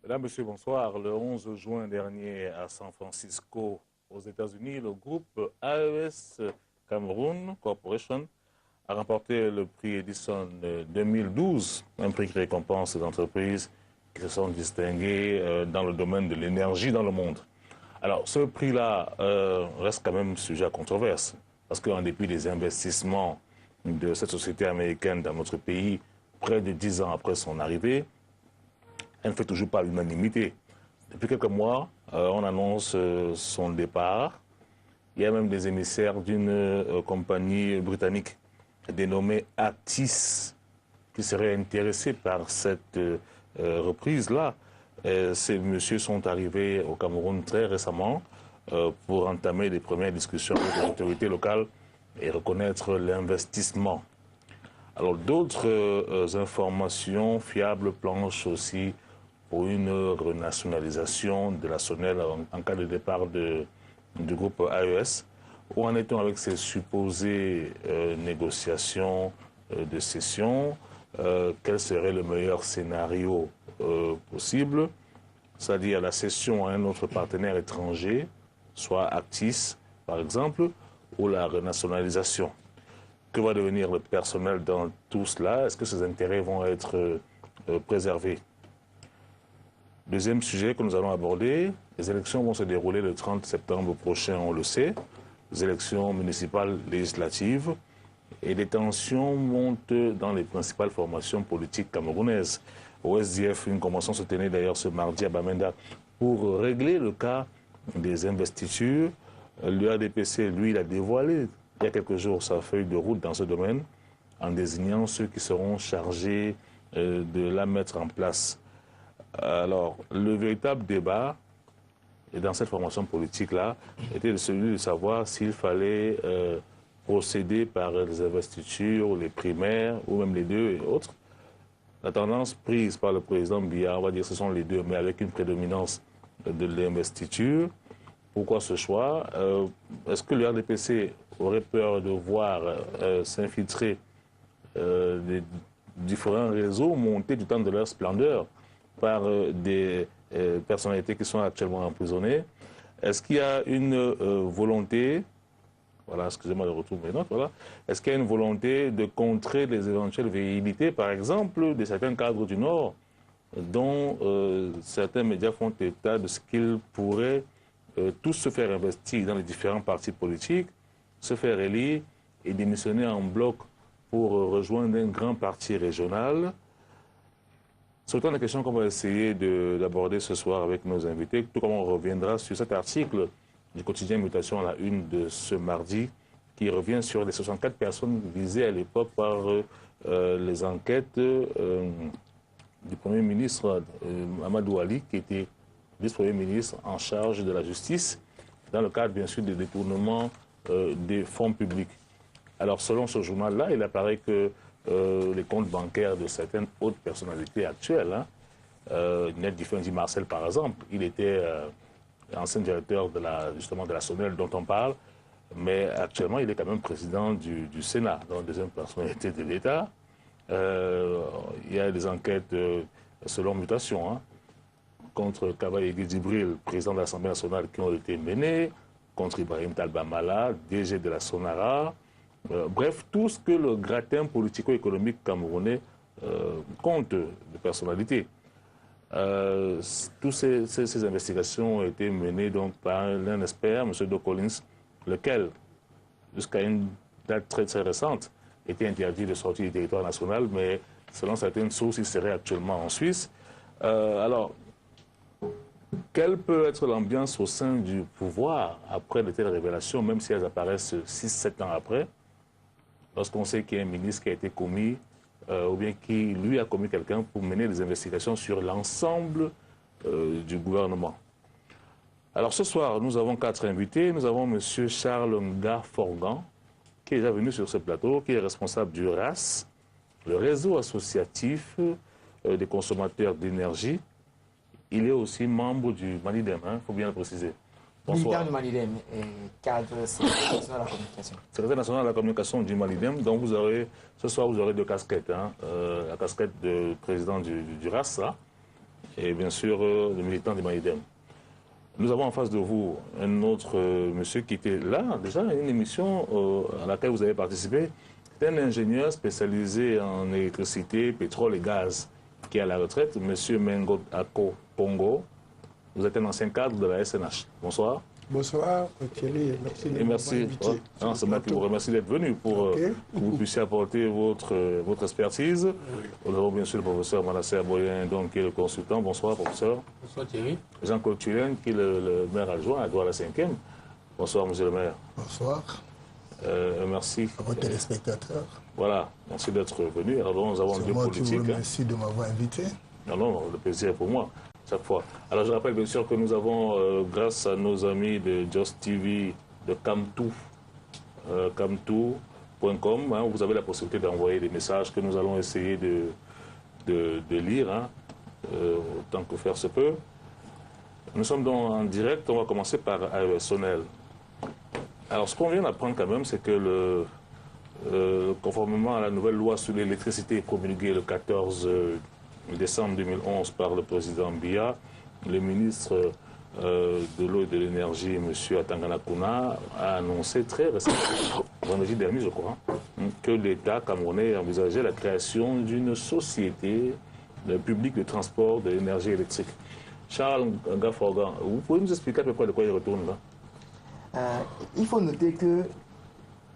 Mesdames, Messieurs, bonsoir. Le 11 juin dernier, à San Francisco, aux États-Unis, le groupe AES Cameroun Corporation a remporté le prix Edison 2012, un prix qui récompense les entreprises qui se sont distinguées dans le domaine de l'énergie dans le monde. Alors, ce prix-là reste quand même sujet à controverse, parce qu'en dépit des investissements de cette société américaine dans notre pays, près de 10 ans après son arrivée, elle ne fait toujours pas l'unanimité. Depuis quelques mois, on annonce son départ. Il y a même des émissaires d'une compagnie britannique dénommée Actis qui seraient intéressés par cette reprise-là. Ces messieurs sont arrivés au Cameroun très récemment pour entamer les premières discussions avec les autorités locales et reconnaître l'investissement. Alors d'autres informations fiables planchent aussi pour une renationalisation de la Sonel en cas de départ du groupe AES. Où en est-on avec ces supposées négociations de cession? Quel serait le meilleur scénario possible? C'est-à-dire la cession à un autre partenaire étranger, soit Actis par exemple, ou la renationalisation. Que va devenir le personnel dans tout cela? Est-ce que ces intérêts vont être préservés? Deuxième sujet que nous allons aborder, les élections vont se dérouler le 30 septembre prochain, on le sait, les élections municipales législatives, et les tensions montent dans les principales formations politiques camerounaises. Au SDF, une convention se tenait d'ailleurs ce mardi à Bamenda pour régler le cas des investitures. L'URDPC, lui, il a dévoilé il y a quelques jours sa feuille de route dans ce domaine, en désignant ceux qui seront chargés de la mettre en place. Alors, le véritable débat, et dans cette formation politique-là, était celui de savoir s'il fallait procéder par les investitures, les primaires, ou même les deux et autres. La tendance prise par le président Biya, on va dire que ce sont les deux, mais avec une prédominance de l'investiture. Pourquoi ce choix? Est-ce que le RDPC aurait peur de voir s'infiltrer des différents réseaux montés du temps de leur splendeur par des personnalités qui sont actuellement emprisonnées? Est-ce qu'il y a une volonté, voilà, excusez-moi de retrouver mes notes, voilà, est-ce qu'il y a une volonté de contrer les éventuelles velléités, par exemple, de certains cadres du Nord, dont certains médias font état de ce qu'ils pourraient tous se faire investir dans les différents partis politiques, se faire élire et démissionner en bloc pour rejoindre un grand parti régional? C'est autant de questions qu'on va essayer d'aborder ce soir avec nos invités, tout comme on reviendra sur cet article du quotidien Mutation à la une de ce mardi, qui revient sur les 64 personnes visées à l'époque par les enquêtes du Premier ministre Amadou Ali, qui était vice-premier ministre en charge de la justice, dans le cadre bien sûr des détournements des fonds publics. Alors selon ce journal-là, il apparaît que les comptes bancaires de certaines hautes personnalités actuelles, Net Diffendi Marcel par exemple, il était ancien directeur justement de la Sonel dont on parle, mais actuellement il est quand même président du Sénat, donc deuxième personnalité de l'État. Il y a des enquêtes selon mutation contre Kavaye Djibril, président de l'Assemblée nationale, qui ont été menées, contre Ibrahim Talbamala, DG de la Sonara. Bref, tout ce que le gratin politico-économique camerounais compte de personnalité. Toutes ces investigations ont été menées donc, par l'un expert, M. Do Collins, lequel, jusqu'à une date très très récente, était interdit de sortir du territoire national, mais selon certaines sources, il serait actuellement en Suisse. Alors, quelle peut être l'ambiance au sein du pouvoir après de telles révélations, même si elles apparaissent 6-7 ans après, lorsqu'on sait qu'il y a un ministre qui a été commis, ou bien qui, lui, a commis quelqu'un pour mener des investigations sur l'ensemble du gouvernement. Alors ce soir, nous avons 4 invités. Nous avons M. Charles Nga Forgan, qui est déjà venu sur ce plateau, qui est responsable du RAS, le réseau associatif des consommateurs d'énergie. Il est aussi membre du Malidem, il faut bien le préciser. Bonsoir. Militant du Malidem et cadre secrétaire national de la communication. Secrétaire national de la communication du Malidem. Donc ce soir, vous aurez 2 casquettes. La casquette de président du RAS, là, et bien sûr le militant du Maïdem. Nous avons en face de vous un autre monsieur qui était là, déjà, à une émission à laquelle vous avez participé. C'est un ingénieur spécialisé en électricité, pétrole et gaz, qui est à la retraite, monsieur Mengo Ako Pongo. Vous êtes un ancien cadre de la SNH. Bonsoir. Bonsoir, Thierry, merci de m'avoir invité. C'est moi qui vous remercie d'être venu pour que vous puissiez apporter votre expertise. Oui. Nous avons bien sûr le professeur Manassé Aboyen, donc, qui est le consultant. Bonsoir, professeur. Bonsoir, Thierry. Jean-Claude Tulien, qui est le maire adjoint à Douala 5e. Bonsoir, monsieur le maire. Bonsoir. Merci. À vos téléspectateurs. Voilà, merci d'être venu. Alors, nous avons deux politiques. Merci de m'avoir invité. Non, le plaisir est pour moi. Chaque fois. Alors je rappelle bien sûr que nous avons, grâce à nos amis de Just TV, de Camtou, camtou.com, hein, vous avez la possibilité d'envoyer des messages que nous allons essayer de lire, hein, autant que faire se peut. Nous sommes donc en direct, on va commencer par Sonel. Alors ce qu'on vient d'apprendre quand même, c'est que conformément à la nouvelle loi sur l'électricité promulguée le 14 décembre 2011 par le président Biya, le ministre de l'eau et de l'énergie, M. Atangana Kouna, a annoncé très récemment, vendredi dernier je crois, que l'État camerounais envisageait la création d'une société publique de transport de l'énergie électrique. Charles Gaforgan, vous pouvez nous expliquer à peu près de quoi il retourne là? Il faut noter que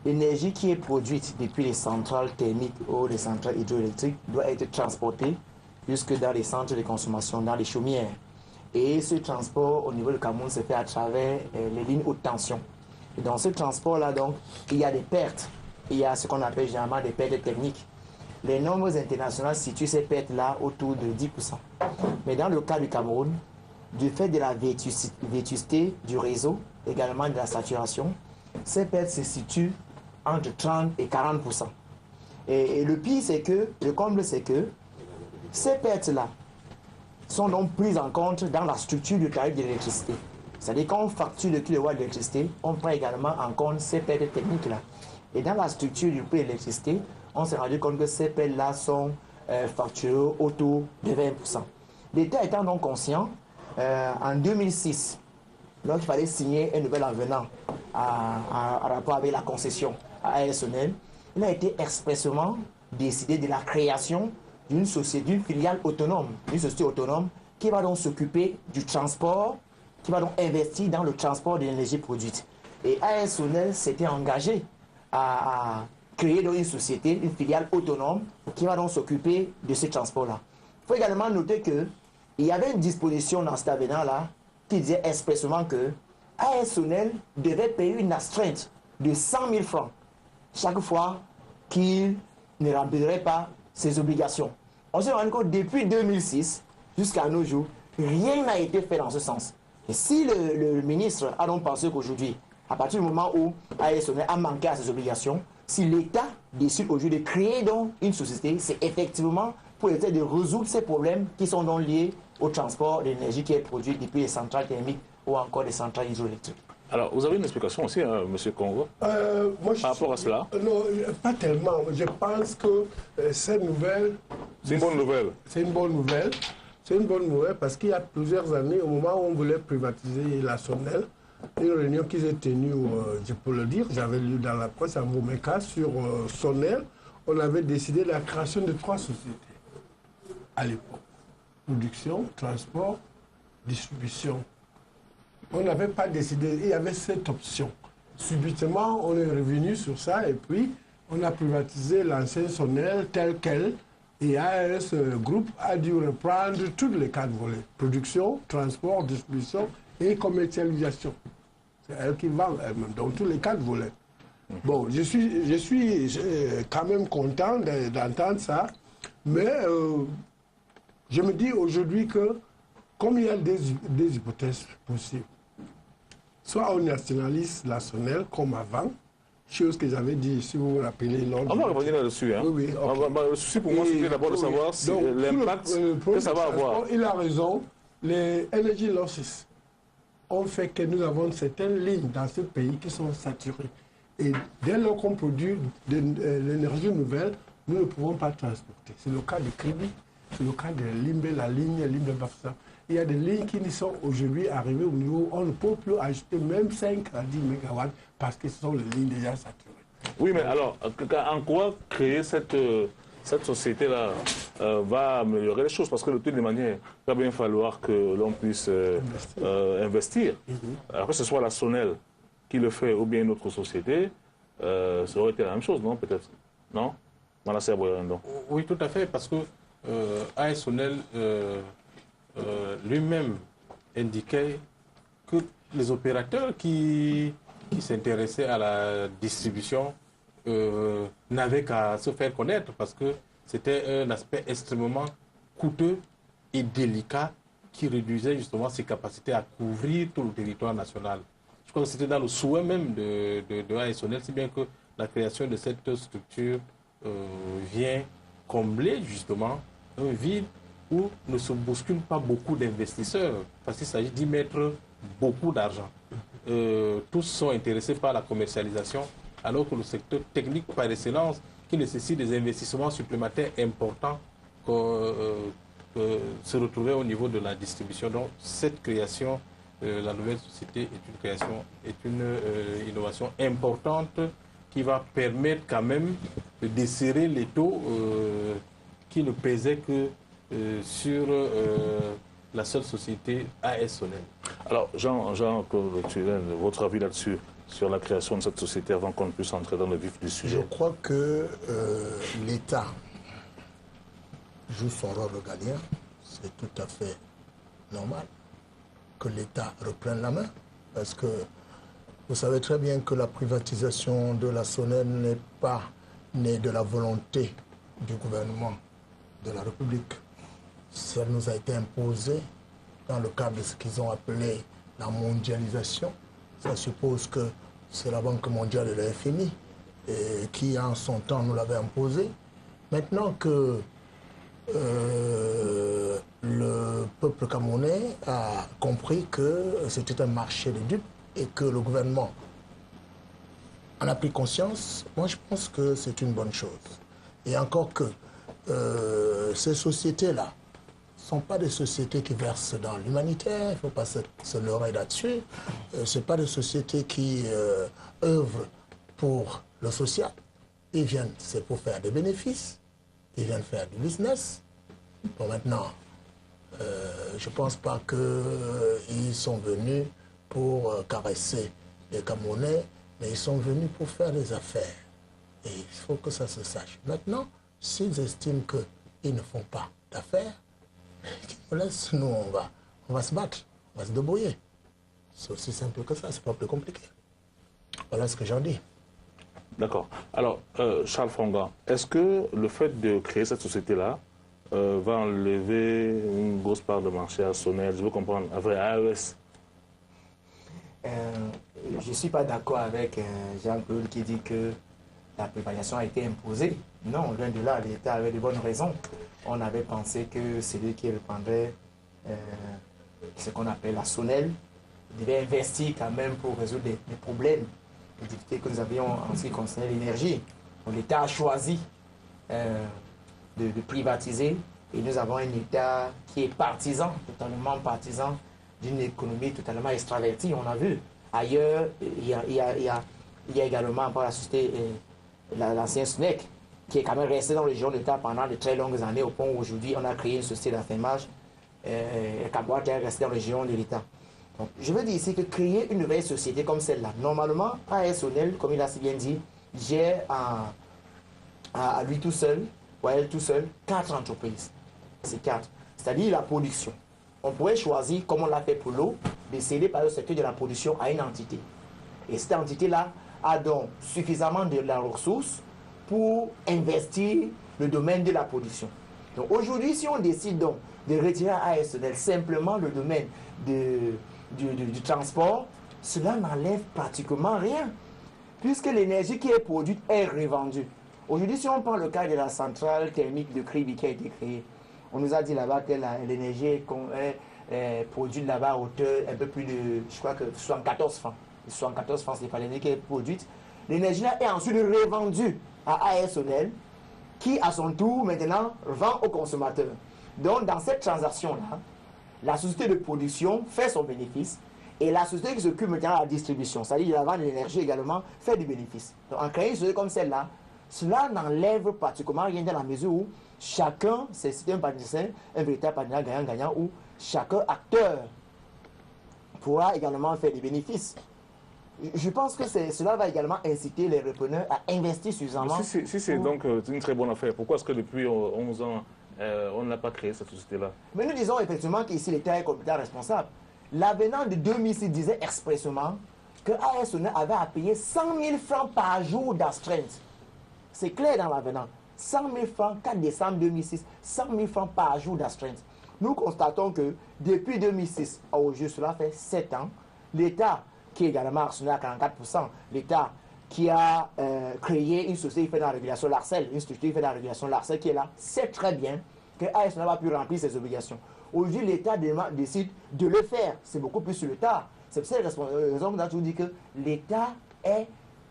l'énergie qui est produite depuis les centrales thermiques ou les centrales hydroélectriques doit être transportée jusque dans les centres de consommation, dans les chaumières. Et ce transport au niveau du Cameroun se fait à travers les lignes haute tension. Et dans ce transport-là, donc, il y a des pertes. Il y a ce qu'on appelle généralement des pertes techniques. Les normes internationales situent ces pertes-là autour de 10%. Mais dans le cas du Cameroun, du fait de la vétusté du réseau, également de la saturation, ces pertes se situent entre 30 et 40%. Et le pire, c'est que, le comble, c'est que ces pertes-là sont donc prises en compte dans la structure du tarif de l'électricité. C'est-à-dire quand on facture le kilowatt d'électricité, on prend également en compte ces pertes techniques-là. Et dans la structure du prix de l'électricité, on s'est rendu compte que ces pertes-là sont facturées autour de 20%. L'État étant donc conscient, en 2006, lorsqu'il fallait signer un nouvel avenant en rapport avec la concession à ASNL, il a été expressément décidé de la création d'une société, d'une filiale autonome, une société autonome qui va donc s'occuper du transport, qui va donc investir dans le transport de l'énergie produite. Et ASNL s'était engagé à créer donc une société, une filiale autonome qui va donc s'occuper de ce transport-là. Il faut également noter qu'il y avait une disposition dans cet avenant-là qui disait expressément que ASNL devait payer une astreinte de 100 000 francs chaque fois qu'il ne remplirait pas ses obligations. On se rend compte que depuis 2006 jusqu'à nos jours, rien n'a été fait dans ce sens. Et si le ministre a donc pensé qu'aujourd'hui, à partir du moment où ASNL a manqué à ses obligations, si l'État décide aujourd'hui de créer donc une société, c'est effectivement pour essayer de résoudre ces problèmes qui sont donc liés au transport d'énergie qui est produit depuis les centrales thermiques ou encore les centrales hydroélectriques. Alors, vous avez une explication aussi, hein, M. Congo, moi, par rapport à cela? Non, pas tellement. Je pense que cette nouvelle... C'est une bonne nouvelle. C'est une bonne nouvelle. C'est une bonne nouvelle parce qu'il y a plusieurs années, au moment où on voulait privatiser la Sonel, une réunion qui s'est tenue, je peux le dire, j'avais lu dans la presse à Mbomeka sur Sonel, on avait décidé la création de 3 sociétés à l'époque. Production, transport, distribution. On n'avait pas décidé, il y avait cette option. Subitement, on est revenu sur ça et puis on a privatisé l'ancienne Sonel telle qu'elle et AS Group a dû reprendre tous les 4 volets. Production, transport, distribution et commercialisation. C'est elle qui vend elle-même, donc tous les 4 volets. Bon, je suis quand même content d'entendre ça, mais je me dis aujourd'hui que comme il y a des hypothèses possibles, soit on nationalise la Sonel comme avant, chose que j'avais dit, si vous vous rappelez. On va revenir là-dessus. Hein. Oui, okay. Le souci pour moi, c'était d'abord de savoir si l'impact que ça va avoir. Il a raison, les energy losses ont fait que nous avons certaines lignes dans ce pays qui sont saturées. Et dès lors qu'on produit de l'énergie nouvelle, nous ne pouvons pas transporter. C'est le cas de Kribi, C'est le cas de Limbe, la ligne Limbe-Bafoussam. Il y a des lignes qui sont aujourd'hui arrivées au niveau où on ne peut plus ajouter même 5 à 10 MW parce que ce sont les lignes déjà saturées. Oui, mais alors, en quoi créer cette société-là va améliorer les choses? Parce que de toutes les manières, il va bien falloir que l'on puisse investir. Alors que ce soit la SONEL qui le fait ou bien une autre société, ça aurait été la même chose, non, peut-être? Non? Manasseh Boyarendo. Oui, tout à fait, parce que ASONEL lui-même indiquait que les opérateurs qui s'intéressaient à la distribution n'avaient qu'à se faire connaître parce que c'était un aspect extrêmement coûteux et délicat qui réduisait justement ses capacités à couvrir tout le territoire national. Je crois que c'était dans le souhait même de ASONEL, si bien que la création de cette structure vient combler justement un vide où ne se bousculent pas beaucoup d'investisseurs, parce qu'il s'agit d'y mettre beaucoup d'argent. Tous sont intéressés par la commercialisation, alors que le secteur technique par excellence, qui nécessite des investissements supplémentaires importants, se retrouvait au niveau de la distribution. Donc cette création, la nouvelle société est une innovation importante qui va permettre quand même de desserrer les taux qui ne pesaient que sur la seule société ASONEL. Alors, Jean-Claude Turenne, votre avis là-dessus, sur la création de cette société avant qu'on puisse entrer dans le vif du sujet? Je crois que l'État joue son rôle régalien. C'est tout à fait normal que l'État reprenne la main. Parce que vous savez très bien que la privatisation de la SONEL n'est pas née de la volonté du gouvernement de la République. Ça nous a été imposé dans le cadre de ce qu'ils ont appelé la mondialisation. Ça suppose que c'est la Banque mondiale et le FMI qui, en son temps, nous l'avaient imposé. Maintenant que le peuple camerounais a compris que c'était un marché de dupes et que le gouvernement en a pris conscience, moi je pense que c'est une bonne chose. Et encore que ces sociétés-là ne sont pas des sociétés qui versent dans l'humanitaire, il ne faut pas se leurrer là-dessus. Ce ne pas des sociétés qui œuvrent pour le social. Ils viennent, c'est pour faire des bénéfices, ils viennent faire du business. Bon, maintenant, je ne pense pas qu'ils sont venus pour caresser les Camerounais, mais ils sont venus pour faire des affaires. Et il faut que ça se sache. Maintenant, s'ils estiment qu'ils ne font pas d'affaires, qu'ils nous laissent, nous, on va se battre, on va se débrouiller. C'est aussi simple que ça, c'est pas plus compliqué. Voilà ce que j'en dis. D'accord. Alors, Charles Fonga, est-ce que le fait de créer cette société-là va enlever une grosse part de marché à SONEL, je veux comprendre, après AES? Je ne suis pas d'accord avec Jean-Claude qui dit que la privatisation a été imposée. Non, loin de là, l'État avait de bonnes raisons. On avait pensé que celui qui reprendrait ce qu'on appelle la SONEL devait investir quand même pour résoudre les problèmes, les difficultés que nous avions en ce qui concerne l'énergie. L'État a choisi de privatiser et nous avons un État qui est partisan, totalement partisan d'une économie totalement extravertie, on a vu. Ailleurs, il y a également par la société, l'ancien SNEC, qui est quand même resté dans le région d'État pendant de très longues années, au point où aujourd'hui on a créé une société d'affermage, Kabouat est resté dans le région de l'État. Donc, je veux dire ici que créer une nouvelle société comme celle-là, normalement, ASONEL, comme il a si bien dit, gère à lui tout seul, ou à elle tout seul, 4 entreprises. C'est 4. C'est-à-dire la production. On pourrait choisir, comme on l'a fait pour l'eau, de céder par le secteur de la production à une entité. Et cette entité-là a donc suffisamment de la ressource pour investir le domaine de la production. Donc aujourd'hui, si on décide donc de retirer à ASONEL simplement le domaine du transport, cela n'enlève pratiquement rien, puisque l'énergie qui est produite est revendue. Aujourd'hui, si on prend le cas de la centrale thermique de Kribi qui a été créée, on nous a dit là-bas que l'énergie est produite là-bas à hauteur un peu plus de, je crois que 74 francs. 74 francs, c'est pas l'énergie qui est produite. L'énergie là est ensuite revendue à ASONEL, qui à son tour maintenant vend aux consommateurs. Donc, dans cette transaction-là, la société de production fait son bénéfice et la société qui s'occupe maintenant de la distribution, c'est-à-dire la vente de l'énergie également, fait du bénéfice. Donc, en créant une société comme celle-là, cela n'enlève pratiquement rien dans la mesure où chacun, c'est un partenariat, un véritable partenariat gagnant-gagnant où chaque acteur pourra également faire des bénéfices. Je pense que cela va également inciter les repreneurs à investir suffisamment. Si c'est donc une très bonne affaire, pourquoi est-ce que depuis 11 ans, on n'a pas créé cette société-là? Mais nous disons effectivement qu'ici l'État est complètement responsable. L'avenant de 2006 disait expressément que AS Sonel avait à payer 100 000 francs par jour d'astreinte. C'est clair dans l'avenant. 100 000 francs, 4 décembre 2006, 100 000 francs par jour d'astreinte. Nous constatons que depuis 2006 au juste, cela fait 7 ans, l'État, qui est également actionnaire à 44%, l'État qui a créé une société qui fait de la régulation l'ARCEL, une structure qui fait de la régulation l'ARCEL qui est là, sait très bien que AS n'a pas pu remplir ses obligations. Aujourd'hui, l'État décide de le faire. C'est beaucoup plus sur le tard. C'est pour cette raison que je vous dis que l'État est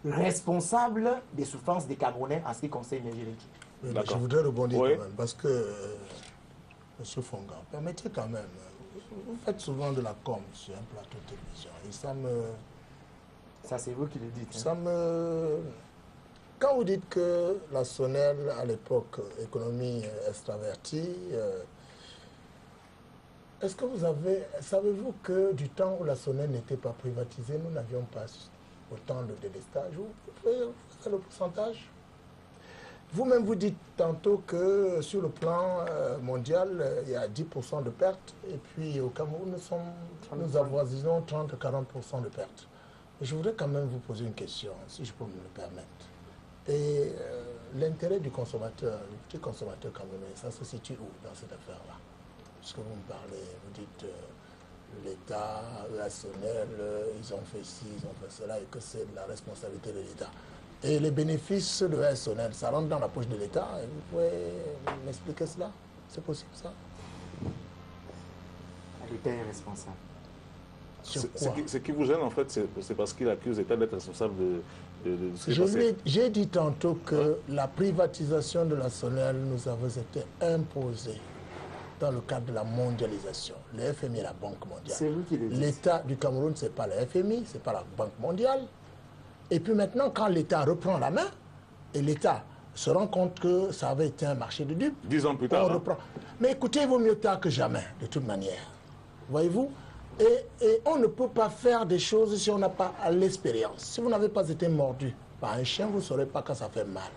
responsable des souffrances des Camerounais en ce qui concerne l'énergie électrique. Je voudrais rebondir Oui. quand même, parce que, M. Fonga, permettez quand même, vous faites souvent de la com sur un plateau de télévision, et Ça, c'est vous qui le dites. ça me... Quand vous dites que la Sonel, à l'époque, économie extravertie, est-ce que savez-vous que du temps où la Sonel n'était pas privatisée, nous n'avions pas autant de délestage? Vous pouvez faire le pourcentage? Vous-même, vous dites tantôt que sur le plan mondial, il y a 10% de pertes, et puis au Cameroun, nous avoisinons 30-40% de pertes. Je voudrais quand même vous poser une question, si je peux me le permettre. Et l'intérêt du consommateur, du petit consommateur camerounais, ça se situe où dans cette affaire-là? Puisque vous me parlez, vous dites l'État, la Sonel, ils ont fait ci, ils ont fait cela, et que c'est de la responsabilité de l'État. Et les bénéfices de la Sonel, ça rentre dans la poche de l'État. Vous pouvez m'expliquer cela? C'est possible, ça? L'État est responsable. Ce qui vous gêne, en fait, c'est parce qu'il accuse l'État d'être responsable de ce qui est passé. J'ai dit tantôt que la privatisation de la Sonel nous avait été imposée dans le cadre de la mondialisation. Le FMI et la Banque mondiale. C'est vous qui le dites. L'État du Cameroun, ce n'est pas le FMI, ce n'est pas la Banque mondiale. Et puis maintenant, quand l'État reprend la main, et l'État se rend compte que ça avait été un marché de dupes, 10 ans plus tard. on reprend. Mais écoutez, il vaut mieux tard que jamais, de toute manière. Voyez-vous? Et on ne peut pas faire des choses si on n'a pas l'expérience. Si vous n'avez pas été mordu par un chien, vous ne saurez pas quand ça fait mal.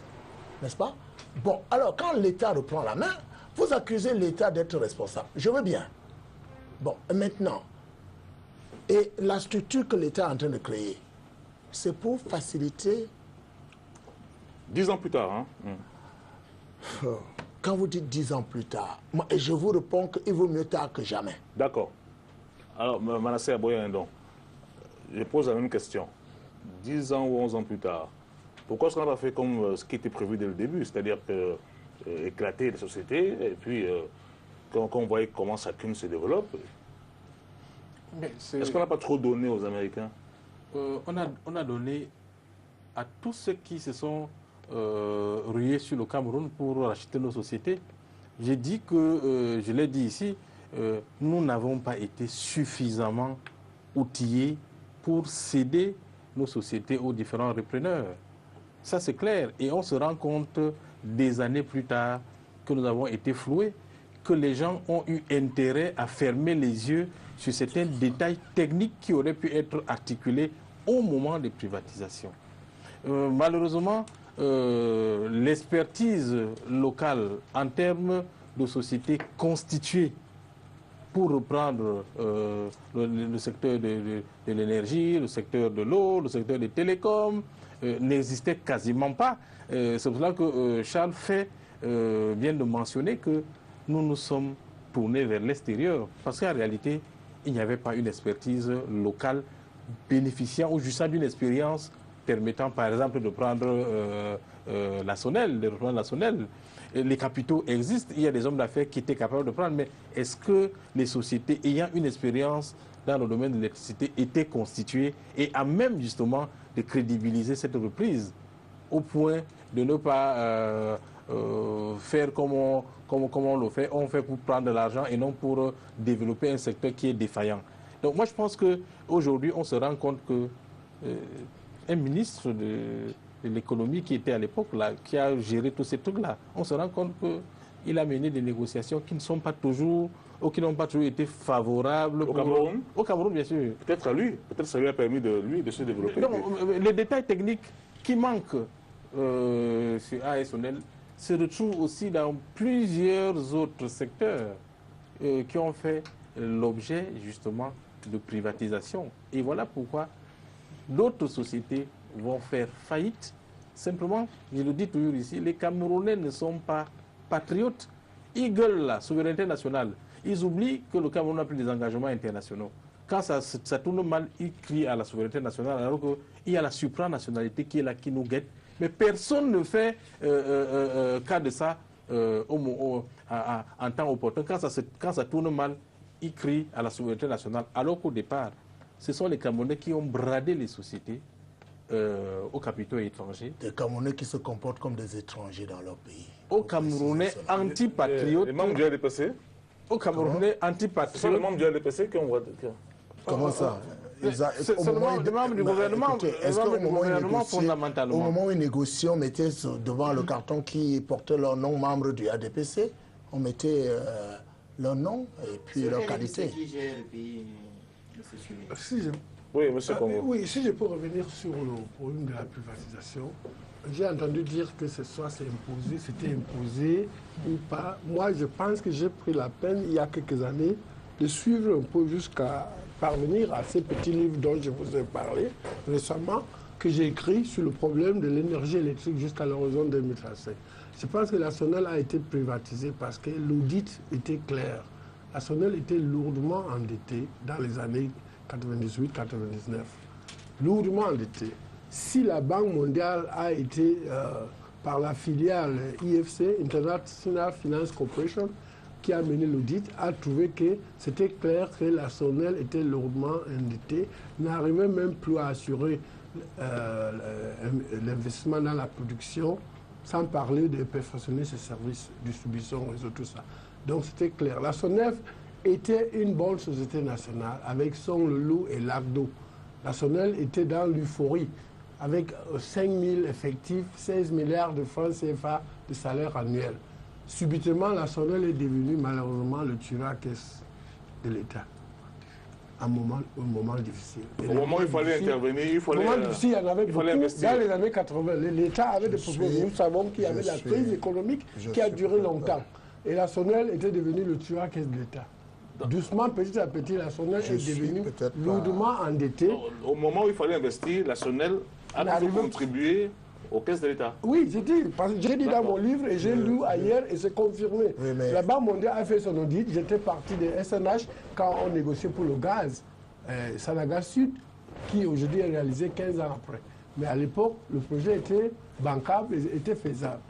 N'est-ce pas? Bon, alors quand l'État reprend la main, vous accusez l'État d'être responsable. Je veux bien. Bon, et maintenant, et la structure que l'État est en train de créer, c'est pour faciliter... 10 ans plus tard, hein? Quand vous dites 10 ans plus tard, moi, je vous réponds qu'il vaut mieux tard que jamais. D'accord. Alors, Manasseh Aboya-Ndong, je pose la même question. 10 ans ou 11 ans plus tard, pourquoi est-ce qu'on n'a pas fait comme ce qui était prévu dès le début, c'est-à-dire éclater les sociétés, et puis quand on voyait comment chacune se développe, est-ce qu'on n'a pas trop donné aux Américains? On a donné à tous ceux qui se sont rués sur le Cameroun pour racheter nos sociétés. J'ai dit que, je l'ai dit ici, nous n'avons pas été suffisamment outillés pour céder nos sociétés aux différents repreneurs. Ça, c'est clair. Et on se rend compte des années plus tard que nous avons été floués, que les gens ont eu intérêt à fermer les yeux sur certains détails techniques qui auraient pu être articulés au moment des privatisations. Malheureusement, l'expertise locale en termes de sociétés constituées pour reprendre le secteur de l'énergie, le secteur de l'eau, le secteur des télécoms, n'existait quasiment pas. C'est pour cela que Charles Fay vient de mentionner que nous nous sommes tournés vers l'extérieur, parce qu'en réalité, il n'y avait pas une expertise locale bénéficiant ou jouissant d'une expérience permettant, par exemple, de prendre la Sonel, de reprendre la Sonel. Les capitaux existent, il y a des hommes d'affaires qui étaient capables de prendre, mais est-ce que les sociétés ayant une expérience dans le domaine de l'électricité étaient constituées et à même justement de crédibiliser cette reprise au point de ne pas faire comme comme on fait pour prendre de l'argent et non pour développer un secteur qui est défaillant. Donc moi je pense qu'aujourd'hui on se rend compte que un ministre de l'économie qui était à l'époque là, qui a géré tous ces trucs-là, on se rend compte qu'il a mené des négociations qui ne sont pas toujours, ou qui n'ont pas toujours été favorables. Au Cameroun? Au Cameroun, bien sûr. Peut-être à lui, peut-être ça lui a permis de se développer. Non, les détails techniques qui manquent sur ASONEL se retrouvent aussi dans plusieurs autres secteurs qui ont fait l'objet justement de privatisation. Et voilà pourquoi d'autres sociétés vont faire faillite. Simplement, je le dis toujours ici, les Camerounais ne sont pas patriotes. Ils gueulent la souveraineté nationale. Ils oublient que le Cameroun a pris des engagements internationaux. Quand ça tourne mal, ils crient à la souveraineté nationale, alors qu'il y a la supranationalité qui est là, qui nous guette. Mais personne ne fait cas de ça en temps opportun. Quand ça tourne mal, ils crient à la souveraineté nationale, alors qu'au départ, ce sont les Camerounais qui ont bradé les sociétés aux capitaux étrangers. Des Camerounais qui se comportent comme des étrangers dans leur pays. Aux Camerounais antipatriotes. Les membres du LDPC? Aux Camerounais antipatriotes. Ce sont les membres du LDPC qu'on voit. Comment ça? C'est seulement des membres du gouvernement, Est-ce qu'au fondamentalement. Au moment où ils négociaient, on mettait devant le carton qui portait leur nom membre du ADPC, on mettait leur nom et puis leur qualité. Oui, monsieur Congo. Oui, si je peux revenir sur le problème de la privatisation, j'ai entendu dire que ce soit c'était imposé ou pas. Moi, je pense que j'ai pris la peine, il y a quelques années, de suivre un peu jusqu'à parvenir à ces petits livres dont je vous ai parlé récemment, que j'ai écrit sur le problème de l'énergie électrique jusqu'à l'horizon 2035. Je pense que la SONEL a été privatisée parce que l'audit était clair. La SONEL était lourdement endettée dans les années 98-99. Lourdement endettée. Si la Banque mondiale a été, par la filiale IFC, International Finance Corporation, qui a mené l'audit, a trouvé que c'était clair que la SONEL était lourdement endettée, n'arrivait même plus à assurer l'investissement dans la production, sans parler de perfectionner ses services, distribution, réseau, tout ça. Donc c'était clair. La SONEF était une bonne société nationale avec son le loup et l'ACDO. La SONEL était dans l'euphorie avec 5 000 effectifs, 16 milliards de francs CFA de salaire annuel. Subitement, la SONEL est devenue malheureusement le Turaques de l'État. Un moment difficile. Au moment où il fallait intervenir, il fallait. Au moment difficile, il y en avait beaucoup. Dans les années 80, l'État avait des problèmes. Nous savons qu'il y avait la crise économique qui a duré longtemps. Et la SONEL était devenue le Turaques de l'État. Doucement, petit à petit, la SONEL est devenue lourdement endettée. Au moment où il fallait investir, la SONEL a contribué aux caisses de l'État. Oui, j'ai dit dans mon livre et j'ai lu ailleurs et c'est confirmé. Oui, la Banque mondiale a fait son audit. J'étais parti de SNH quand on négociait pour le gaz, Sanagas Sud, qui aujourd'hui est réalisé 15 ans après. Mais à l'époque, le projet était bancable et était faisable.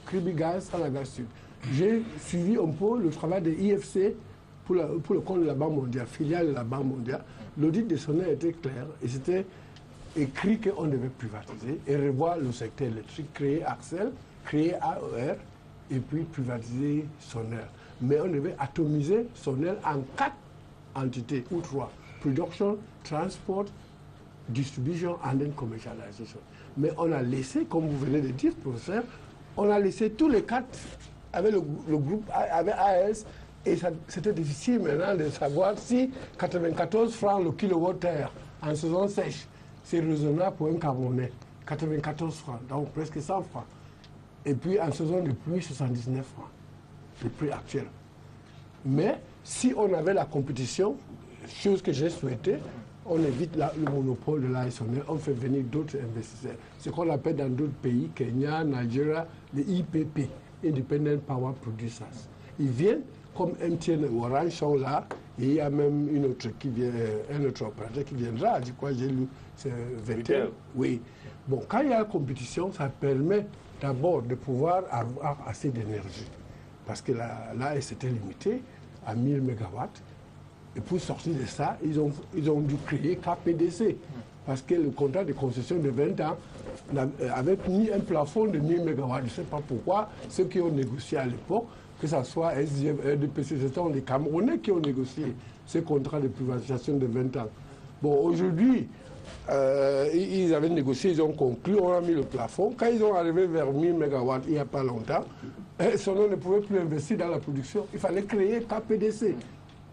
Kribi Gaz, Sanagas Sud. J'ai suivi un peu le travail de IFC pour le compte de la Banque mondiale, filiale de la Banque mondiale. L'audit de SONEL était clair et c'était écrit qu'on devait privatiser et revoir le secteur électrique, créer Axel, créer AER et puis privatiser SONEL. Mais on devait atomiser SONEL en 4 entités ou 3. Production, transport, distribution and then commercialization. Mais on a laissé, comme vous venez de dire, professeur, on a laissé tous les 4 avec le groupe, avec AS, et c'était difficile maintenant de savoir si 94 francs le kilowattheure en saison sèche, c'est raisonnable pour un Camerounais. 94 francs, donc presque 100 francs. Et puis en saison de pluie, 79 francs, le prix actuel. Mais si on avait la compétition, chose que j'ai souhaité, on évite le monopole de l'ASONEL, on fait venir d'autres investisseurs. Ce qu'on appelle dans d'autres pays, Kenya, Nigeria, les IPP, Independent Power Producers. Ils viennent, comme MTN ou Orange sont là, et il y a même un autre opérateur qui viendra, je crois, j'ai lu, c'est 21. Oui. Bon, quand il y a la compétition, ça permet d'abord de pouvoir avoir assez d'énergie. Parce que là c'était limité à 1000 MW. Et pour sortir de ça, ils ont dû créer KPDC. Parce que le contrat de concession de 20 ans avait mis un plafond de 1000 MW. Je ne sais pas pourquoi. Ceux qui ont négocié à l'époque que ce soit SGF, RDPC, ce sont les Camerounais qui ont négocié ces contrats de privatisation de 20 ans. Bon, aujourd'hui, ils avaient négocié, ils ont conclu, on a mis le plafond. Quand ils ont arrivé vers 1000 MW il n'y a pas longtemps, Sono ne pouvait plus investir dans la production. Il fallait créer KPDC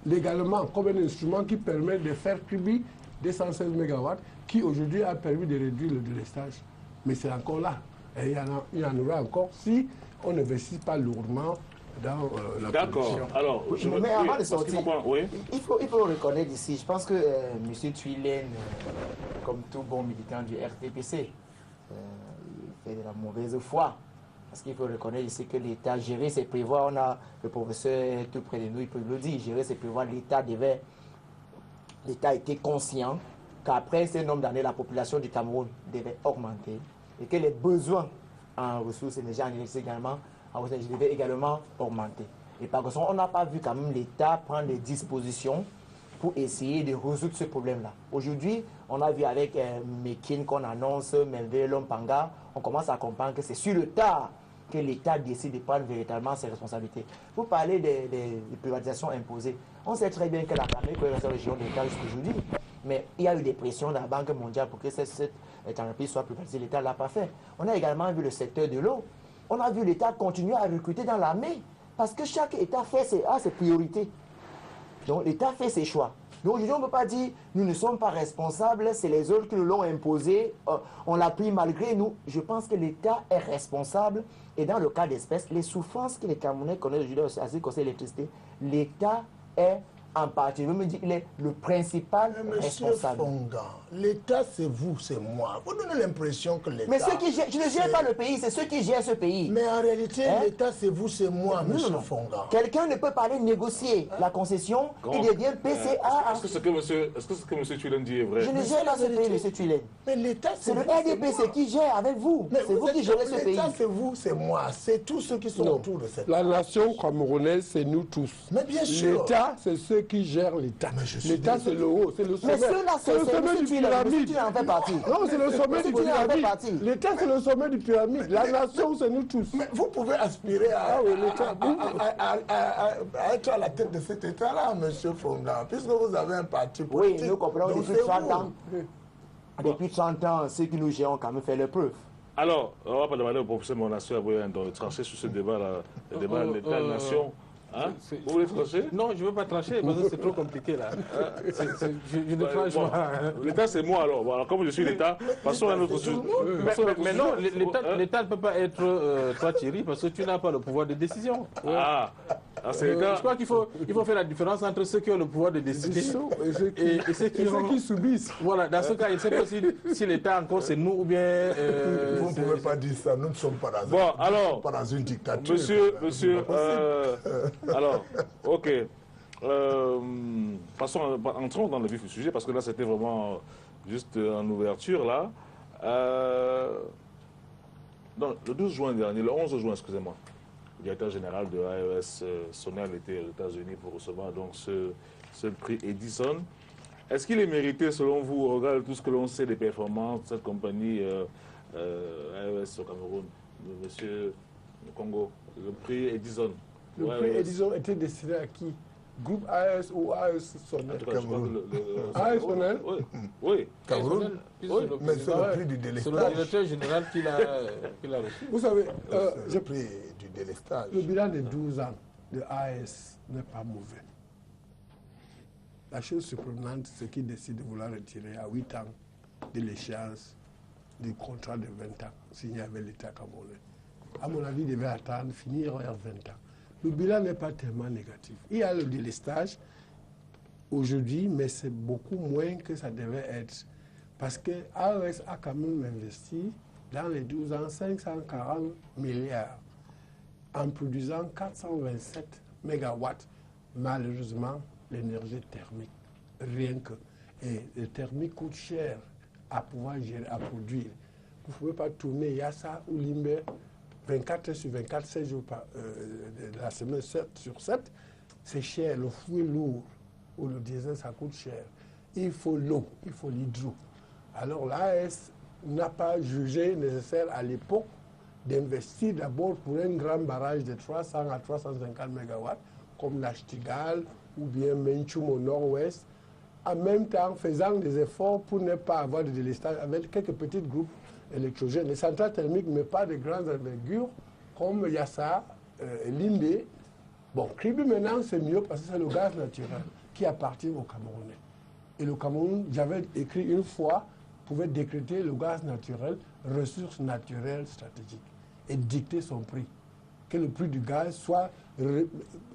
légalement comme un instrument qui permet de faire tribu des 116 MW qui aujourd'hui a permis de réduire le délestage. Mais c'est encore là. Et il y en aura encore si on n'investit pas lourdement dans la production. D'accord. Alors, mais avant de sortir, oui. il faut reconnaître ici, je pense que M. Tuilen, comme tout bon militant du RTPC, il fait de la mauvaise foi. Parce qu'il faut reconnaître ici que l'État gérer ses prévoit, on a le professeur tout près de nous, il peut le dire, gérer ses prévoit, l'État était conscient qu'après ce nombre d'années, la population du Cameroun devait augmenter et que les besoins en ressources énergétiques également, devaient également augmenter. Et par contre, on n'a pas vu quand même l'État prendre des dispositions pour essayer de résoudre ce problème-là. Aujourd'hui, on a vu avec Mekin qu'on annonce, Melvé, Lompanga, on commence à comprendre que c'est sur le tard que l'État décide de prendre véritablement ses responsabilités. Vous parlez des privatisations imposées. On sait très bien que la famille est la région de l'État jusqu'aujourd'hui. Mais il y a eu des pressions de la Banque mondiale pour que cette entreprise soit privatisée. L'État ne l'a pas fait. On a également vu le secteur de l'eau. On a vu l'État continuer à recruter dans l'armée parce que chaque État a ses priorités. Donc l'État fait ses choix. Donc aujourd'hui, on ne peut pas dire nous ne sommes pas responsables, c'est les autres qui nous l'ont imposé, on l'a pris malgré nous. Je pense que l'État est responsable et dans le cas d'espèce, les souffrances que les Camerounais connaissent aujourd'hui à ce qui concerne l'électricité, l'État est en partie, je me dis qu'il est le principal responsable. Fonga, l'État c'est vous, c'est moi. Vous donnez l'impression que l'État... Mais ceux qui gèrent, je ne gère pas le pays, c'est ceux qui gèrent ce pays. Mais en réalité, l'État c'est vous, c'est moi, monsieur Fonga. Quelqu'un ne peut pas aller négocier la concession, il devient PCA. Est-ce que ce que M. Tuilen dit est vrai? Je ne gère pas ce pays, M. Tuilen. Mais l'État c'est le RDPC qui gère avec vous. C'est vous qui gérez ce pays. L'État c'est vous, c'est moi. C'est tous ceux qui sont autour de cette... La nation camerounaise, c'est nous tous. Mais bien sûr. L'État, c'est ceux qui gèrent l'État. L'État, c'est le haut, c'est le sommet. Mais ceux-là, c'est le sommet du pyramide. Tu en fais partie. Non, c'est le sommet du pyramide. L'État, c'est le sommet du pyramide. La nation, c'est nous tous. Mais vous pouvez aspirer à être à la tête de cet État-là, monsieur Fonga, puisque vous avez un parti politique. Oui, nous comprenons depuis 30 ans. Depuis 30 ans, ceux qui nous gèrent ont quand même fait leur preuve. Alors, on ne va pas demander au professeur Monasio de trancher sur ce débat-là, le débat de l'État-nation. Hein? Vous voulez trancher? Non, je ne veux pas trancher parce que c'est trop compliqué là. Je ne tranche pas. L'État, c'est moi alors. Voilà, comme je suis l'État, passons à notre chose. Mais non, l'État ne peut pas être toi Thierry parce que tu n'as pas le pouvoir de décision. Je crois qu'il faut faire la différence entre ceux qui ont le pouvoir de décision et ceux qui subissent. Voilà, dans ce cas, il ne sait pas si l'État encore c'est nous ou bien... vous ne pouvez pas dire ça, nous ne sommes pas dans une dictature. Monsieur, alors, ok. Entrons dans le vif du sujet, parce que là, c'était vraiment juste en ouverture, là. Le 12 juin dernier, le 11 juin, excusez-moi, le directeur général de AES, Sonel, était aux États-Unis pour recevoir donc ce prix Edison. Est-ce qu'il est mérité, selon vous, au regard de tout ce que l'on sait des performances de cette compagnie AES au Cameroun, monsieur Congo, le prix Edison? Le prix Edison était destiné à qui? Groupe AES ou AES Sonel? AES Sonel? Oui. Cameroun? Mais c'est le prix du délestage. C'est le directeur général qui l'a reçu. Vous savez, j'ai pris du délestage. Le bilan de 12 ans de AES n'est pas mauvais. La chose surprenante, c'est qu'il décide de vouloir retirer à 8 ans de l'échéance du contrat de 20 ans signé avec l'État camerounais. À mon avis, il devait attendre, finir vers 20 ans. Le bilan n'est pas tellement négatif. Il y a le délestage aujourd'hui, mais c'est beaucoup moins que ça devait être. Parce que AES a quand même investi dans les 12 ans 540 milliards en produisant 427 mégawatts. Malheureusement, l'énergie thermique, rien que. Et le thermique coûte cher à pouvoir gérer, à produire. Vous ne pouvez pas tourner Yassa ou Limbe 24 heures sur 24, 16 jours la semaine 7 sur 7, c'est cher. Le fouet lourd ou le diesel, ça coûte cher. Il faut l'eau, il faut l'hydro. Alors l'AES n'a pas jugé nécessaire à l'époque d'investir d'abord pour un grand barrage de 300 à 350 MW, comme l'Achtigal ou bien Menchum au nord-ouest, en même temps faisant des efforts pour ne pas avoir de délestage avec quelques petits groupes électrogènes. Les centrales thermiques, mais pas de grandes envergures, comme Yassa, Limbé. Bon, Kribi maintenant, c'est mieux parce que c'est le gaz naturel qui appartient aux Camerounais. Et le Cameroun, j'avais écrit une fois, pouvait décréter le gaz naturel, ressource naturelle stratégique, et dicter son prix. Que le prix du gaz soit...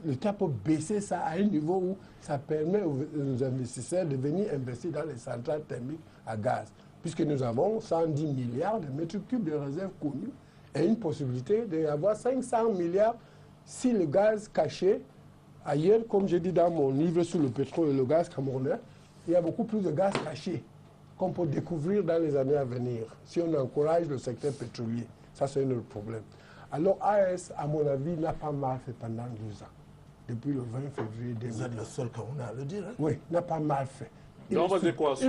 L'État peut baisser ça à un niveau où ça permet aux investisseurs de venir investir dans les centrales thermiques à gaz. Puisque nous avons 110 milliards de mètres cubes de réserves connues et une possibilité d'avoir 500 milliards si le gaz caché, ailleurs, comme j'ai dit dans mon livre sur le pétrole et le gaz camerounais, il y a beaucoup plus de gaz caché qu'on peut découvrir dans les années à venir si on encourage le secteur pétrolier. Ça, c'est un autre problème. Alors, AES, à mon avis, n'a pas mal fait pendant 12 ans, depuis le 20 février 2000. Vous êtes le seul Camerounais à le dire. Hein? Oui, n'a pas mal fait. Il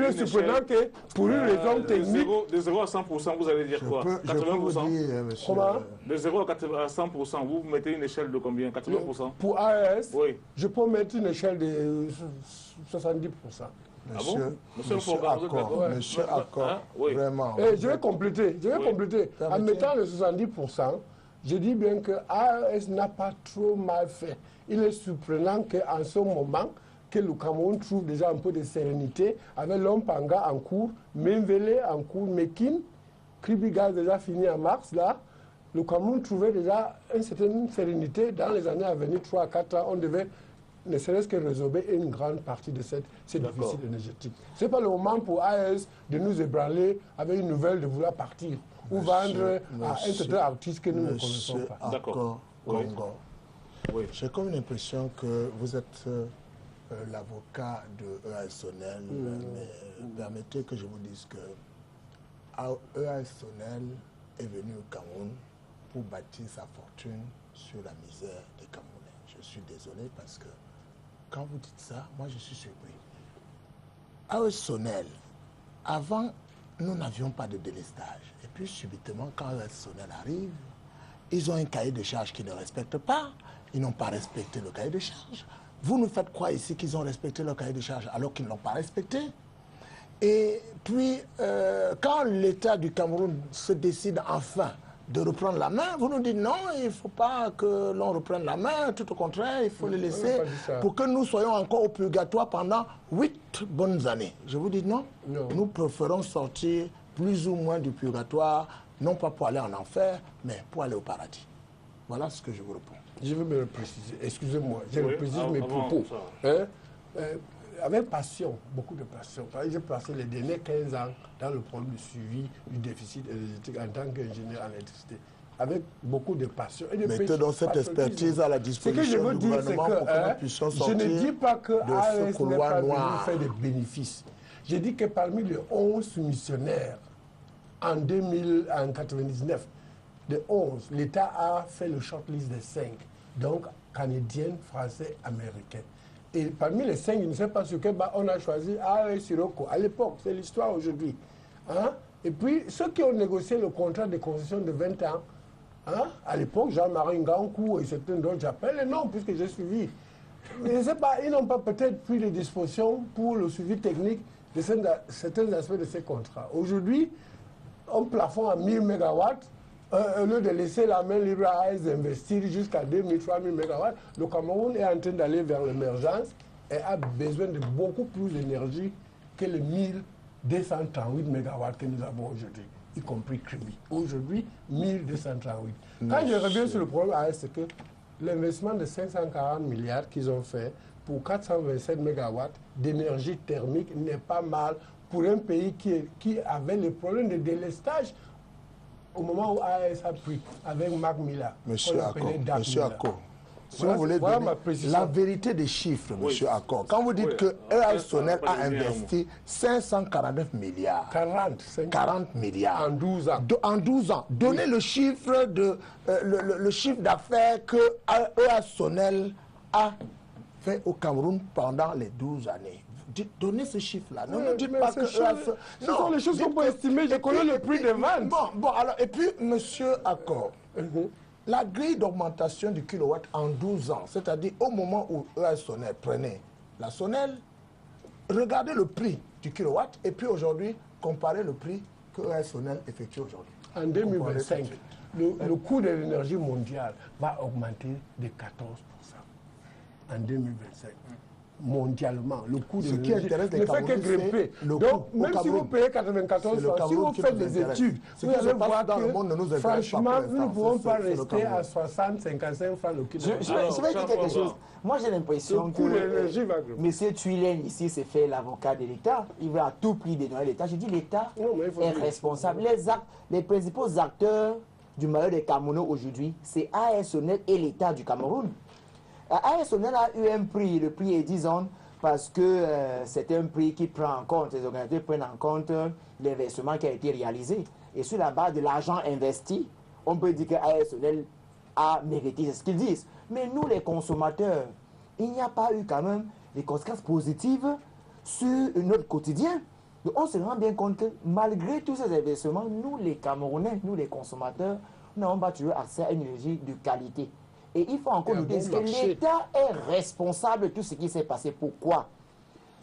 est surprenant que, pour une raison technique... De 0 à 100%, vous allez dire quoi? 80%? Je peux vous dire, monsieur... Comment? De 0 à 100%, vous mettez une échelle de combien? 80%? Pour AES, oui. Je peux mettre une échelle de 70%. Monsieur Accor, oui. Vraiment. Et je vais compléter. En mettant le 70%, je dis bien que AES n'a pas trop mal fait. Il est surprenant qu'en ce moment, que le Cameroun trouve déjà un peu de sérénité avec l'Ompanga en cours, Memvele en cours, Mekin, Kribigas déjà fini en mars, là. Le Cameroun trouvait déjà une certaine sérénité dans les années à venir, 3 à 4 ans. On devait ne serait-ce que résorber une grande partie de cette déficit énergétique. Ce n'est pas le moment pour AES de nous ébranler avec une nouvelle de vouloir partir ou vendre à un certain artiste que nous ne connaissons pas. D'accord. Oui. J'ai comme une impression que vous êtes l'avocat de EAS Sonel, mais permettez que je vous dise que EAS Sonel est venu au Cameroun pour bâtir sa fortune sur la misère des Camerounais. Je suis désolé parce que quand vous dites ça, moi je suis surpris. EAS Sonel, avant, nous n'avions pas de délestage. Et puis subitement, quand EAS Sonel arrive, ils ont un cahier de charges qu'ils ne respectent pas. Ils n'ont pas respecté le cahier de charges. Vous nous faites croire ici qu'ils ont respecté le cahier de charges alors qu'ils ne l'ont pas respecté. Et puis, quand l'État du Cameroun se décide enfin de reprendre la main, vous nous dites non, il ne faut pas que l'on reprenne la main, tout au contraire, il faut les laisser pour que nous soyons encore au purgatoire pendant 8 bonnes années. Je vous dis non. Nous préférons sortir plus ou moins du purgatoire, non pas pour aller en enfer, mais pour aller au paradis. Voilà ce que je vous réponds. Je veux me le préciser. Excusez-moi, je précise mes propos. Avec passion, beaucoup de passion. J'ai passé les derniers 15 ans dans le problème du suivi du déficit énergétique en tant qu'ingénieur en électricité. Avec beaucoup de passion. Et de mettez donc cette expertise à la disposition du gouvernement pour que nous puissions sortir de ce couloir noir. Je ne dis pas que AES n'est pas venu faire des bénéfices. Je dis que parmi les 11 soumissionnaires en 1999, de 11, l'État a fait le shortlist des 5, donc canadiens, français, américains. Et parmi les 5, je ne sais pas sur quel bas on a choisi AES Sirocco. À l'époque, c'est l'histoire aujourd'hui. Hein? Et puis, ceux qui ont négocié le contrat de concession de 20 ans, hein? À l'époque, Jean-Marie Ngankou et certains d'autres, j'appelle les noms puisque j'ai suivi. Mais je ne sais pas, ils n'ont pas peut-être pris les dispositions pour le suivi technique de certains aspects de ces contrats. Aujourd'hui, on plafonne à 1000 MW. Au lieu de laisser la main libre à AES d'investir jusqu'à 2000, 3000 MW, le Cameroun est en train d'aller vers l'émergence et a besoin de beaucoup plus d'énergie que les 1238 MW que nous avons aujourd'hui, y compris Kribi. Aujourd'hui, 1238. Quand je reviens sur le problème AES, c'est que l'investissement de 540 milliards qu'ils ont fait pour 427 MW d'énergie thermique n'est pas mal pour un pays qui avait le problème de délestage au moment où AES a pris avec Marc Miller. Monsieur Accor, si vous voulez donner la vérité des chiffres, monsieur Accor, quand vous dites que EAS Sonel a investi 549 milliards, 40 milliards en 12 ans. En 12 ans. Donnez le chiffre le chiffre d'affaires que EAS Sonel a fait au Cameroun pendant les 12 années. Donnez ce chiffre-là. Ne Oui, me dites mais pas ces que... choses- ce sont les choses qu'on peut estimer. Je connais le prix des ventes. Bon, alors, et puis, monsieur Accor, la grille d'augmentation du kilowatt en 12 ans, c'est-à-dire au moment où ES Sonel prenait la Sonel, regardez le prix du kilowatt et puis aujourd'hui, comparez le prix que ES Sonel effectue aujourd'hui. En 2025, le coût de l'énergie mondiale va augmenter de 14%. En 2025. Mondialement, le coût de Ce qui l'énergie intéresse les ne fait que Camerounais, grimper. c'est le Donc, coût. Au même si vous Cameroun, payez 94 c'est le francs, si Cameroun vous qui faites nous des intéresse. études, Ce vous qui se allez passe voir dans le monde ne nous que, intéresse pas franchement, pour nous ne l'instant. pouvons pas C'est le rester à Cameroun. 60, 55 francs le Je kilomètre. vais dire quelque chose. Moi, j'ai l'impression Le que coût de l'énergie va grimper. M. Tuilen, ici, s'est fait l'avocat de l'État. Il veut à tout prix dénoncer l'État. Je dis l'État Non, mais il faut est dire- responsable. Les principaux acteurs du malheur des Camerounais aujourd'hui, c'est AS Sonel et l'État du Cameroun. AS Sonel a eu un prix, le prix est 10 ans, parce que c'est un prix qui prend en compte, les organisateurs prennent en compte l'investissement qui a été réalisé. Et sur la base de l'argent investi, on peut dire que AS Sonel a mérité, c'est ce qu'ils disent. Mais nous, les consommateurs, il n'y a pas eu quand même des conséquences positives sur notre quotidien. Donc on se rend bien compte que malgré tous ces investissements, nous, les Camerounais, nous, les consommateurs, nous n'avons pas toujours accès à une énergie de qualité. Et il faut encore Et un nous dire bon que marché. l'État est responsable de tout ce qui s'est passé. Pourquoi?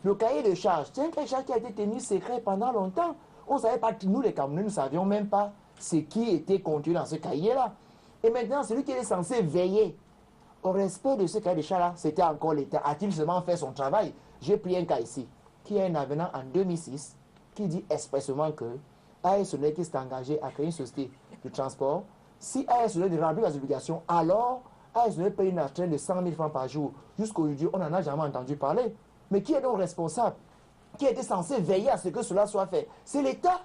Le cahier de charges, c'est un cahier de charges qui a été tenu secret pendant longtemps. On ne savait pas, nous les Camerounais, nous ne savions même pas ce qui était contenu dans ce cahier-là. Et maintenant, celui qui est censé veiller au respect de ce cahier de charges-là, c'était encore l'État. A-t-il seulement fait son travail? J'ai pris un cas ici, qui est un avenant en 2006, qui dit expressément que AS Sonel qui s'est engagé à créer une société de transport, si AS Sonel ne remplit les obligations, alors AS Sonel paye une astreinte de 100 000 francs par jour. Jusqu'aujourd'hui, on n'en a jamais entendu parler. Mais qui est donc responsable? Qui était censé veiller à ce que cela soit fait? C'est l'État.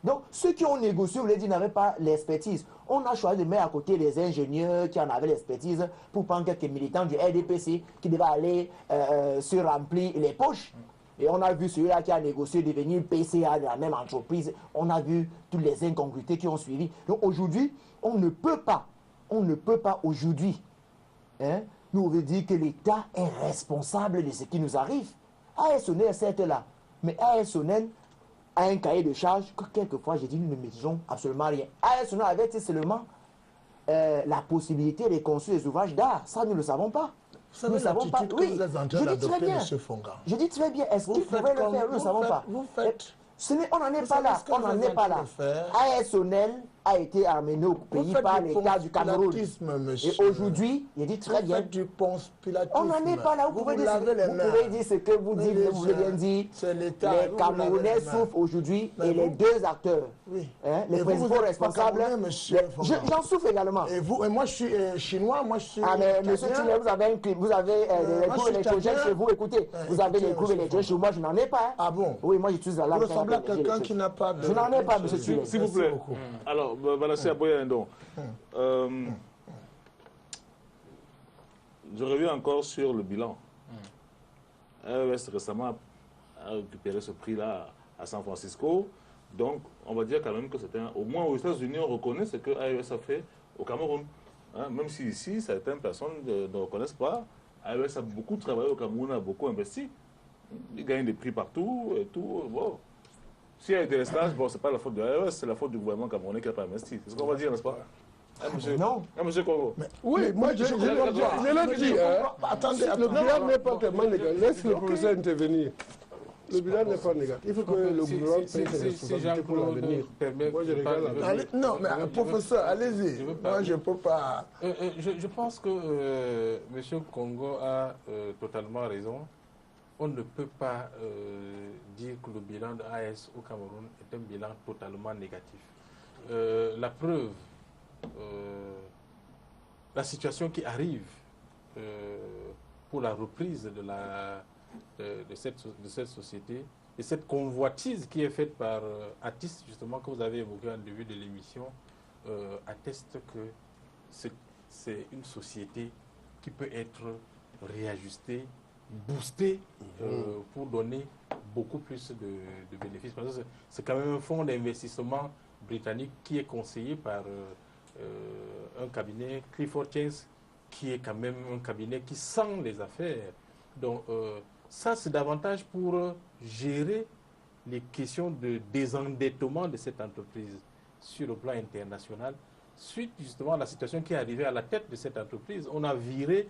Donc, ceux qui ont négocié, vous l'avez dit, n'avaient pas l'expertise. On a choisi de mettre à côté les ingénieurs qui en avaient l'expertise pour prendre quelques militants du RDPC qui devaient aller se remplir les poches. Et on a vu celui-là qui a négocié devenir PCA de la même entreprise. On a vu toutes les incongruités qui ont suivi. Donc aujourd'hui, on ne peut pas aujourd'hui, hein, nous veut dire que l'État est responsable de ce qui nous arrive. AS Sonel est certes là, mais AS Sonel a un cahier de charges que quelquefois, j'ai dit, nous ne maîtrisons absolument rien. AS Sonel avait seulement la possibilité de construire des ouvrages d'art. Ça, nous ne le savons pas. Vous savez l'attitude que vous êtes en train d'adopter, M. Fonga. Je dis très bien. Est-ce qu'il pouvait le faire? Nous ne savons pas. Vous faites... On n'en est pas là. On n'en est pas là. AS Sonel a été amené au pays par l'État du Cameroun. Et aujourd'hui, il dit très bien. Du conspiratisme. On n'en est pas là. Vous pouvez dire ce que vous dites, vous voulez bien dire. Les Camerounais souffrent aujourd'hui et les deux acteurs, les principaux responsables, j'en souffre également. Et moi je suis chinois, moi je suis... Ah mais monsieur Tillet, vous avez les groupes électrogènes chez vous, écoutez, vous avez les groupes électrogènes chez moi, je n'en ai pas. Ah bon? Oui, moi j'utilise la langue. Vous ressemblez à quelqu'un qui n'a pas de... Je n'en ai pas, monsieur Tillet. S'il vous plaît. Alors, Balassé Aboyandon, je reviens encore sur le bilan. AES récemment a récupéré ce prix-là à San Francisco. Donc, on va dire quand même que c'était au moins aux États-Unis, on reconnaît ce que AES a fait au Cameroun. Hein, même si ici, certaines personnes ne reconnaissent pas, AES a beaucoup travaillé au Cameroun, a beaucoup investi. Il gagne des prix partout et tout. Bon. S'il y a eu des restages, bon, ce n'est pas la faute de l'AES, c'est la faute du gouvernement camerounais qui n'a pas investi. C'est ce qu'on va dire, n'est-ce pas? Non. Monsieur Congo. Oui, moi je l'ai dit. Attendez, le bilan n'est pas tellement négatif. Laisse le professeur intervenir. Le bilan n'est pas négatif. Il faut que le gouvernement paye ses responsabilités pour l'avenir. Moi je regarde la... Non, mais professeur, allez-y. Moi je ne peux pas... Je pense que M. Congo a totalement raison. On ne peut pas dire que le bilan de AES au Cameroun est un bilan totalement négatif. La preuve, la situation qui arrive pour la reprise de cette société et cette convoitise qui est faite par Atis, justement, que vous avez évoqué en début de l'émission, atteste que c'est une société qui peut être réajustée, boostée pour donner beaucoup plus de bénéfices. Parce que c'est quand même un fonds d'investissement britannique qui est conseillé par un cabinet, Clifford Chance, qui est quand même un cabinet qui sent les affaires. Donc, ça, c'est davantage pour gérer les questions de désendettement de cette entreprise sur le plan international. Suite justement à la situation qui est arrivée à la tête de cette entreprise, on a viré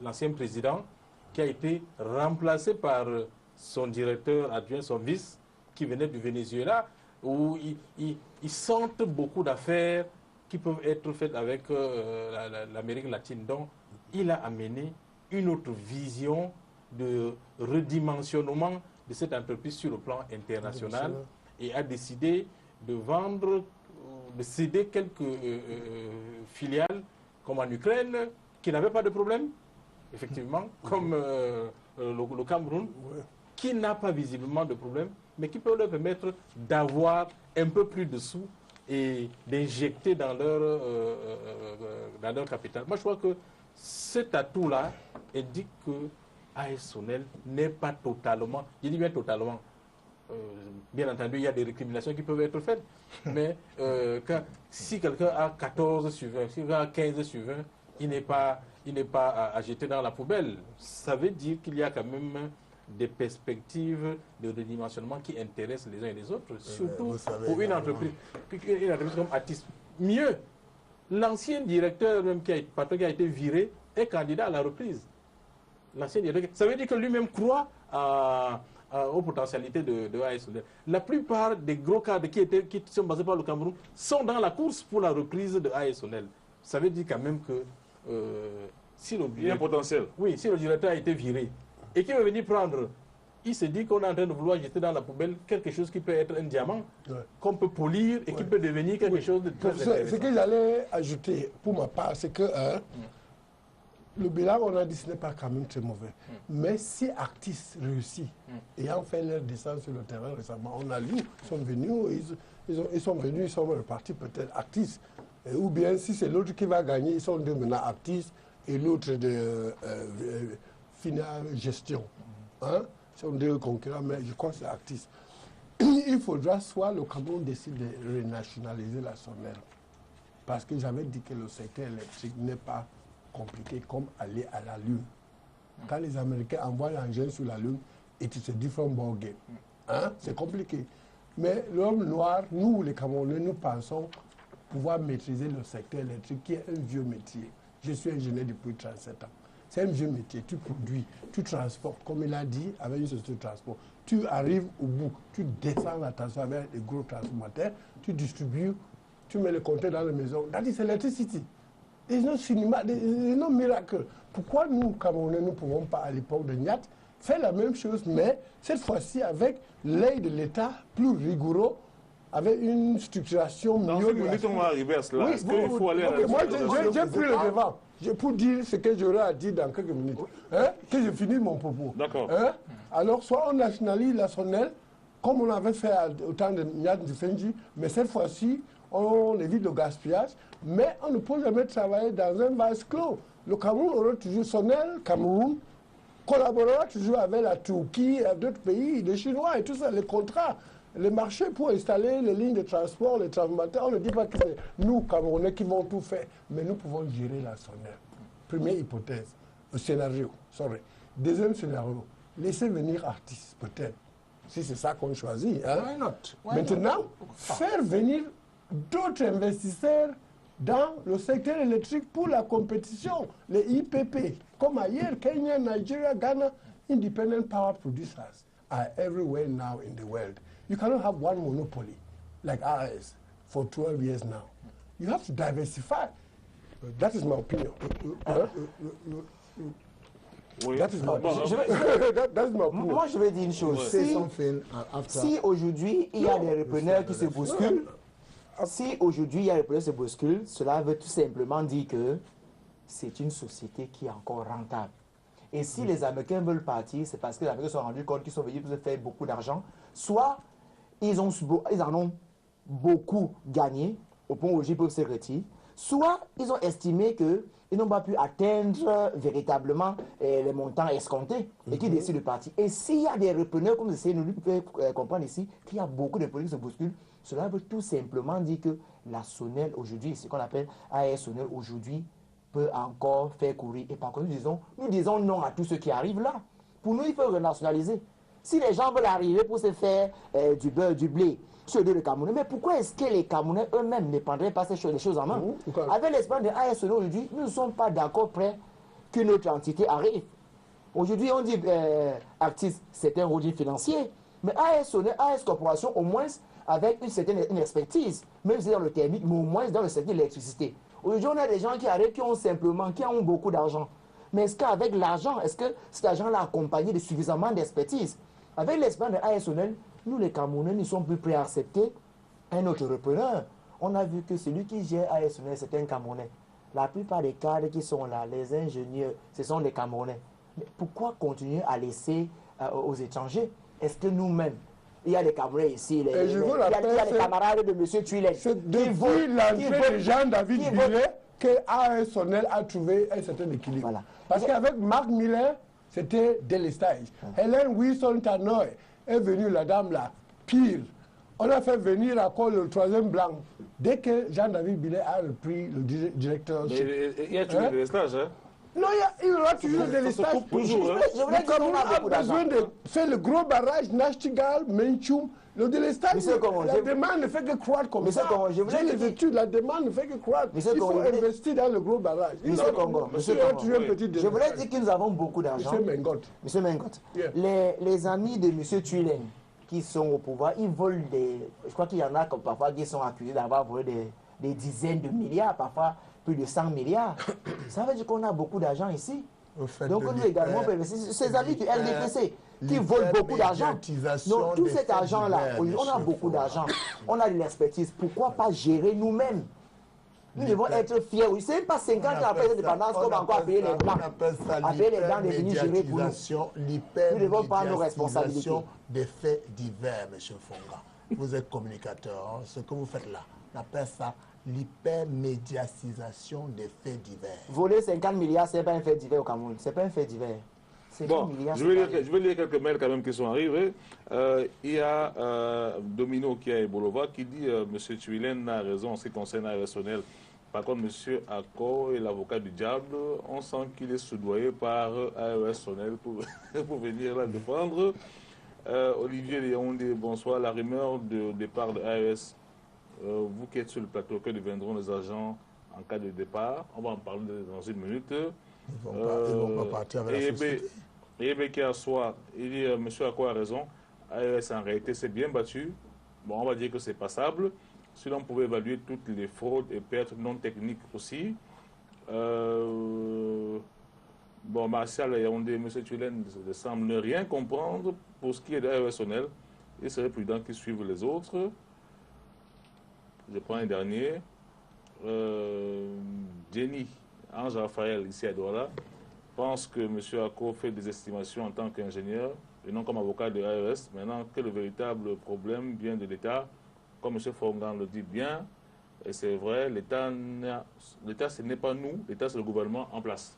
l'ancien président qui a été remplacé par son directeur adjoint, son vice, qui venait du Venezuela, où ils sentent beaucoup d'affaires qui peuvent être faites avec l'Amérique latine. Donc, il a amené une autre vision de redimensionnement de cette entreprise sur le plan international et a décidé de vendre, de céder quelques filiales, comme en Ukraine, qui n'avaient pas de problème, effectivement, comme le Cameroun, qui n'a pas visiblement de problème, mais qui peut leur permettre d'avoir un peu plus de sous et d'injecter dans leur capital. Moi, je crois que cet atout-là indique que AS Sonel n'est pas totalement, je dis bien totalement, bien entendu, il y a des récriminations qui peuvent être faites, mais si quelqu'un a 14 sur 20, si quelqu'un a 15 sur 20, il n'est pas à jeter dans la poubelle. Ça veut dire qu'il y a quand même des perspectives de redimensionnement qui intéressent les uns et les autres, surtout pour une entreprise comme Atis. Mieux, l'ancien directeur, même patron qui a été viré, est candidat à la reprise. L'ancien directeur, ça veut dire que lui-même croit aux potentialités de AS. La plupart des gros cadres qui sont basés par le Cameroun sont dans la course pour la reprise de AS. Ça veut dire quand même que si le il y a un potentiel. Oui, si le directeur a été viré et qu'il veut venir prendre, il se dit qu'on est en train de vouloir jeter dans la poubelle quelque chose qui peut être un diamant, qu'on peut polir et qui peut devenir quelque chose de très intéressant. Ce que j'allais ajouter pour ma part, c'est que le bilan, on a dit, ce n'est pas quand même très mauvais. Mais si Actis réussit, ayant fait leur descente sur le terrain récemment, on a lu, ils sont venus, ils sont repartis peut-être Actis. Ou bien si c'est l'autre qui va gagner, ils sont deux maintenant Actis et l'autre de Final Gestion. Hein? Ce sont deux concurrents, mais je crois que c'est Actis. Il faudra soit le Cameroun décide de renationaliser la Sonel. Parce que j'avais dit que le secteur électrique n'est pas compliqué comme aller à la Lune. Quand les Américains envoient l'engin sur la Lune, it's a different ball game. Hein? C'est compliqué. Mais l'homme noir, nous les Camerounais, nous pensons pouvoir maîtriser le secteur électrique qui est un vieux métier. Je suis ingénieur depuis 37 ans. C'est un vieux métier. Tu produis, tu transportes, comme il a dit, avec une société de transport. Tu arrives au bout, tu descends la tension avec des gros transformateurs, tu distribues, tu mets le compteur dans la maison. That is electricity. There's no cinéma, there's no miracle. Pourquoi nous, Camerounais, nous ne pouvons pas, à l'époque de Niat, faire la même chose, mais cette fois-ci avec l'aide de l'État plus rigoureux, avec une structuration mieux. Dans 5 minutes, on va arriver à cela. Oui, Est-ce qu'il faut aller à la... Moi, j'ai pris le devant. Pour dire ce que j'aurai à dire dans quelques minutes. Hein? Que je finisse mon propos. D'accord. Hein? Alors, soit on nationalise la Sonel, comme on avait fait au temps de Niat Dufenji, mais cette fois-ci, on évite le gaspillage, mais on ne peut jamais travailler dans un vase clos. Le Cameroun aura toujours Sonel, Cameroun, collaborera toujours avec la Turquie, d'autres pays, les Chinois et tout ça, les contrats. Les marchés pour installer les lignes de transport, les transformateurs, on ne dit pas que c'est nous, Camerounais, qui vont tout faire, mais nous pouvons gérer la Sonel. Première hypothèse, scénario, sorry. Deuxième scénario, laisser venir artistes, peut-être, si c'est ça qu'on choisit. Hein? Why not? Maintenant, faire venir d'autres investisseurs dans le secteur électrique pour la compétition, les IPP, comme ailleurs, Kenya, Nigeria, Ghana, independent power producers are everywhere now in the world. You cannot have one monopoly like ours for 12 years now. You have to diversify. That is my opinion. Oui. That is my opinion. Moi, je vais dire une chose. Say something after. Si aujourd'hui, il y a des repreneurs qui se bousculent, si aujourd'hui, il y a des repreneurs qui se bousculent, cela veut tout simplement dire que c'est une société qui est encore rentable. Et si les Américains veulent partir, c'est parce que les Américains se sont rendus compte qu'ils sont venus pour se faire beaucoup d'argent. Soit ils en ont beaucoup gagné, au point où ils peuvent se retirer. Soit ils ont estimé qu'ils n'ont pas pu atteindre véritablement les montants escomptés et qu'ils décident de partir. Et s'il y a des repreneurs, comme vous nous pouvez comprendre ici, qu'il y a beaucoup de produits qui se bousculent, cela veut tout simplement dire que la Sonel aujourd'hui, ce qu'on appelle AS Sonel aujourd'hui, peut encore faire courir. Et par contre, nous disons non à tout ce qui arrive là. Pour nous, il faut renationaliser. Si les gens veulent arriver pour se faire du beurre, du blé, sur les Camerounais, mais pourquoi est-ce que les Camerounais eux-mêmes ne prendraient pas ces choses, les choses en main? Avec l'espoir de AS aujourd'hui, nous ne sommes pas d'accord près qu'une autre entité arrive. Aujourd'hui, on dit Actis, c'est un holding financier, mais AS Corporation, au moins, avec une certaine expertise, même si dans le thermique, mais au moins dans le secteur de l'électricité. Aujourd'hui, on a des gens qui arrivent, qui ont beaucoup d'argent. Mais est-ce qu'avec l'argent, est-ce que cet argent-là accompagné de suffisamment d'expertise? Avec l'espoir de ASONEL, nous les Camerounais ne sommes plus prêts à accepter un autre repreneur. On a vu que celui qui gère ASONEL, c'est un Camerounais. La plupart des cadres qui sont là, les ingénieurs, ce sont des Camerounais. Mais pourquoi continuer à laisser aux étrangers? Est-ce que nous-mêmes, il y a des Camerounais ici, il y a des camarades de M. Tuilen. C'est depuis l'entrée de Jean-David Billet que ASONEL a trouvé un certain équilibre. Voilà. Parce qu'avec Marc Miller, c'était délestage. Hélène Wilson-Tanoï est venue, la dame là, pire. On a fait venir encore le troisième blanc. Dès que Jean-David Billet a repris le directeur... Il y a toujours des stages, hein? Non, il y aura toujours des stages. Le Cameroun a besoin de faire le gros barrage Nachtigal, Menchoum. Le délestage, la demande ne fait que croître comme ça. J'ai les études, la demande ne fait que croître. Il faut investir dans le gros barrage. Monsieur Congo, je voulais dire que nous avons beaucoup d'argent. Monsieur Mengotte, les amis de Monsieur Tuilen qui sont au pouvoir, ils volent des... Je crois qu'il y en a comme parfois qui sont accusés d'avoir volé des dizaines de milliards, parfois plus de 100 milliards. Ça veut dire qu'on a beaucoup d'argent ici. Donc nous également, ces amis du LDPC qui volent beaucoup d'argent. Donc tout cet argent-là, on a beaucoup d'argent, on a de l'expertise. Pourquoi pas gérer nous-mêmes? Nous devons être fiers. Ce n'est pas 50 ans après l'indépendance qu'on va encore payer les blancs. Appeler les blancs de venir gérer pour nous. Nous devons prendre nos responsabilités. Des faits divers, M. Fonga. Vous êtes communicateur. Ce que vous faites là, on appelle ça l'hypermédiatisation des faits divers. Voler 50 milliards, ce n'est pas un fait divers au Cameroun. Ce n'est pas un fait divers. Bon, je vais lire quelques mails quand même qui sont arrivés. Il y a Domino qui est à Bolova qui dit M. Tuilen a raison en ce qui concerne ASONEL. Par contre, M. Ako et l'avocat du diable, on sent qu'il est soudoyé par ASONEL pour venir la défendre. Olivier Léondé, bonsoir. La rumeur de départ de AES, vous qui êtes sur le plateau, que deviendront les agents en cas de départ? On va en parler dans une minute. Ils vont pas partir avec la société. Et qui a soir, il dit, M. Ako a raison, AES en réalité s'est bien battu. Bon, on va dire que c'est passable. Si l'on pouvait évaluer toutes les fraudes et pertes non techniques aussi. Bon, Martial et Yaoundé, M. Tuilen semble ne rien comprendre pour ce qui est de AESONEL. Il serait prudent qu'ils suivent les autres. Je prends un dernier. Jenny, Ange Raphaël, ici à Douala, pense que M. Ako fait des estimations en tant qu'ingénieur et non comme avocat de AES. Maintenant que le véritable problème vient de l'État, comme M. Fongan le dit bien, et c'est vrai, l'État, ce n'est pas nous, l'État, c'est le gouvernement en place.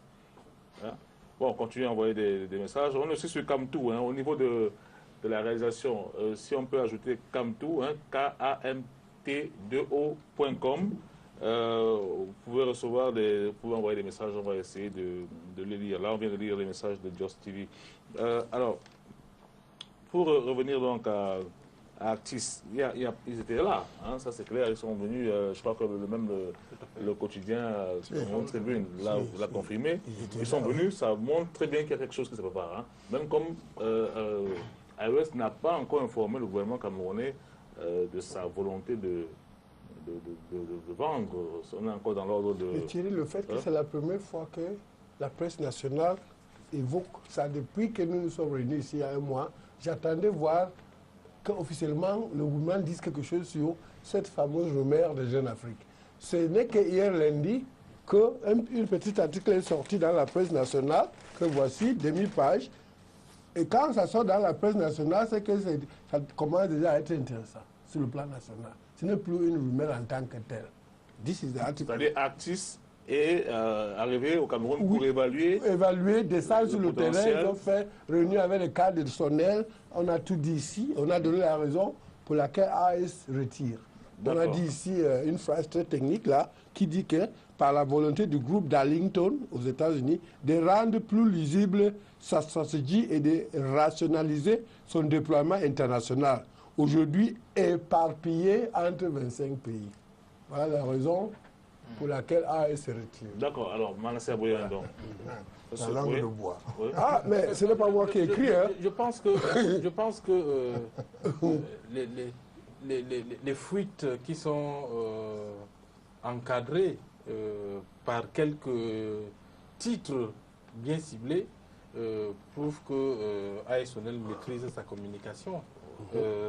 Hein? Bon, on continue à envoyer des messages. On est aussi sur Camtou, hein, au niveau de la réalisation. Si on peut ajouter Camtou, hein, KAMT2O.com, vous pouvez recevoir vous pouvez envoyer des messages, on va essayer de les lire. Là, on vient de lire les messages de Just TV. Alors, pour revenir donc à Actis, ils étaient là, hein, ça c'est clair, ils sont venus, je crois que le quotidien, Monde Tribune l'a confirmé, ils sont venus, ça montre très bien qu'il y a quelque chose qui se prépare. Hein. Même comme AES n'a pas encore informé le gouvernement camerounais de sa volonté de vendre, on est encore dans l'ordre de... Et Thierry, le fait que c'est la première fois que la presse nationale évoque ça, depuis que nous nous sommes réunis ici il y a un mois, j'attendais voir qu'officiellement le gouvernement dise quelque chose sur cette fameuse rumeur de Jeune Afrique. Ce n'est que hier lundi qu'un petit article est sorti dans la presse nationale, que voici, demi-page. Et quand ça sort dans la presse nationale, c'est que ça commence déjà à être intéressant sur le plan national. Ce n'est plus une rumeur en tant que telle. C'est-à-dire Actis est arrivé au Cameroun pour évaluer, descendre sur le terrain. Ils ont fait réunion avec les cadres de SONEL. On a tout dit ici. On a donné la raison pour laquelle AES retire. On a dit ici une phrase très technique là qui dit que par la volonté du groupe d'Arlington aux États-Unis de rendre plus lisible sa stratégie et de rationaliser son déploiement international, aujourd'hui éparpillé entre 25 pays. Voilà la raison pour laquelle AES se retire. D'accord, alors, Manasseh Boyan, donc. La langue de bois. Oui. Ah, mais ce n'est pas moi qui ai écrit, hein. Je pense que les fuites qui sont encadrées par quelques titres bien ciblés prouvent que AES-Sonel maîtrise sa communication.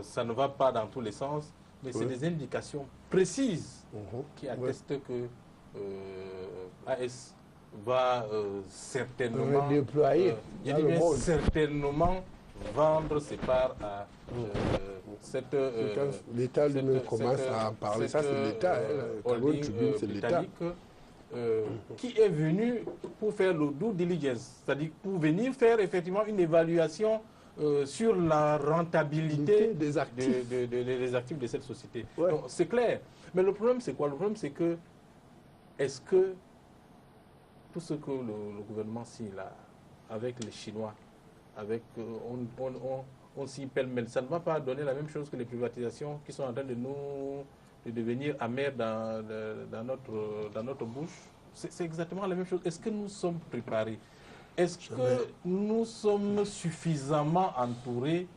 Ça ne va pas dans tous les sens, mais c'est des indications précises qui attestent que AES va certainement déployer certainement vendre ses parts à cette l'État lui-même commence à en parler. Ça, c'est l'État. holding c'est l'État. britannique qui est venu pour faire le due diligence, c'est-à-dire pour venir faire effectivement une évaluation sur la rentabilité des actifs. des actifs de cette société. Ouais. Donc, c'est clair. Mais le problème, c'est quoi? Le problème, c'est que est-ce que tout ce que le gouvernement signe là, avec les Chinois, avec, on s'y pêle-mêle, ça ne va pas donner la même chose que les privatisations qui sont en train de devenir amères dans notre bouche. C'est exactement la même chose. Est-ce que nous sommes préparés? Est-ce que nous sommes suffisamment entourés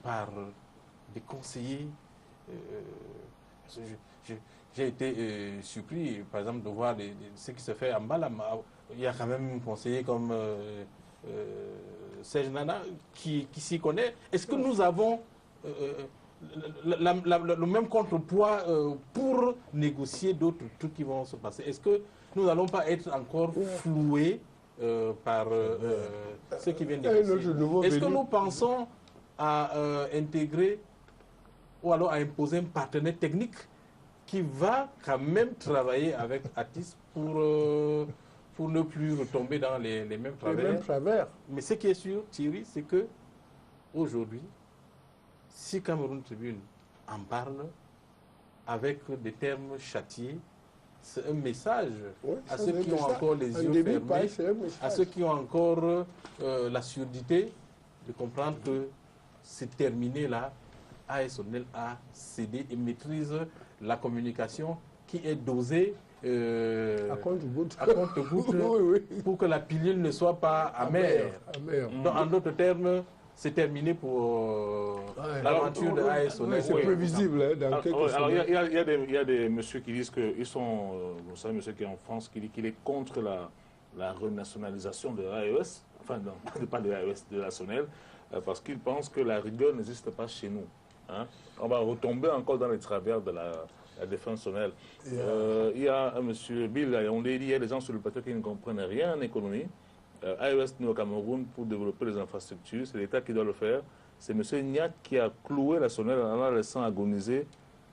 par des conseillers? J'ai été surpris, par exemple, de voir ce qui se fait en Balam. Il y a quand même un conseiller comme Serge Nana qui s'y connaît. Est-ce que nous avons le même contrepoids pour négocier d'autres trucs qui vont se passer? Est-ce que nous n'allons pas être encore floués par ce qui vient de négocier? Est-ce que nous pensons à intégrer ou alors à imposer un partenaire technique qui va quand même travailler avec Atis pour ne plus retomber dans les mêmes travers? Mais ce qui est sûr, Thierry, c'est que aujourd'hui, si Cameroun Tribune en parle avec des termes châtiés, c'est un message à ceux qui ont encore les yeux fermés, à ceux qui ont encore la surdité de comprendre que c'est terminé là. AES-Sonel a cédé et maîtrise la communication qui est dosée à compte-gouttes pour que la pilule ne soit pas amère. Donc, en d'autres termes, c'est terminé pour l'aventure de AES-Sonel. C'est prévisible. Hein, alors, il y a des messieurs qui disent qu'ils sont, vous savez, monsieur qui est en France, qui dit qu'il est contre la renationalisation de l'AES, enfin, non, pas de l'AES, de la Sonel, parce qu'il pense que la rigueur n'existe pas chez nous. Hein? On va retomber encore dans les travers de la défense Sonel. Il y a un monsieur Bill, on l'a dit, il y a des gens sur le plateau qui ne comprennent rien en économie. AES au Cameroun pour développer les infrastructures, c'est l'État qui doit le faire. C'est M. Niat qui a cloué la Sonel en la laissant agoniser,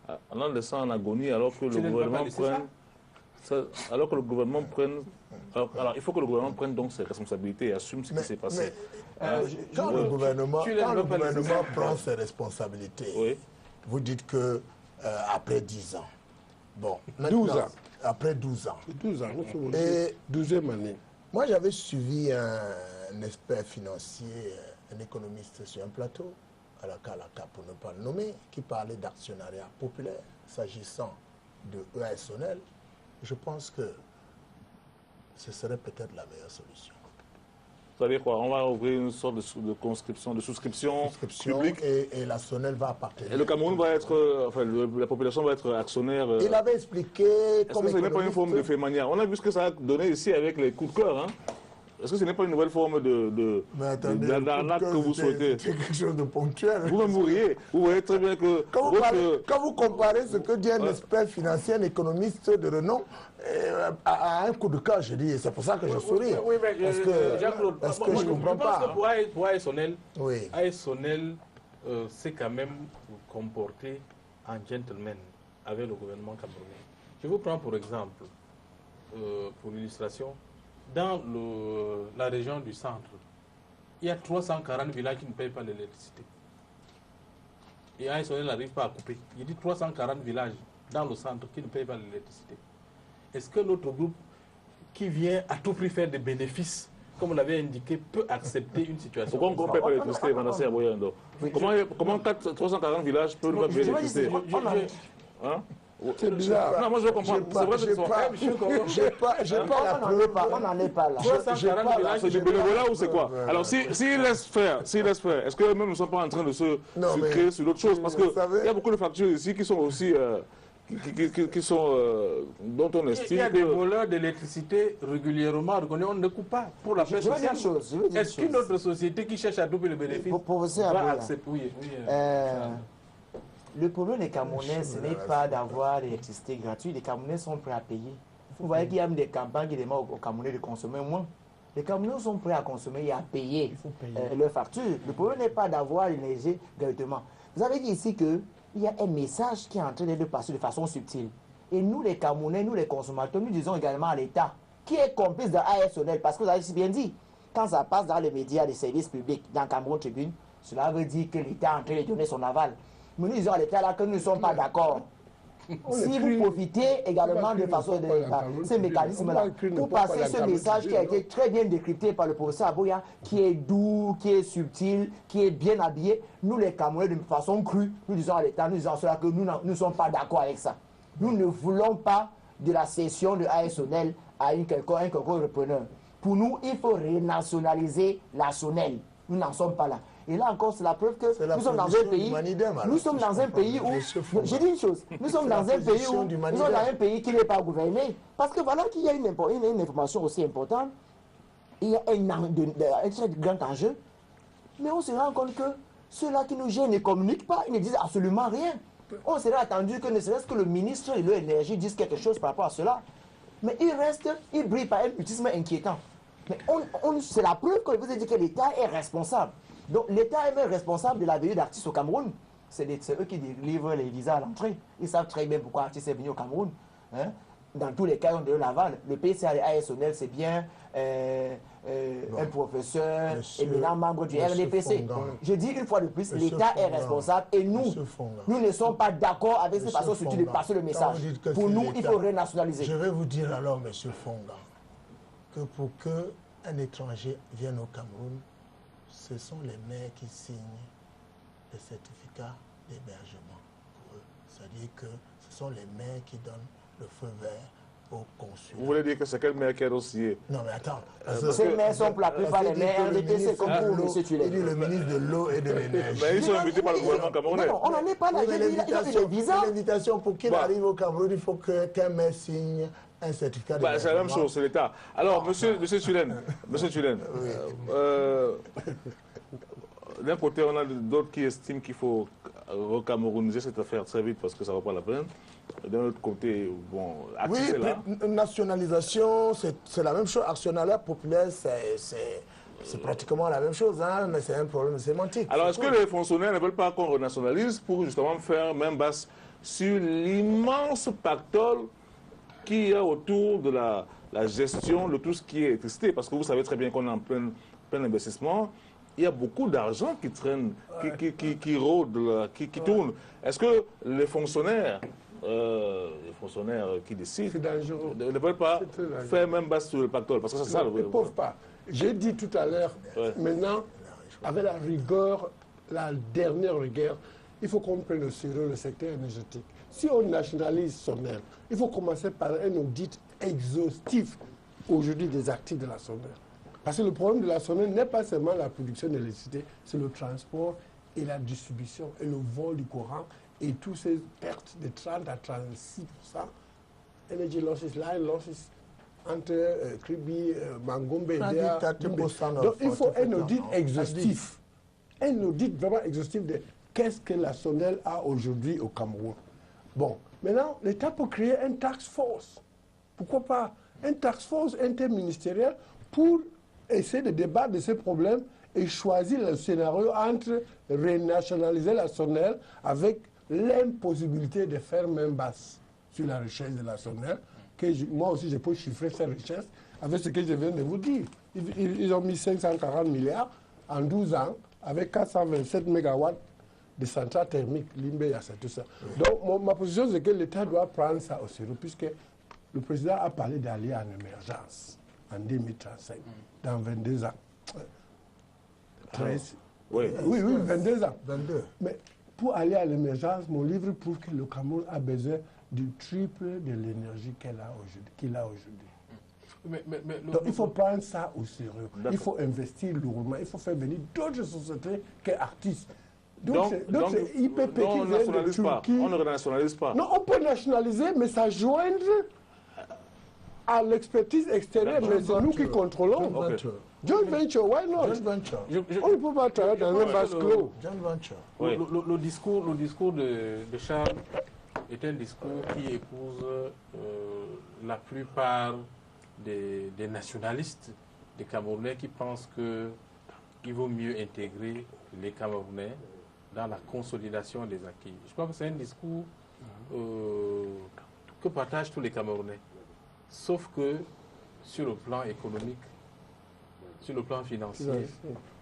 en la laissant en agonie alors que le gouvernement prenne... Alors que le gouvernement prenne... Alors, il faut que le gouvernement prenne donc ses responsabilités et assume ce qui s'est passé. Quand le gouvernement prend ses responsabilités, vous dites que après 10 ans. Bon, 12 ans. Après 12 ans. 12 ans, et 12e année. Moi, j'avais suivi un expert financier, un économiste sur un plateau, à la Kalaka pour ne pas le nommer, qui parlait d'actionnariat populaire s'agissant de AES-Sonel. Je pense que ce serait peut-être la meilleure solution. C'est-à-dire quoi? On va ouvrir une sorte de conscription, de souscription publique. Et la Sonel va appartenir. Et le Cameroun va être, enfin, la population va être actionnaire. Il avait expliqué. Est-ce que ce n'est pas une forme de fait manière? On a vu ce que ça a donné ici avec les coups de cœur. Hein? Est-ce que ce n'est pas une nouvelle forme d'arnaque que vous souhaitez? C'est quelque chose de ponctuel. Vous me mourriez. Vous voyez très bien que... Quand vous comparez ce que dit un expert financier, un économiste de renom, à un coup de cœur, je dis, c'est pour ça que je souris. Oui, mais Jean-Claude, parce que je ne comprends pas. Pour AES-Sonel, AES-Sonel s'est quand même comporté en gentleman avec le gouvernement camerounais. Je vous prends pour exemple, pour l'illustration, dans la région du centre, il y a 340 villages qui ne payent pas l'électricité. Et AES-Sonel n'arrive pas à couper. Il dit 340 villages dans le centre qui ne payent pas l'électricité. est-ce que notre groupe, qui vient à tout prix faire des bénéfices, comme on l'avait indiqué, peut accepter une situation? Pourquoi on ne paie pas l'électricité, Manassé Aboyando? Comment 340 villages peuvent ne pas payer l'électricité? C'est bizarre. Non, moi je veux comprendre. C'est vrai que j'ai pas la preuve. On n'en est pas là. c'est du bénévolat ou c'est quoi? Alors, s'ils laissent faire, est-ce que même nous ne sommes pas en train de se créer sur d'autres choses? Parce qu'il y a beaucoup de factures ici qui sont aussi. Dont on estime. Il y a des voleurs d'électricité régulièrement reconnus, on ne coupe pas pour la paix sociale. Est-ce qu'une autre société qui cherche à doubler le bénéfice va accepter? Le problème des Camerounais, ce n'est pas d'avoir l'électricité gratuite. Les Camerounais sont prêts à payer. Vous voyez qu'il y a des campagnes qui demandent aux Camerounais de consommer moins. Les Camerounais sont prêts à consommer et à payer leurs factures. Le problème n'est pas d'avoir l'énergie gratuitement. Vous avez dit ici qu'il y a un message qui est en train de passer de façon subtile. Et nous, les Camerounais, nous, les consommateurs, nous disons également à l'État, qui est complice de ASONEL, parce que vous avez si bien dit, quand ça passe dans les médias, les services publics, dans Cameroun Tribune, cela veut dire que l'État est en train de donner son aval. Mais nous disons à l'État là que nous ne sommes pas d'accord. Si vous profitez également de façon de ces mécanismes-là, pour passer ce message qui a été très bien décrypté par le professeur Aboya, qui est doux, qui est subtil, qui est bien habillé, nous les Camerounais de façon crue, nous disons à l'État, nous disons cela que nous ne sommes pas d'accord avec ça. Nous ne voulons pas de la cession de ASONEL à un quelconque repreneur. Pour nous, il faut renationaliser la SONEL. Nous n'en sommes pas là. Et là encore, c'est la preuve que nous sommes dans un pays. Nous sommes dans un pays où. J'ai dit une chose. Nous sommes dans un pays où. Nous sommes dans un pays qui n'est pas gouverné. Parce que voilà qu'il y a une information aussi importante. Il y a un très grand enjeu. Mais on se rend compte que ceux-là qui nous gênent ne communiquent pas. Ils ne disent absolument rien. On serait attendu que ne serait-ce que le ministre de l'énergie dise quelque chose par rapport à cela. Mais il brille par un mutisme inquiétant. Mais c'est la preuve que je vous ai dit que l'État est responsable. Donc l'État est même responsable de la venue d'artistes au Cameroun. C'est eux qui délivrent les visas à l'entrée. Ils savent très bien pourquoi l'artiste est venu au Cameroun. Hein? Dans tous les cas, on donne l'aval. Le PCA et ASONEL, c'est bien un professeur éminent membre du RDPC. Je dis une fois de plus, l'État est responsable et nous ne sommes pas d'accord avec cette façon surtout de passer le message. Pour nous, il faut renationaliser. Je vais vous dire alors, M. Fonga, que pour qu'un étranger vienne au Cameroun, ce sont les maires qui signent les certificats d'hébergement pour eux. C'est-à-dire que ce sont les maires qui donnent le feu vert au consul. Vous voulez dire que c'est quel maire qui a dossier? Non mais attends. Ces maires sont pour la plupart les maires RDPC comme vous, M. Tullet. Il dit le ministre de l'eau et de l'énergie. Mais ils sont invités par le gouvernement camerounais. Non, on n'en est pas là. L'invitation pour qu'il arrive au Cameroun, il faut qu'un maire signe un certificat de c'est la même chose, c'est l'État. Alors, monsieur Tullen, d'un côté, on a d'autres qui estiment qu'il faut recamerouniser cette affaire très vite parce que ça ne vaut pas la peine. D'un autre côté, bon, nationalisation, c'est la même chose. Actionnariat populaire, c'est pratiquement la même chose, hein, mais c'est un problème sémantique. Alors, est-ce que les fonctionnaires ne veulent pas qu'on renationalise pour justement faire main basse sur l'immense pactole qui est autour de la gestion de tout ce qui est électricité? Parce que vous savez très bien qu'on est en plein investissement. Il y a beaucoup d'argent qui traîne, qui rôde, qui tourne. Est-ce que les fonctionnaires qui décident ne veulent pas faire même base sur le pactole? Parce que c'est ça le problème. Ils ne peuvent pas. J'ai dit tout à l'heure, maintenant, avec la rigueur, la dernière rigueur, il faut qu'on prenne au sérieux le secteur énergétique. Si on nationalise SONEL, il faut commencer par un audit exhaustif aujourd'hui des actifs de la SONEL. Parce que le problème de la SONEL n'est pas seulement la production d'électricité, c'est le transport et la distribution et le vol du courant et toutes ces pertes de 30 à 36%. Energy losses, line losses entre Kribi, Mangombe et Déa. Donc il faut un audit exhaustif. Un audit vraiment exhaustif de qu'est-ce que la SONEL a aujourd'hui au Cameroun. Bon, maintenant, l'État peut créer un task force. Pourquoi pas un task force interministériel pour essayer de débattre de ces problèmes et choisir le scénario entre renationaliser la SONEL avec l'impossibilité de faire main basse sur la recherche de la SONEL. Moi aussi, je peux chiffrer cette recherche avec ce que je viens de vous dire. Ils ont mis 540 milliards en 12 ans avec 427 mégawatts de centrales thermiques, Limbe, tout ça. Donc, ma position, c'est que l'État doit prendre ça au sérieux, puisque le président a parlé d'aller en émergence en 2035, dans 22 ans. 13. Oui. Oui, 22 ans. 22. Mais pour aller à l'émergence, mon livre prouve que le Cameroun a besoin du triple de l'énergie qu'il a aujourd'hui. Donc il faut prendre ça au sérieux. Il faut investir lourdement. Il faut faire venir d'autres sociétés qu'artistes. Donc, IPP qui on ne vient de nationalise pas. Turquie. On ne renationalise pas. Non, on peut nationaliser, mais ça joindre à l'expertise extérieure. Mais c'est nous qui contrôlons. Joint venture, why not? Joint venture. On ne peut pas travailler dans un vase clos. Joint venture. Oui. Le discours de Charles est un discours qui épouse la plupart des nationalistes, des Camerounais qui pensent qu'il vaut mieux intégrer les Camerounais dans la consolidation des acquis. Je crois que c'est un discours que partagent tous les Camerounais. Sauf que sur le plan économique, sur le plan financier,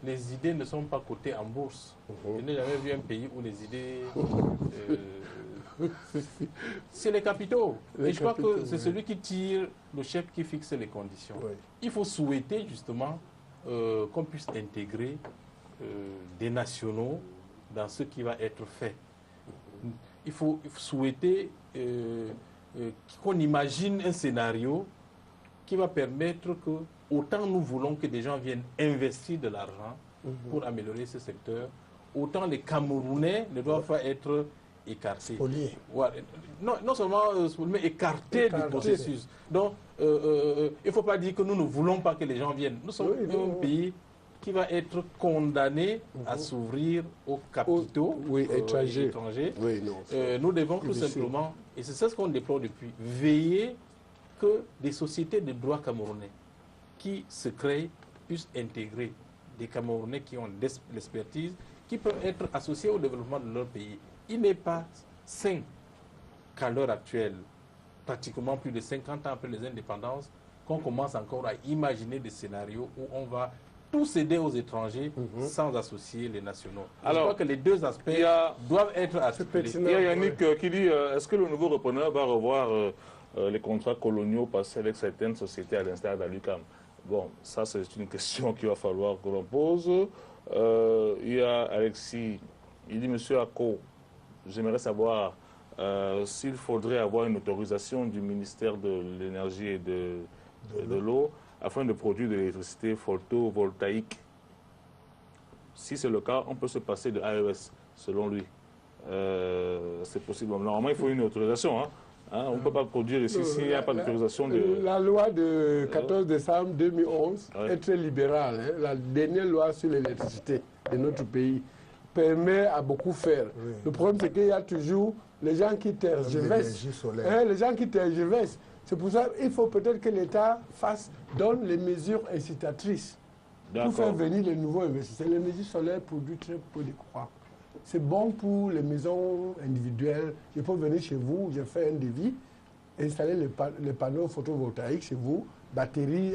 les idées ne sont pas cotées en bourse. Je n'ai jamais vu un pays où les idées... c'est les capitaux. Et je crois que c'est celui qui tire le chef qui fixe les conditions. Oui. Il faut souhaiter justement qu'on puisse intégrer des nationaux dans ce qui va être fait. Il faut souhaiter qu'on imagine un scénario qui va permettre que, autant nous voulons que des gens viennent investir de l'argent pour améliorer ce secteur, autant les Camerounais ne doivent pas être écartés. Ouais. Non seulement mais écartés du processus. Donc, il ne faut pas dire que nous ne voulons pas que les gens viennent. Nous sommes un pays qui va être condamné à s'ouvrir aux capitaux étrangers. Oui, non, nous devons tout simplement, et c'est ce qu'on déplore depuis, veiller que des sociétés de droit camerounais qui se créent puissent intégrer des Camerounais qui ont l'expertise, qui peuvent être associés au développement de leur pays. Il n'est pas sain qu'à l'heure actuelle, pratiquement plus de 50 ans après les indépendances, qu'on commence encore à imaginer des scénarios où on va tout céder aux étrangers sans associer les nationaux. Alors, je crois que les deux aspects doivent être articulés. Il y a Yannick qui dit, est-ce que le nouveau repreneur va revoir les contrats coloniaux passés avec certaines sociétés à l'instar d'Alucam? Bon, ça c'est une question qu'il va falloir que l'on pose. Il y a Alexis, il dit, Monsieur Ako, j'aimerais savoir s'il faudrait avoir une autorisation du ministère de l'Énergie et de l'Eau afin de produire de l'électricité photovoltaïque. Si c'est le cas, on peut se passer de AES, selon lui. C'est possible. Normalement, il faut une autorisation. On ne peut pas produire ici s'il n'y a pas d'autorisation. La loi de 14 décembre 2011 est très libérale. La dernière loi sur l'électricité de notre pays permet à beaucoup faire. Oui. Le problème, c'est qu'il y a toujours les gens qui tergiversent. Les gens qui tergiversent. C'est pour ça qu'il faut peut-être que l'État donne les mesures incitatrices pour faire venir les nouveaux investisseurs. Les mesures solaires produisent très peu de croix. C'est bon pour les maisons individuelles. Je peux venir chez vous, je fais un devis, installer les panneaux photovoltaïques chez vous, batterie,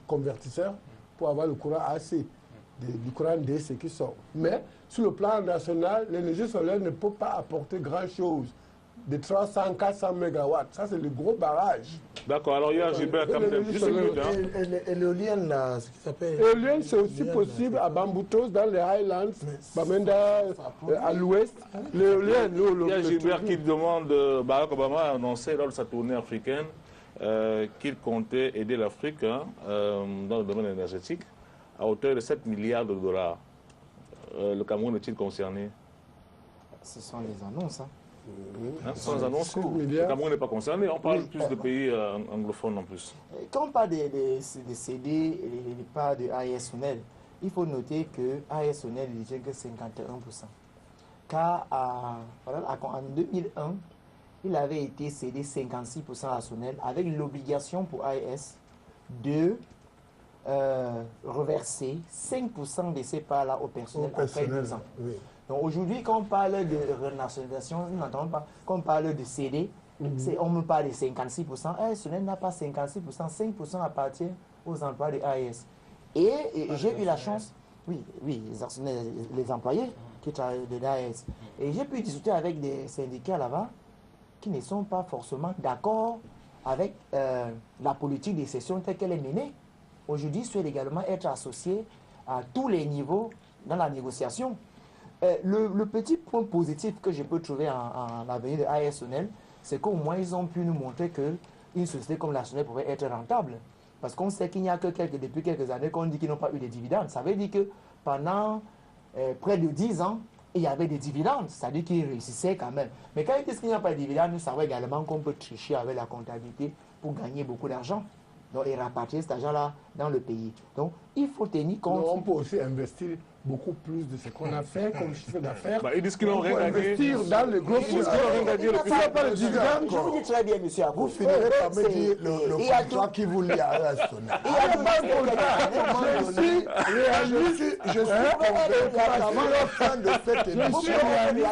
convertisseur, pour avoir le courant AC, du courant DC qui sort. Mais sur le plan national, l'énergie solaire ne peut pas apporter grand-chose. De 300, 400 mégawatts. Ça, c'est le gros barrage. D'accord. Alors, il y a Gilbert Kamtem. Et l'éolienne, là, ce qui s'appelle... L'éolienne, c'est aussi possible à Bamboutos, dans les Highlands, Bamenda, à l'ouest. L'éolienne, il y a Gilbert qui demande, Barack Obama a annoncé lors de sa tournée africaine qu'il comptait aider l'Afrique dans le domaine énergétique à hauteur de 7 milliards de dollars. Le Cameroun est-il concerné? Ce sont les annonces. Sans annonce, le Cameroun n'est pas concerné. On parle plus de pays anglophones en plus. Quand on parle des CD et des parts de AES Sonel, il faut noter que AES Sonel ne détient que 51%. Car en 2001, il avait été cédé 56% à Sonel avec l'obligation pour AES de reverser 5% de ces parts-là au personnel après 2 ans. Oui. Donc aujourd'hui, quand on parle de renationalisation, nous n'entendons pas. Quand on parle de CD, on me parle de 56%. Sonel n'a pas 56%, 5% appartient aux emplois de AES. Et j'ai eu la chance, oui, les employés qui travaillent de l'AES. Et j'ai pu discuter avec des syndicats là-bas qui ne sont pas forcément d'accord avec la politique des cessions telle qu'elle est menée. Aujourd'hui, souhaite également être associé à tous les niveaux dans la négociation. Le petit point positif que je peux trouver en l'avenir de AES Sonel, c'est qu'au moins ils ont pu nous montrer qu'une société comme la Sonel pouvait être rentable. Parce qu'on sait qu'il n'y a que depuis quelques années qu'on dit qu'ils n'ont pas eu de dividendes. Ça veut dire que pendant près de 10 ans, il y avait des dividendes. C'est-à-dire qu'ils réussissaient quand même. Mais quand ils disent qu'il n'y a pas de dividendes, nous savons également qu'on peut tricher avec la comptabilité pour gagner beaucoup d'argent. Donc, et rapatrier cet argent-là dans le pays. Donc, il faut tenir compte. Donc, on peut aussi investir beaucoup plus de ce qu'on a fait comme chiffre d'affaires. Ils disent qu'ils n'ont rien gagné. Investir dans les gros chiffres. Je vous finirez par me dire le contrat qui vous lie à la Sonel. Je suis convaincu qu'à la fin de cette émission,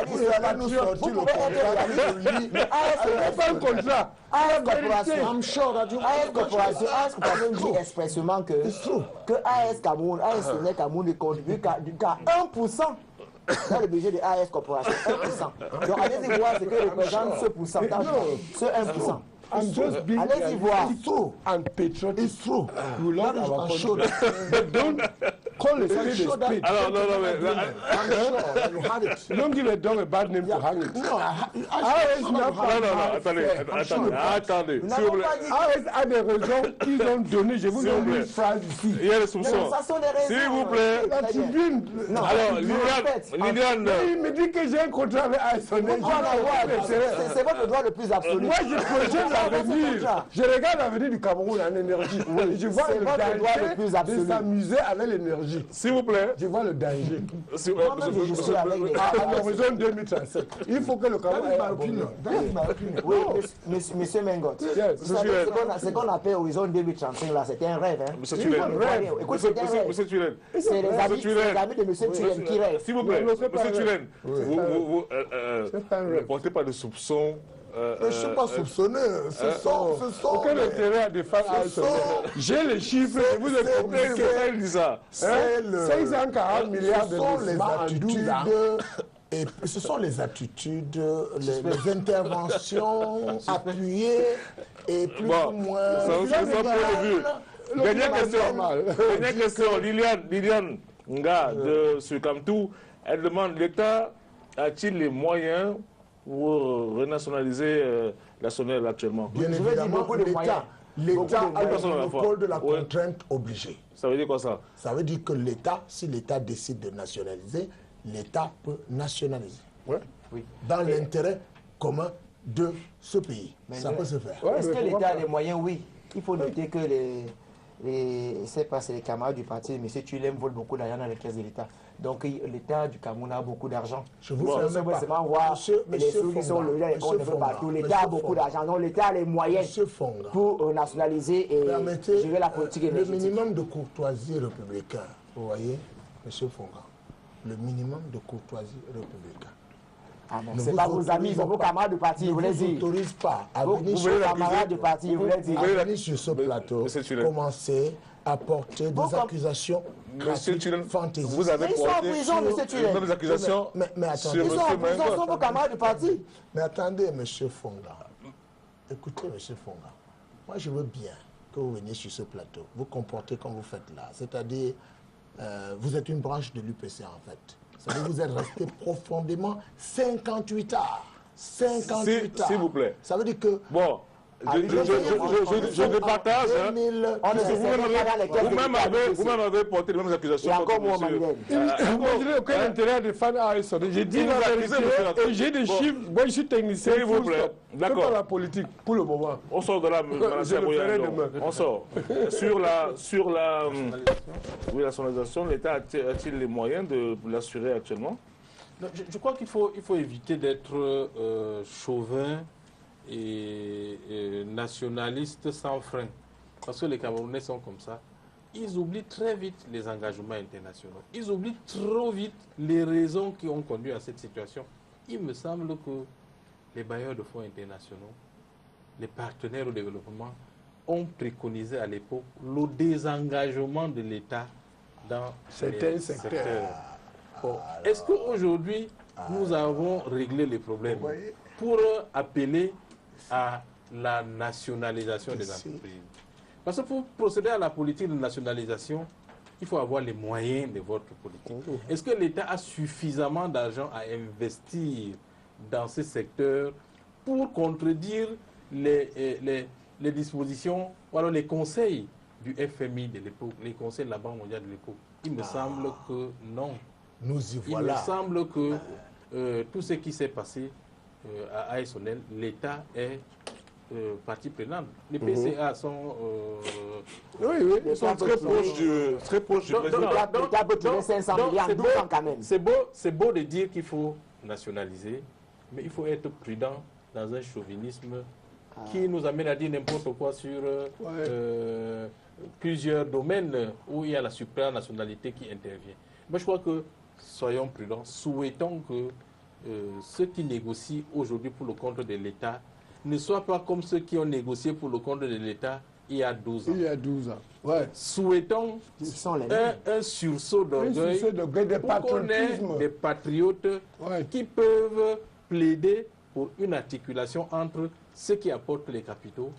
vous allez nous sortir le contrat qui vous lie à un contrat. AS Corporation dit expressément que AS Cameroun, AS Sonel Cameroun ne contribue qu'à 1% dans le budget de AS Corporation. 1%. Donc allez-y voir ce que représente ce pourcentage, ce 1%. Allez-y voir. It's true. And patriotic. It's true. You love our country. But don't call a spade a spade. Alors, non, mais... I'm sure you had it. Don't give a dog a bad name to hang it. No, attendez. S'il vous plaît. AS a des raisons qu'ils ont données. Je vous donne une phrase ici. Il y a des soupçons. S'il vous plaît. La tribune. Alors, Liliane. Il me dit que j'ai un contrat avec AS Sonel. C'est votre droit le plus absolu. Moi, je projette l'avenir. Je regarde l'avenir du Cameroun en énergie. Je vois le danger de s'amuser avec l'énergie. S'il vous plaît. Je vois le danger. À l'horizon 2037. Il faut que le Cameroun ait un opinion. Oui, monsieur Mengot. Vous savez, ce qu'on appelle horizon 2035, là, c'était un rêve. Monsieur Tulen. Monsieur Tulen. C'est les amis de monsieur Tulen qui rêvent. S'il vous plaît, monsieur Tulen, vous ne portez pas de soupçons. Je ne suis pas soupçonné. Ce sont aucun intérêt à défendre AS Sonel. J'ai les chiffres, je vous ai communiqué. 540 milliards de ce sont les attitudes, les interventions appuyées et plus ou moins... Dernière question. Liliane Nga de Sukamtou, elle demande l'État a-t-il les moyens pour renationaliser la Sonel actuellement? Bien évidemment, l'État a le monopole de la contrainte obligée. Ça veut dire quoi ça? Ça veut dire que l'État, si l'État décide de nationaliser, l'État peut nationaliser. Ouais. Oui. Dans l'intérêt commun de ce pays. Ça peut se faire. Est-ce que l'État a les moyens? Oui. Il faut noter que les camarades du parti, M. Tulem vole beaucoup d'argent dans les caisses de l'État. Donc l'État du Cameroun a beaucoup d'argent. Je vous fais simplement voir les sous qui sont levés dans les comptes un peu partout. L'État a beaucoup d'argent. Donc l'État a les moyens pour nationaliser et gérer la politique énergétique. Le minimum de courtoisie républicain, vous voyez, M. Fonga, le minimum de courtoisie républicain. C'est pas vos amis, c'est vos camarades du parti, vous voulez dire. Ne vous autorise pas à venir sur camarades du parti, vous voulez dire. À venir sur ce plateau, commencer à porter des accusations fantaisies. Vous avez porté des accusations. Mais attendez. Ils sont en prison, sont vos camarades du parti. Mais attendez, M. Fonga. Écoutez, M. Fonga. Moi, je veux bien que vous veniez sur ce plateau. Vous comportez comme vous faites là. C'est-à-dire, vous êtes une branche de l'UPC en fait. Ça veut dire que vous êtes resté profondément 58 ans. 58 ans. S'il vous plaît. Ça veut dire que... Bon, je départage. Vous-même avez porté les mêmes accusations. Il y a encore moi, Manuel. Je n'ai aucun intérêt à défendre AS Sonel. J'ai dit la vérité et j'ai des chiffres. Moi, je suis technicien. S'il vous plaît. D'accord. La politique, pour le moment. On sort de la on sort. Sur la nationalisation, l'État a-t-il les moyens de l'assurer actuellement? Je crois qu'il faut éviter d'être chauvin et nationaliste sans frein. Parce que les Camerounais sont comme ça. Ils oublient très vite les engagements internationaux. Ils oublient trop vite les raisons qui ont conduit à cette situation. Il me semble que les bailleurs de fonds internationaux, les partenaires au développement, ont préconisé à l'époque le désengagement de l'État dans certains secteurs. Bon, est-ce qu'aujourd'hui, nous avons réglé les problèmes pour appeler à la nationalisation des entreprises. Parce que pour procéder à la politique de nationalisation, il faut avoir les moyens de votre politique. Est-ce que l'État a suffisamment d'argent à investir dans ce secteur pour contredire les dispositions, ou alors les conseils du FMI de l'époque, les conseils de la Banque mondiale de l'époque? Il me semble que non. Nous y Il voilà. me semble que tout ce qui s'est passé à ASONEL, l'État est partie prenante. Les PCA sont... Oui, Ils sont très proches du président. L'État peut tirer 500 milliards en 12 ans quand même. C'est beau de dire qu'il faut nationaliser, mais il faut être prudent dans un chauvinisme qui nous amène à dire n'importe quoi sur plusieurs domaines où il y a la supranationalité qui intervient. Moi, je crois que soyons prudents, souhaitons que ceux qui négocient aujourd'hui pour le compte de l'État ne soient pas comme ceux qui ont négocié pour le compte de l'État il y a 12 ans. Il y a 12 ans. Ouais. Souhaitons un sursaut d'orgueil pour qu'on ait des patriotes qui peuvent plaider pour une articulation entre ceux qui apportent les capitaux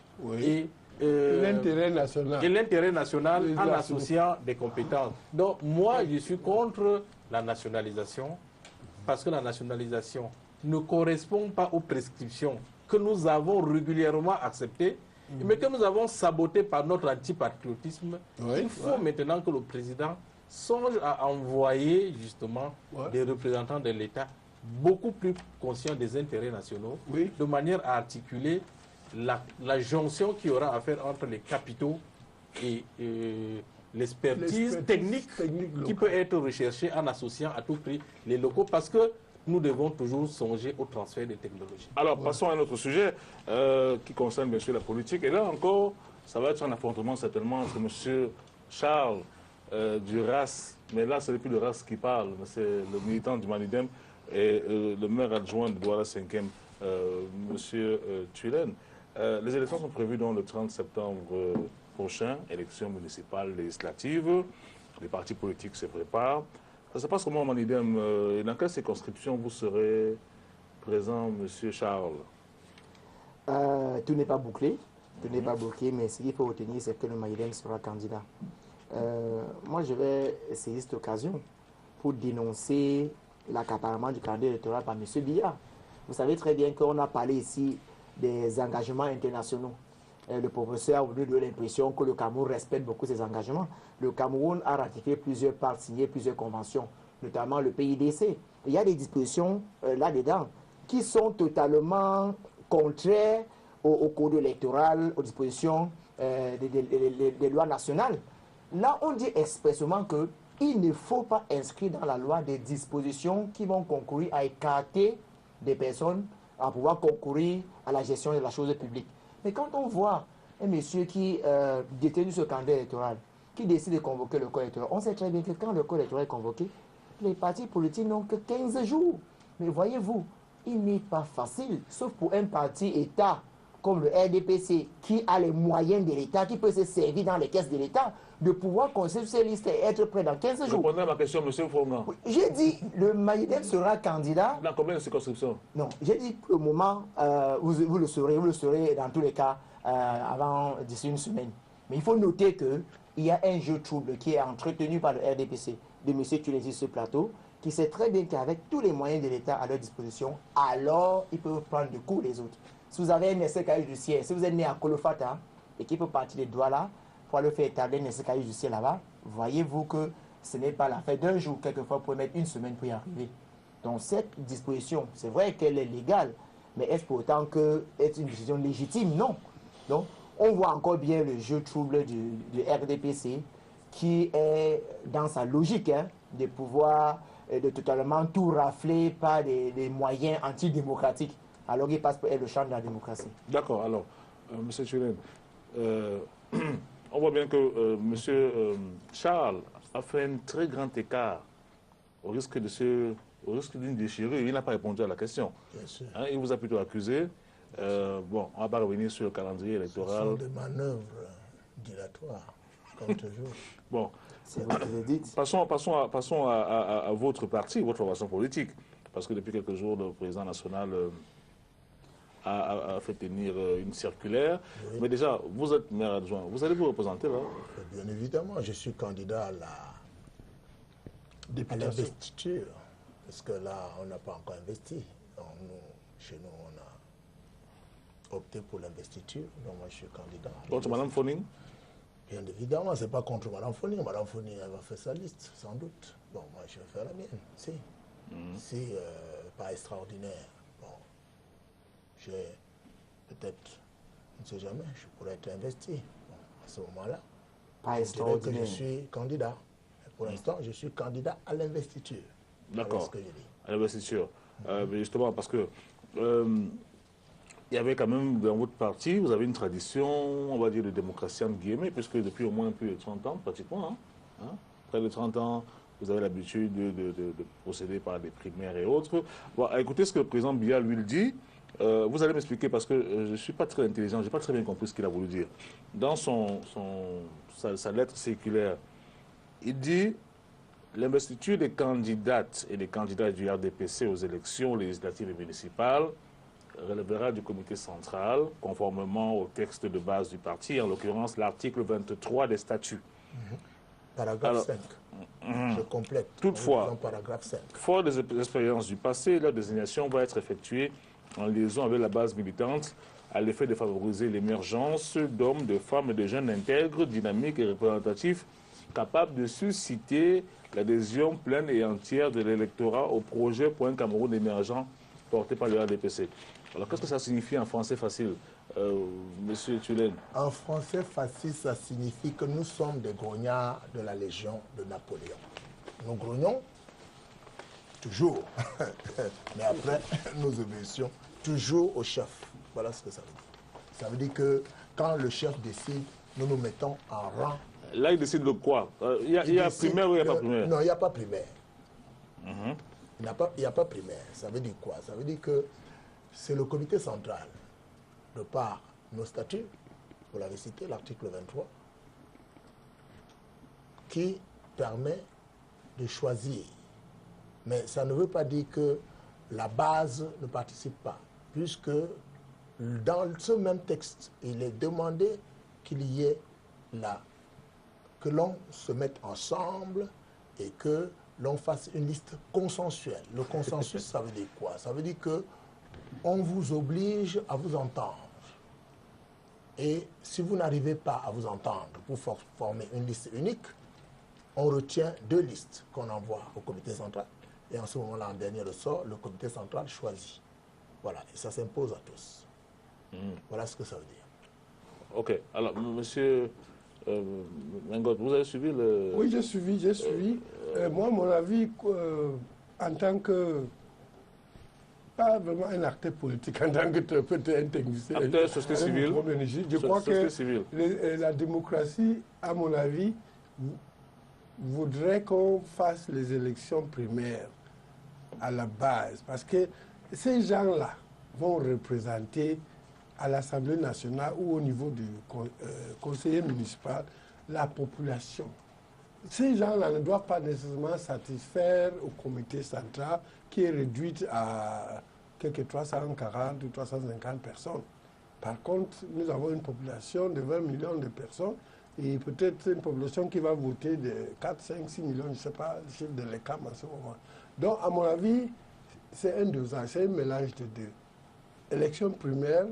et l'intérêt national. Et l'intérêt national en associant des compétences. Donc moi, je suis contre la nationalisation parce que la nationalisation ne correspond pas aux prescriptions que nous avons régulièrement acceptées, mais que nous avons sabotées par notre antipatriotisme. Il faut maintenant que le président songe à envoyer justement des représentants de l'État beaucoup plus conscients des intérêts nationaux, de manière à articuler la jonction qu'il y aura à faire entre les capitaux et l'expertise technique qui peut être recherchée en associant à tout prix les locaux, parce que nous devons toujours songer au transfert des technologies. Alors, passons à un autre sujet qui concerne bien sûr la politique. Et là encore, ça va être un affrontement certainement entre M. Charles du RAS, mais là, ce n'est plus le RAS qui parle, c'est le militant du Manidem et le maire adjoint de Douala 5e, M. Tulen. Les élections sont prévues donc le 30 septembre prochain, élections municipales, législatives. Les partis politiques se préparent. Ça se passe comment au Manidem et dans quelle circonscription vous serez présent, M. Charles? Tout n'est pas bouclé. Tout n'est pas bouclé, mais ce qu'il faut retenir, c'est que le Manidem sera candidat. Moi, je vais saisir cette occasion pour dénoncer l'accaparement du candidat électoral par M. Biya. Vous savez très bien qu'on a parlé ici des engagements internationaux. Le professeur a voulu donner l'impression que le Cameroun respecte beaucoup ses engagements. Le Cameroun a ratifié plusieurs pactes, signé plusieurs conventions, notamment le PIDC. Il y a des dispositions là-dedans qui sont totalement contraires au code électoral, aux dispositions des lois nationales. Là, on dit expressément qu'il ne faut pas inscrire dans la loi des dispositions qui vont concourir à écarter des personnes à pouvoir concourir à la gestion de la chose publique. Mais quand on voit un monsieur qui détenu ce candidat électoral, qui décide de convoquer le corps électoral, on sait très bien que quand le corps électoral est convoqué, les partis politiques n'ont que 15 jours. Mais voyez-vous, il n'est pas facile, sauf pour un parti État comme le RDPC, qui a les moyens de l'État, qui peut se servir dans les caisses de l'État, de pouvoir constituer ces listes et être prêt dans 15 jours. Répondez à ma question, M. Fonga. J'ai dit, le Manidem sera candidat. Dans combien de circonscriptions? Non, j'ai dit pour le moment, vous le saurez dans tous les cas avant d'ici une semaine. Mais il faut noter qu'il y a un jeu trouble qui est entretenu par le RDPC de M. Tulési sur ce plateau, qui sait très bien qu'avec tous les moyens de l'État à leur disposition, alors ils peuvent prendre de coup les autres. Si vous avez un essai cahier judiciaire, si vous êtes né à Kolofata et qui peut partir de Douala pour aller faire établir un essai cahier judiciaire là-bas, voyez-vous que ce n'est pas l'affaire d'un jour, quelquefois pour mettre une semaine pour y arriver. Donc cette disposition, c'est vrai qu'elle est légale, mais est-ce pour autant qu'elle est une décision légitime? Non. Donc on voit encore bien le jeu trouble du RDPC qui est dans sa logique de pouvoir de totalement tout rafler par des moyens antidémocratiques, alors qu'il passe pour être le champ de la démocratie. D'accord, alors, M. Tulen, on voit bien que M. Charles a fait un très grand écart au risque d'une déchirure. Il n'a pas répondu à la question. Hein, il vous a plutôt accusé. Bon, on ne va pas revenir sur le calendrier électoral. Ce sont des manœuvres dilatoires, comme toujours. Bon, passons à votre parti, votre formation politique. Parce que depuis quelques jours, le président national a fait tenir une circulaire. Oui. Mais déjà, vous êtes maire adjoint. Vous allez vous représenter là? Bien évidemment, je suis candidat à l'investiture. Parce que là, on n'a pas encore investi. Donc, chez nous, on a opté pour l'investiture. Donc moi, je suis candidat. Contre Mme Foning? Bien évidemment, ce n'est pas contre Mme Foning. Mme Foning, elle va faire sa liste, sans doute. Bon, moi, je vais faire la mienne, si. Si, pas extraordinaire. Bon, j'ai peut-être, on ne sait jamais, je pourrais être investi. Bon, à ce moment-là, Pas je dirais que extraordinaire. je suis candidat. Et pour l'instant, je suis candidat à l'investiture. Voilà D'accord, ce que je dis. à l'investiture. Mais justement, parce que il y avait quand même dans votre parti, vous avez une tradition, on va dire, de démocratie entre guillemets, puisque depuis au moins plus de 30 ans, pratiquement, près de 30 ans, vous avez l'habitude de procéder par des primaires et autres. Bon, écoutez ce que le président Biya lui le dit. Vous allez m'expliquer parce que je ne suis pas très intelligent, je n'ai pas très bien compris ce qu'il a voulu dire. Dans sa lettre circulaire, il dit l'investiture des candidates et des candidats du RDPC aux élections législatives et municipales relèvera du comité central, conformément au texte de base du parti, en l'occurrence l'article 23 des statuts. Paragraphe Alors, 5. Je complète. Toutefois, En paragraphe 5. fort des expériences du passé, la désignation va être effectuée en liaison avec la base militante à l'effet de favoriser l'émergence d'hommes, de femmes et de jeunes intègres, dynamiques et représentatifs, capables de susciter l'adhésion pleine et entière de l'électorat au projet pour un Cameroun émergent porté par le RDPC. Alors, qu'est-ce que ça signifie en français facile, Monsieur Tulène? En français facile, ça signifie que nous sommes des grognards de la Légion de Napoléon. Nous grognons toujours, mais après, nous obéissons toujours au chef. Voilà ce que ça veut dire. Ça veut dire que quand le chef décide, nous nous mettons en rang. Là, il décide de quoi? Il y a primaire ou il n'y a pas primaire? Non, il n'y a pas primaire. Il n'y a pas primaire. Ça veut dire quoi? Ça veut dire que c'est le comité central, de par nos statuts, vous l'avez cité, l'article 23, qui permet de choisir. Mais ça ne veut pas dire que la base ne participe pas, puisque dans ce même texte, il est demandé qu'il y ait que l'on se mette ensemble et que l'on fasse une liste consensuelle. Le consensus, ça veut dire quoi? Ça veut dire que on vous oblige à vous entendre. Et si vous n'arrivez pas à vous entendre pour former une liste unique, on retient 2 listes qu'on envoie au comité central. Et en ce moment-là, en dernier ressort, le comité central choisit. Voilà, et ça s'impose à tous. Voilà ce que ça veut dire. Ok. Alors, monsieur Mengot, vous avez suivi le... Oui, j'ai suivi. Moi, mon avis, en tant que... Pas vraiment un acteur politique, en tant que peut-être un technicien. Acteur, société civile. Je crois que la démocratie, à mon avis, voudrait qu'on fasse les élections primaires à la base. Parce que ces gens-là vont représenter à l'Assemblée nationale ou au niveau du conseiller municipal la population. Ces gens-là ne doivent pas nécessairement satisfaire au comité central qui est réduite à quelques 340 ou 350 personnes. Par contre, nous avons une population de 20 millions de personnes et peut-être une population qui va voter de 4, 5, 6 millions, je ne sais pas le chiffre de l'ECAM en ce moment. Donc, à mon avis, c'est un dosage, c'est un mélange de deux. Élection primaire,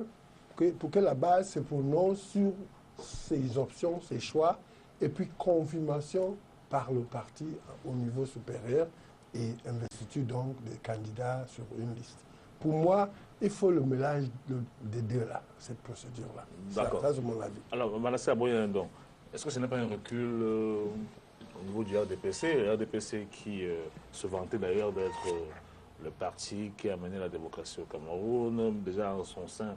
pour que la base se prononce sur ces options, ces choix, et puis confirmation par le parti au niveau supérieur et investiture donc des candidats sur une liste. Pour moi, il faut le mélange des deux là, cette procédure-là. D'accord. Ça, c'est mon avis. Alors, Manasseh Aboyandon, est-ce que ce n'est pas un recul au niveau du RDPC, le RDPC qui se vantait d'ailleurs d'être le parti qui a mené la démocratie au Cameroun, déjà en son sein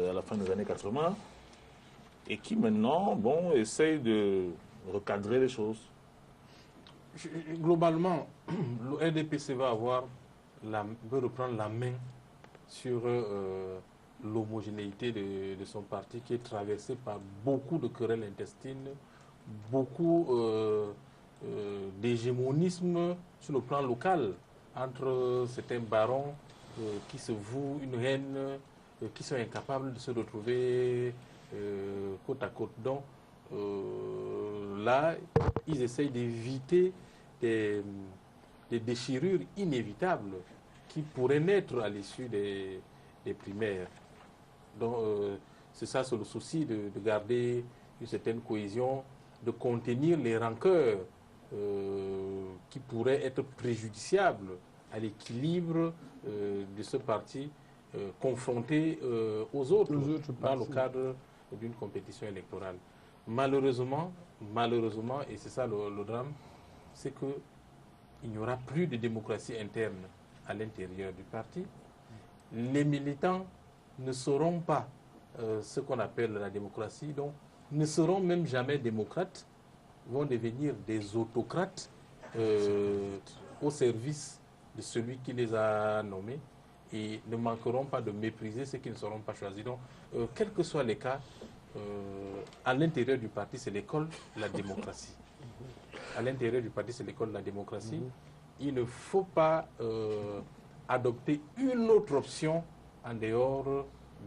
à la fin des années 80, et qui maintenant, bon, essaye de recadrer les choses? Globalement, le RDPC va reprendre la main sur l'homogénéité de son parti qui est traversé par beaucoup de querelles intestines, beaucoup d'hégémonisme sur le plan local entre certains barons qui se vouent une haine qui sont incapables de se retrouver côte à côte. Donc là, ils essayent d'éviter des déchirures inévitables qui pourraient naître à l'issue des primaires. Donc c'est ça, c'est le souci de garder une certaine cohésion, de contenir les rancœurs qui pourraient être préjudiciables à l'équilibre de ce parti confronté aux autres dans le cadre d'une compétition électorale. Malheureusement, et c'est ça le drame, c'est qu'il n'y aura plus de démocratie interne à l'intérieur du parti. Les militants ne seront pas ce qu'on appelle la démocratie, donc ne seront même jamais démocrates, vont devenir des autocrates au service de celui qui les a nommés et ne manqueront pas de mépriser ceux qui ne seront pas choisis. Donc, quels que soient les cas, à l'intérieur du parti, c'est l'école de la démocratie. À l'intérieur du parti, c'est l'école de la démocratie. Il ne faut pas adopter une autre option en dehors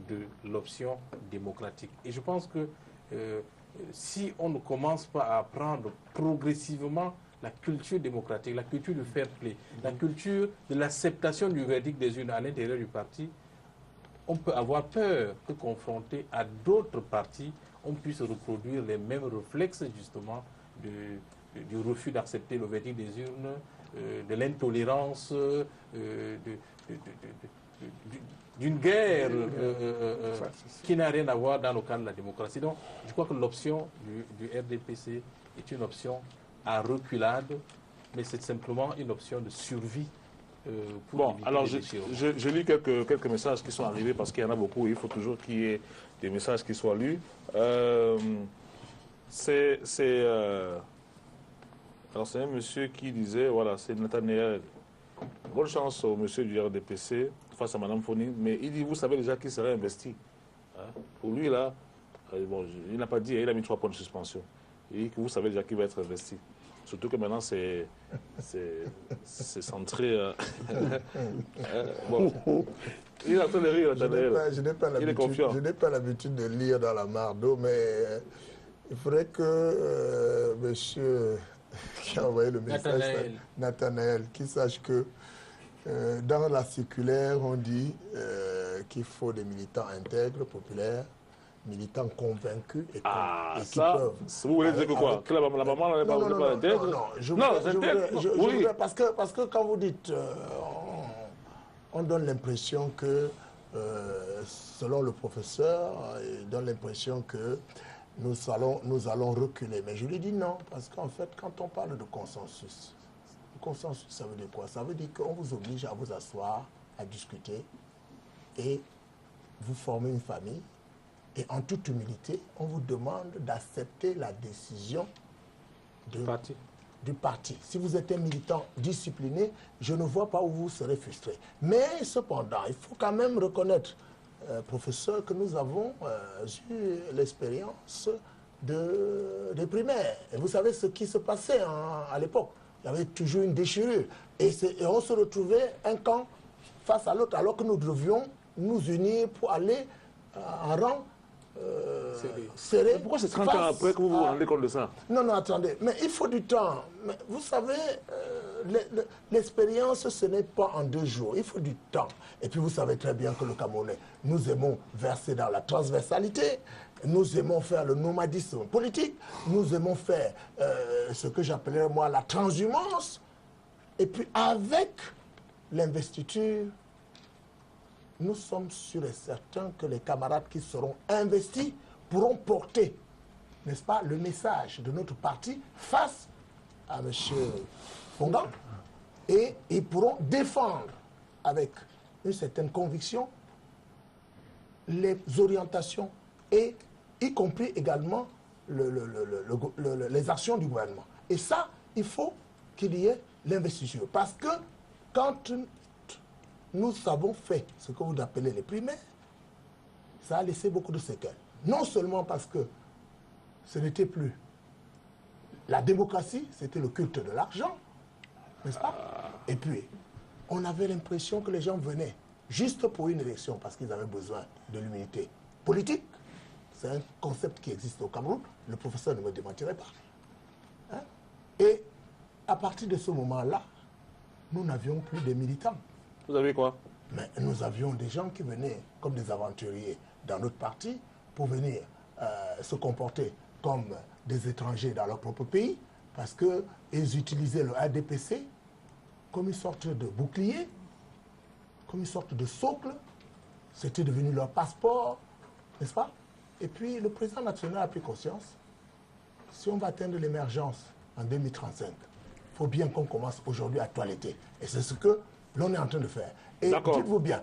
de l'option démocratique. Et je pense que si on ne commence pas à apprendre progressivement la culture démocratique, la culture du fair play, la culture de l'acceptation du verdict des urnes à l'intérieur du parti, on peut avoir peur que, confronté à d'autres partis, on puisse reproduire les mêmes réflexes, justement, du refus d'accepter le verdict des urnes, de l'intolérance, d'une guerre qui n'a rien à voir dans le cadre de la démocratie. Donc, je crois que l'option du RDPC est une option à reculade, mais c'est simplement une option de survie. Bon, alors je lis quelques messages qui sont arrivés parce qu'il y en a beaucoup. Il faut toujours qu'il y ait des messages qui soient lus. Alors c'est un monsieur qui disait, voilà, c'est Nathanaël. Bonne chance au monsieur du RDPC face à Mme Foni, mais il dit, vous savez déjà qui serait investi. Hein? Pour lui, là, bon, il n'a pas dit, il a mis 3 points de suspension. Il dit que vous savez déjà qui va être investi. Surtout que maintenant, c'est centré. Bon. Il a toléré, je n'ai pas l'habitude de lire dans la Mardo, mais il faudrait que monsieur qui a envoyé le message, Nathanaël, qui sache que dans la circulaire, on dit qu'il faut des militants intègres, populaires, militants convaincus et qui peuvent... Vous voulez dire que quoi? Que la maman n'est pas intègre? Non, je voudrais, parce que quand vous dites, on donne l'impression que, selon le professeur, il donne l'impression que nous allons reculer. Mais je lui dis non, parce qu'en fait, quand on parle de consensus, le consensus, ça veut dire quoi? Ça veut dire qu'on vous oblige à vous asseoir, à discuter, et vous formez une famille. Et en toute humilité, on vous demande d'accepter la décision du parti. Si vous êtes un militant discipliné, je ne vois pas où vous serez frustré. Mais cependant, il faut quand même reconnaître, professeur, que nous avons eu l'expérience des primaires. Et vous savez ce qui se passait à l'époque. Il y avait toujours une déchirure. Et on se retrouvait un camp face à l'autre, alors que nous devions nous unir pour aller en rang serré. Pourquoi c'est 30 ans après que vous vous rendez compte de ça? Non, attendez. Mais il faut du temps. Mais vous savez, l'expérience, ce n'est pas en 2 jours. Il faut du temps. Et puis vous savez très bien que le Camerounais, nous aimons verser dans la transversalité. Nous aimons faire le nomadisme politique. Nous aimons faire ce que j'appellerais moi la transhumance. Et puis avec l'investiture, nous sommes sûrs et certains que les camarades qui seront investis pourront porter, n'est-ce pas, le message de notre parti face à M. Fongan, et ils pourront défendre avec une certaine conviction les orientations et y compris également les actions du gouvernement. Et ça, il faut qu'il y ait l'investiture. Parce que quand nous avons fait ce que vous appelez les primaires, ça a laissé beaucoup de séquelles. Non seulement parce que ce n'était plus la démocratie, c'était le culte de l'argent, n'est-ce pas? Et puis, on avait l'impression que les gens venaient juste pour une élection, parce qu'ils avaient besoin de l'immunité politique. C'est un concept qui existe au Cameroun. Le professeur ne me démentirait pas. Hein? Et à partir de ce moment-là, nous n'avions plus de militants. Vous avez quoi? Mais nous avions des gens qui venaient comme des aventuriers dans notre parti pour venir se comporter comme des étrangers dans leur propre pays parce qu'ils utilisaient le ADPC comme une sorte de bouclier, comme une sorte de socle. C'était devenu leur passeport, n'est-ce pas? Et puis le président national a pris conscience. Si on va atteindre l'émergence en 2035, il faut bien qu'on commence aujourd'hui à toiletter. Et c'est ce que l'on est en train de faire. Et dites-vous bien,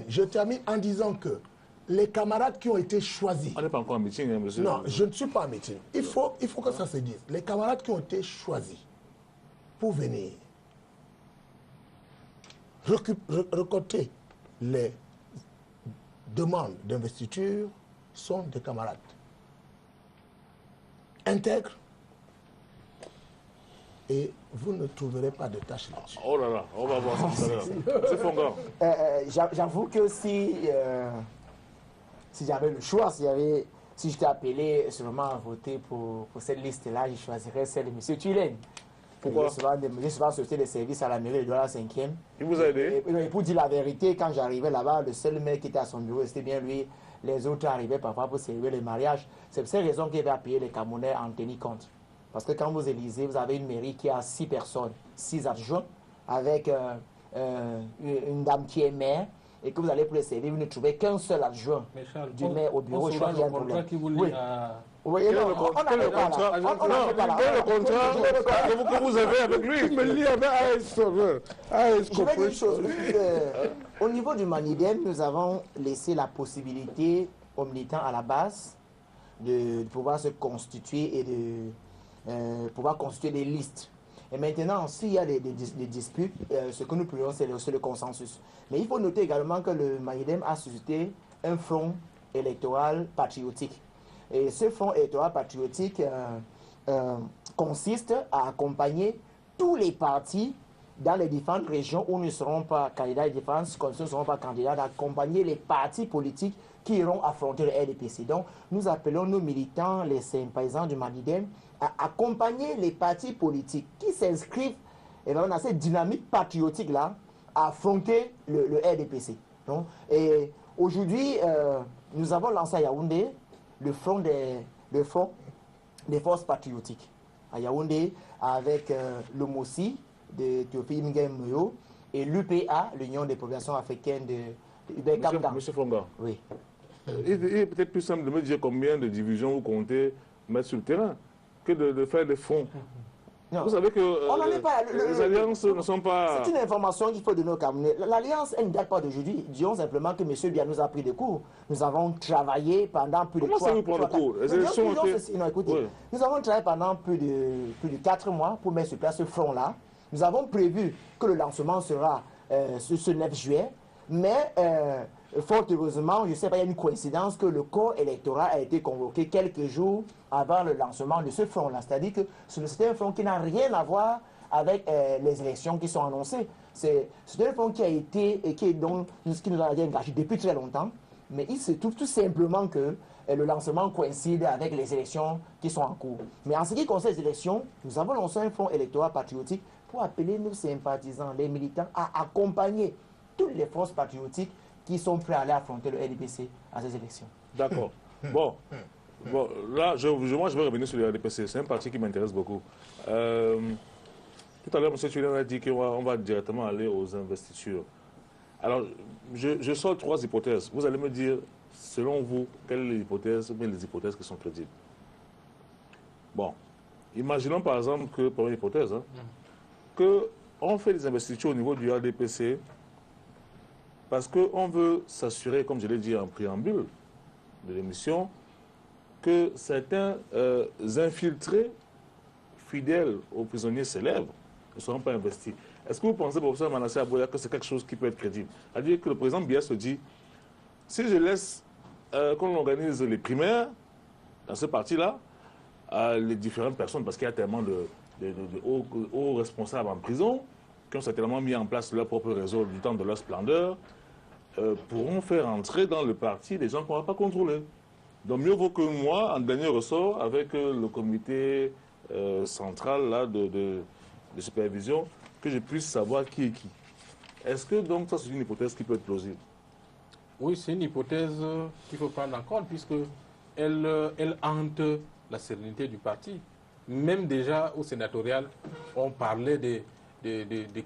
je termine en disant que les camarades qui ont été choisis... On n'est pas encore en meeting, hein, monsieur. Non, je ne suis pas en meeting. Il faut que ça se dise. Les camarades qui ont été choisis pour venir récolter les demandes d'investiture sont des camarades intègres et vous ne trouverez pas de tâches là-dessus. Oh là là, on va voir ça tout à l'heure. C'est Fongan. J'avoue que si j'avais le choix, si j'étais appelé seulement à voter pour cette liste-là, je choisirais celle de M. Tulène. Pourquoi? J'ai souvent sollicité des services à la mairie de la 5e. Il vous a aidé? Et pour dire la vérité, quand j'arrivais là-bas, le seul mec qui était à son bureau, c'était bien lui. Les autres arrivaient parfois pour célébrer les mariages. C'est pour cette raison qu'il va payer les Camerounais en tenir compte. Parce que quand vous élisez, vous avez une mairie qui a 6 personnes, 6 adjoints, avec une dame qui est maire, et que vous allez pour les servir, vous ne trouvez qu'un seul adjoint du maire au bureau. Je crois qu'il y a un problème. Oui, Quel est le contrat que vous avez avec lui? Je me lie avec AS Je vais dire une chose. Au niveau du Manidem, nous avons laissé la possibilité aux militants à la base de pouvoir se constituer et de pouvoir constituer des listes. Et maintenant, s'il y a des disputes, ce que nous prions, c'est le consensus. Mais il faut noter également que le Manidem a suscité un front électoral patriotique. Et ce front électoral patriotique consiste à accompagner tous les partis dans les différentes régions où nous ne serons pas candidats, les différentes conditions ne seront pas candidats, d'accompagner les partis politiques qui iront affronter le RDPC. Donc, nous appelons nos militants, les sympathisants du Manidem, à accompagner les partis politiques qui s'inscrivent dans cette dynamique patriotique-là, à affronter le RDPC. Donc, et aujourd'hui, nous avons lancé à Yaoundé le front des forces patriotiques. À Yaoundé, avec le MOSI de Théophile Nguyen-Moyo et l'UPA, l'Union des populations africaines de Hubert Kamda. Monsieur Fonga, oui. Il est peut-être plus simple de me dire combien de divisions vous comptez mettre sur le terrain que de faire des fonds. Non. Vous savez que les alliances ne sont pas... C'est une information qu'il faut donner aux Camerounais. L'alliance, elle ne date pas d'aujourd'hui. Disons simplement que M. Bia nous a pris des cours. Nous avons travaillé pendant plus de 3 mois. Comment ça vous prend des cours? Les élections Non, écoutez, oui. Nous avons travaillé pendant plus de 4 mois pour mettre sur place ce front-là. Nous avons prévu que le lancement sera ce 9 juillet. Mais, fort heureusement, je ne sais pas, il y a une coïncidence que le corps électoral a été convoqué quelques jours avant le lancement de ce front-là. C'est-à-dire que c'était un front qui n'a rien à voir avec les élections qui sont annoncées. C'est un front qui a été, et qui nous a été engagé depuis très longtemps. Mais il se trouve tout simplement que le lancement coïncide avec les élections qui sont en cours. Mais en ce qui concerne les élections, nous avons lancé un front électoral patriotique pour appeler nos sympathisants, les militants, à accompagner toutes les forces patriotiques qui sont prêts à aller affronter le RDPC à ces élections. D'accord. Bon, là, moi, je vais revenir sur le RDPC. C'est un parti qui m'intéresse beaucoup. Tout à l'heure, M. Tulène a dit qu'on va directement aller aux investitures. Alors, je sors 3 hypothèses. Vous allez me dire, selon vous, quelles sont les hypothèses qui sont crédibles. Bon, imaginons par exemple que, pour une hypothèse, qu'on fait des investitures au niveau du RDPC parce qu'on veut s'assurer, comme je l'ai dit en préambule de l'émission, que certains infiltrés fidèles aux prisonniers s'élèvent ne seront pas investis. Est-ce que vous pensez, professeur Manasseh Aboya, que c'est quelque chose qui peut être crédible? C'est-à-dire que le président Biya se dit, si je laisse qu'on organise les primaires dans ce parti-là, les différentes personnes, parce qu'il y a tellement de hauts responsables en prison, qui ont certainement mis en place leur propre réseau du temps de leur splendeur, pourront faire entrer dans le parti des gens qu'on ne va pas contrôler. Donc mieux vaut que moi, en dernier ressort, avec le comité central là, de supervision, que je puisse savoir qui est qui. Est-ce que donc ça c'est une hypothèse qui peut être plausible? Oui, c'est une hypothèse qu'il faut prendre en compte puisqu'elle elle hante la sérénité du parti. Même déjà au sénatorial, on parlait de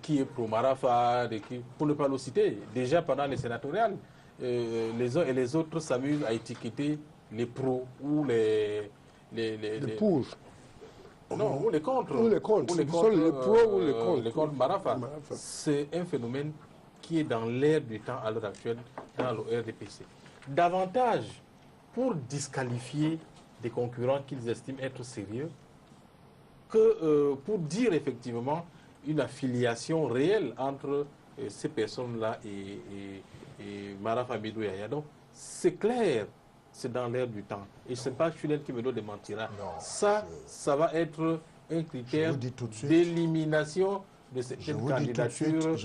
qui est pro-Marafa, pour ne pas le citer. Déjà pendant les sénatoriales, les uns et les autres s'amusent à étiqueter les pros ou les pour. Non, ou les contre. Ou les contre. Les pros ou les contre. Les contre Marafa. C'est un phénomène qui est dans l'air du temps à l'heure actuelle dans le RDPC. Davantage pour disqualifier des concurrents qu'ils estiment être sérieux que pour dire effectivement une affiliation réelle entre ces personnes-là et Marafa Midou Yahya. Donc, c'est clair, c'est dans l'air du temps. Et ce n'est pas Chulène qui me le démentira. Non, ça va être un critère d'élimination de certaines candidatures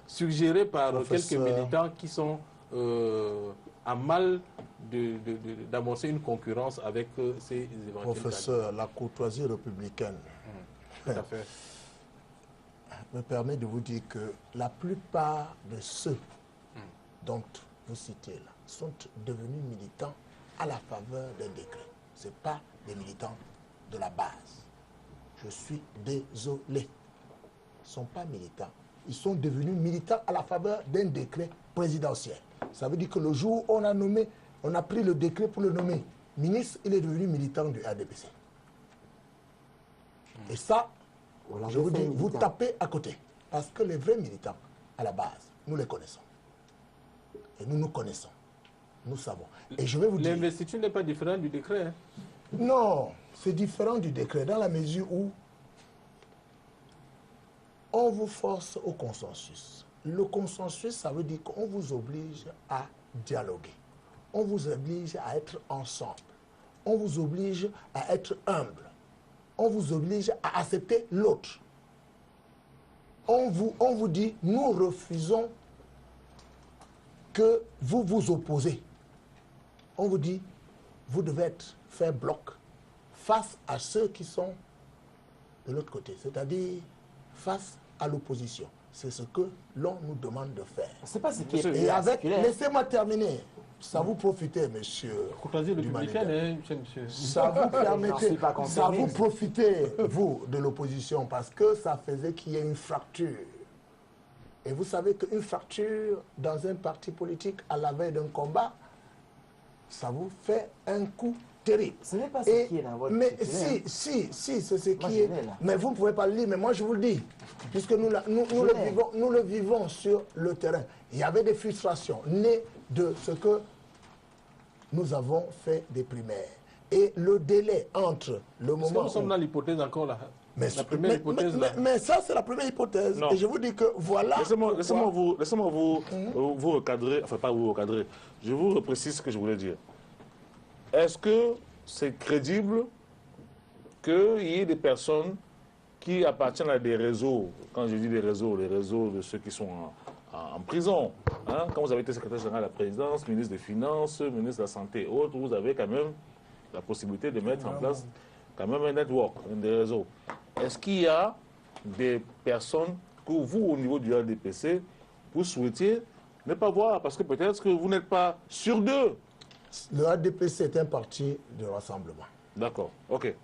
suggérées par quelques militants qui sont à mal d'amorcer une concurrence avec ces éventuels Professeur, la courtoisie républicaine tout à fait. me permet de vous dire que la plupart de ceux dont vous citez là sont devenus militants à la faveur d'un décret. Ce n'est pas des militants de la base. Je suis désolé. Ils ne sont pas militants. Ils sont devenus militants à la faveur d'un décret présidentiel. Ça veut dire que le jour où on a pris le décret pour le nommer ministre, il est devenu militant du RDPC. Et ça, je vous dis, vous tapez à côté. Parce que les vrais militants, à la base, nous les connaissons. Et nous nous connaissons. Nous savons. Et je vais vous dire... L'investiture n'est pas différente du décret. Hein? Non, c'est différent du décret dans la mesure où on vous force au consensus. Le consensus, ça veut dire qu'on vous oblige à dialoguer. On vous oblige à être ensemble. On vous oblige à être humble. On vous oblige à accepter l'autre. On vous dit, nous refusons que vous vous opposez. On vous dit, vous devez faire bloc face à ceux qui sont de l'autre côté, c'est-à-dire face à l'opposition. C'est ce que l'on nous demande de faire. C'est pas ce qui est Et avec, laissez-moi terminer. Ça vous profite, monsieur. Courtoisie républicaine, monsieur. Ça vous permettez, ça vous profitez, vous, de l'opposition, parce que ça faisait qu'il y ait une fracture. Et vous savez qu'une fracture dans un parti politique à la veille d'un combat, ça vous fait un coup terrible. Ce n'est pas ce qui est dans votre mais si, c'est ce qui est. Mais vous ne pouvez pas le lire, mais moi je vous le dis. Puisque nous le vivons sur le terrain. Il y avait des frustrations nées de ce que nous avons fait des primaires. Et le délai entre le moment. Nous sommes dans l'hypothèse encore là. Mais ça, c'est la première hypothèse. Non. Et je vous dis que voilà. Laissez-moi vous recadrer, enfin pas vous recadrer. Je vous reprécise ce que je voulais dire. Est-ce que c'est crédible qu'il y ait des personnes qui appartiennent à des réseaux, quand je dis des réseaux, les réseaux de ceux qui sont en prison, hein, quand vous avez été secrétaire général de la présidence, ministre des Finances, ministre de la Santé et autres, vous avez quand même la possibilité de mettre en place quand même un network, des réseaux. Est-ce qu'il y a des personnes que vous, au niveau du RDPC, vous souhaitiez ne pas voir? Parce que peut-être que vous n'êtes pas sûr d'eux. Le RDPC est un parti de rassemblement. D'accord, ok.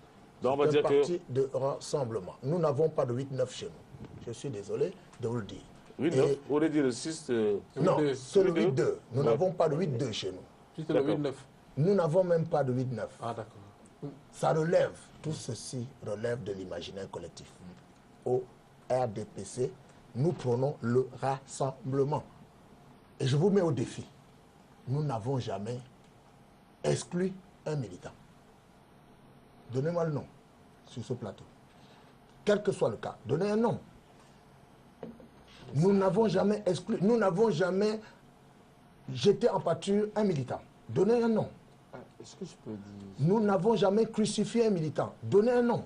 Donc on va dire que... C'est un parti de rassemblement. Nous n'avons pas de 8-9 chez nous. Je suis désolé de vous le dire. 8-9, vous voulez dire le 6... Non, c'est le 8-2. Nous n'avons pas de 8-2 chez nous. C'est le 8-9. Nous n'avons même pas de 8-9. Ah, d'accord. Ça relève, tout ceci relève de l'imaginaire collectif. Au RDPC, nous prenons le rassemblement. Et je vous mets au défi. Nous n'avons jamais exclu un militant. Donnez-moi le nom sur ce plateau. Quel que soit le cas, donnez un nom. Nous n'avons jamais exclu, nous n'avons jamais jeté en pâture un militant. Donnez un nom. Est-ce que je peux dire... Nous n'avons jamais crucifié un militant. Donnez un nom.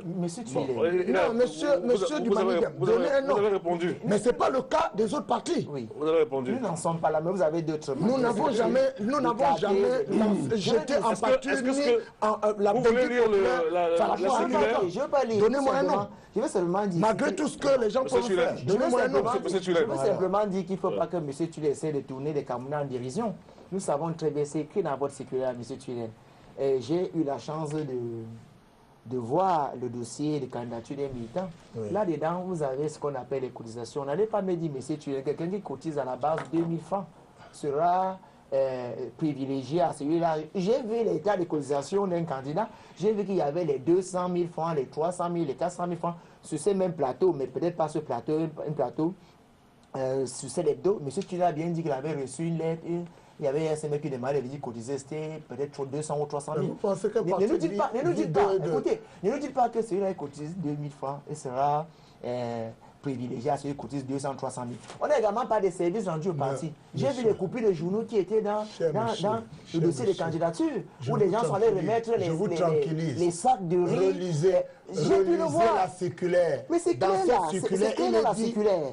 Monsieur Tuilène. Non, monsieur Dumanigam, donnez un nom. Vous avez répondu. Mais ce n'est pas le cas des autres partis. Oui. Vous avez répondu. Nous n'en sommes pas là, mais vous avez d'autres. Nous n'avons jamais jeté en pâture la vous voulez politique lire populaire. la circulaire? Je ne veux pas lire. Donnez-moi un nom. Je veux seulement dire. Malgré tout ce que les gens peuvent faire, donnez-moi un nom. Je veux simplement dire qu'il ne faut pas que M. Tuilène essaie de tourner les Camerounais en dérision. Nous savons très bien, c'est écrit dans votre circulaire, M. Tuilène. J'ai eu la chance de voir le dossier de candidature des militants. Oui. Là-dedans, vous avez ce qu'on appelle les cotisations. On n'allait pas me dire, monsieur Tuilène, quelqu'un qui cotise à la base 2000 francs sera privilégié à celui-là. J'ai vu l'état de cotisation d'un candidat. J'ai vu qu'il y avait les 200 000 francs, les 300 000, les 400 000 francs sur ces mêmes plateaux, mais peut-être pas ce plateau, un plateau sur ces lettres. Monsieur Tuilène a bien dit qu'il avait reçu une lettre. Il y avait un SMS qui demandait de cotiser, c'était peut-être 200 ou 300 000. Vous pensez que ne nous dites pas, écoutez, ne nous dites pas que celui-là cotise 2000 francs et sera privilégié à celui qui cotise 200 300 000. On n'a également pas de services rendus au parti. J'ai vu les copies de journaux qui étaient dans le dossier de candidature, où les gens sont allés remettre les sacs de riz. Relisez la circulaire. Mais c'est clair là,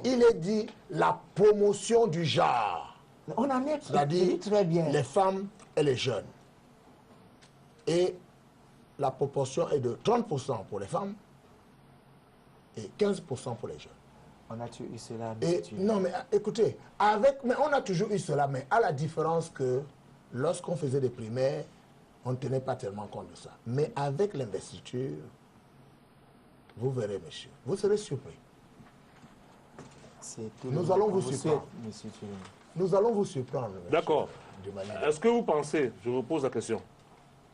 il est dit la promotion du genre. On en est très bien. Les femmes et les jeunes. Et la proportion est de 30% pour les femmes et 15% pour les jeunes. On a toujours eu cela. Non, mais écoutez, mais on a toujours eu cela, mais à la différence que lorsqu'on faisait des primaires, on ne tenait pas tellement compte de ça. Mais avec l'investiture, vous verrez, monsieur, vous serez surpris. Nous allons vous surprendre. Nous allons vous surprendre. D'accord. Est-ce que vous pensez, je vous pose la question,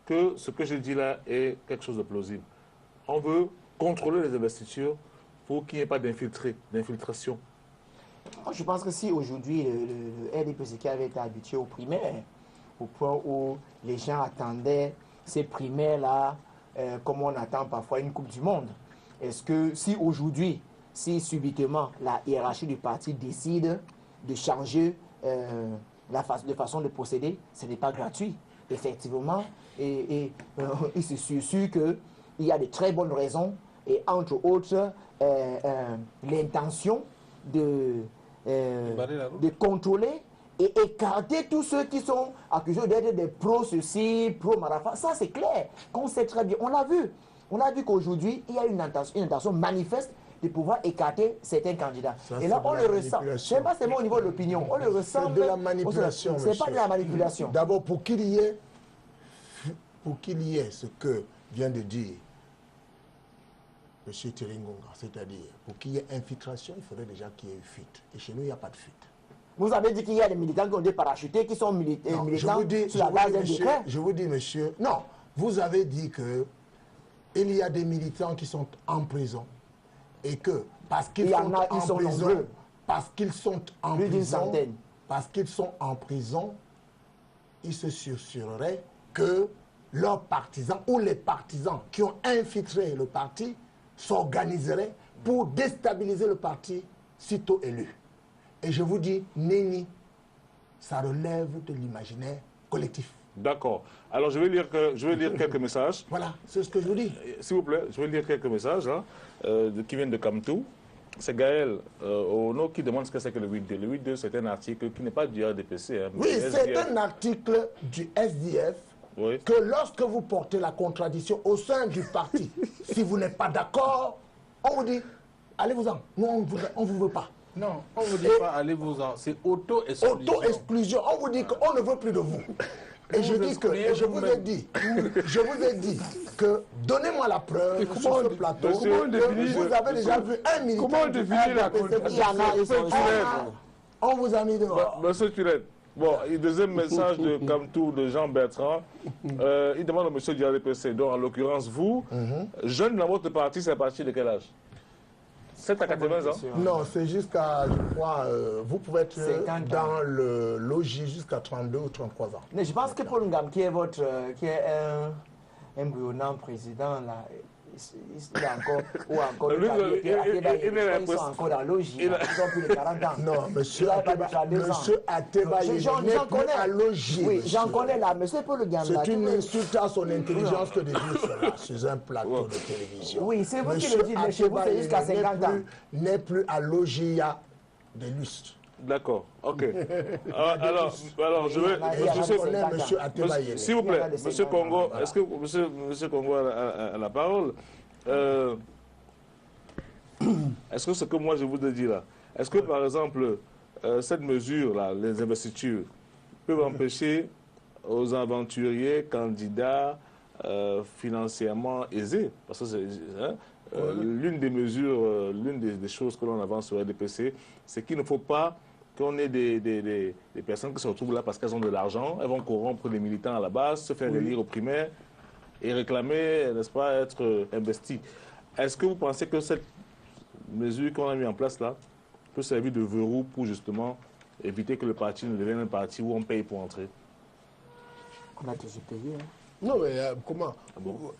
que ce que je dis là est quelque chose de plausible? On veut contrôler les investitures pour qu'il n'y ait pas d'infiltration. Je pense que si aujourd'hui le RDPC avait été habitué aux primaires, au point où les gens attendaient ces primaires-là, comme on attend parfois une Coupe du Monde, est-ce que si aujourd'hui, si subitement la hiérarchie du parti décide de changer de façon de procéder, ce n'est pas gratuit, effectivement. Et c'est sûr qu'il y a de très bonnes raisons, et entre autres, l'intention de contrôler et écarter tous ceux qui sont accusés d'être des pro-ceci, pro-Marafa. Ça, c'est clair, qu'on sait très bien. On l'a vu. On a vu qu'aujourd'hui, il y a une intention manifeste de pouvoir écarter certains candidats. Ça, et là, on le ressent. Ce n'est pas seulement au niveau de l'opinion. On le ressent. C'est de la manipulation. Ce n'est pas de la manipulation. D'abord, pour qu'il y ait ce que vient de dire M. Tiringonga, c'est-à-dire pour qu'il y ait infiltration, il faudrait déjà qu'il y ait une fuite. Et chez nous, il n'y a pas de fuite. Vous avez dit qu'il y a des militants qui ont été parachutés, qui sont militants sur la base d'un décret. Je vous dis, monsieur, non, vous avez dit que il y a des militants qui sont en prison et que parce qu'ils sont en prison, ils se assureraient que leurs partisans ou les partisans qui ont infiltré le parti s'organiseraient pour déstabiliser le parti sitôt élu. Et je vous dis, nenni, ça relève de l'imaginaire collectif. D'accord. Alors, je vais lire quelques messages. Voilà, c'est ce que je vous dis. S'il vous plaît, je vais lire quelques messages qui viennent de Kamtou. C'est Gaël Ono qui demande ce que c'est que le 8.2. Le 8.2, c'est un article qui n'est pas du RDPC. Hein, oui, c'est un article du SDF que lorsque vous portez la contradiction au sein du parti, si vous n'êtes pas d'accord, on vous dit, allez-vous-en. Nous, on ne vous veut pas. Non, on ne vous dit pas allez-vous-en. C'est auto-exclusion. Auto-exclusion. On vous dit qu'on ne veut plus de vous. Et je vous ai dit que donnez-moi la preuve sur ce plateau que vous avez déjà vu un militant. Comment définir la contradiction? On vous a mis dehors. Monsieur Tuilène, bon, deuxième message de Kamtou, de Jean Bertrand. Il demande au monsieur du RDPC, donc en l'occurrence vous, jeune dans votre parti, c'est à partir de quel âge? 7 à 80 ans? Non, c'est jusqu'à, je crois, vous pouvez être dans le logis jusqu'à 32 ou 33 ans. Mais je pense que Paul Ngam, qui est un brillant président, là, il a encore, ou encore le ils sont encore dans le logis, ils ont plus de 40 ans. Non, monsieur Ateba n'est plus à logis. Oui, j'en connais là, mais c'est pour le gamin. C'est une insulte à son intelligence que de dire cela sur un plateau de télévision. Oui, c'est vous qui le dites, mais chez vous, c'est jusqu'à 50 ans. N'est plus à logia de lustre. D'accord, ok. Alors, je vais... S'il vous plaît, monsieur Congo, est-ce que monsieur Congo a la parole? Est-ce que ce que moi je vous ai dit là, est-ce que par exemple, cette mesure-là, les investitures, peuvent empêcher aux aventuriers, candidats financièrement aisés, parce que c'est l'une des mesures, l'une des choses que l'on avance sur la RDPC, c'est qu'il ne faut pas qu'on ait des personnes qui se retrouvent là parce qu'elles ont de l'argent, elles vont corrompre les militants à la base, se faire élire au primaire et réclamer, n'est-ce pas, être investis. Est-ce que vous pensez que cette mesure qu'on a mise en place là peut servir de verrou pour justement éviter que le parti ne devienne un parti où on paye pour entrer? On a toujours payé. Hein. Non, mais comment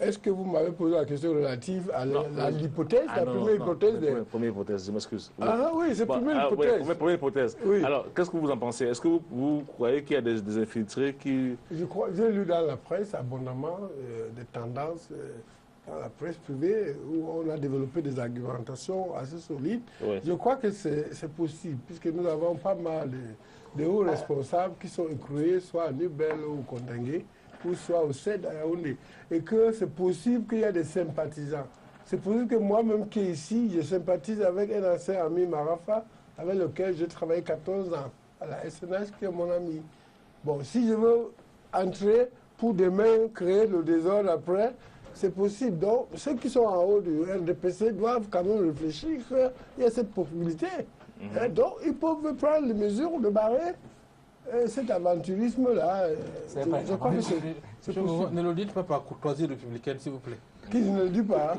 Est-ce que vous m'avez posé la question relative à l'hypothèse, la première hypothèse Première hypothèse, je m'excuse. Oui. Ah oui, c'est première hypothèse. Première hypothèse. Oui. Alors, qu'est-ce que vous en pensez? Est-ce que vous croyez qu'il y a des infiltrés qui... Je crois, j'ai lu dans la presse abondamment des tendances dans la presse privée où on a développé des argumentations assez solides. Oui. Je crois que c'est possible, puisque nous avons pas mal de hauts responsables qui sont écroués, soit à Nubel ou Kondengue, ou soit au CED à Yaoundé, et que c'est possible qu'il y ait des sympathisants. C'est possible que moi-même qui est ici, je sympathise avec un ancien ami Marafa, avec lequel j'ai travaillé 14 ans à la SNH, qui est mon ami. Bon, si je veux entrer pour demain créer le désordre après, c'est possible. Donc, ceux qui sont en haut du RDPC doivent quand même réfléchir qu'il y a cette possibilité. Donc, ils peuvent prendre les mesures de barrer cet aventurisme-là. Je crois que c'est possible. Ne le dites pas par courtoisie républicaine, s'il vous plaît. Qui ne le dit pas?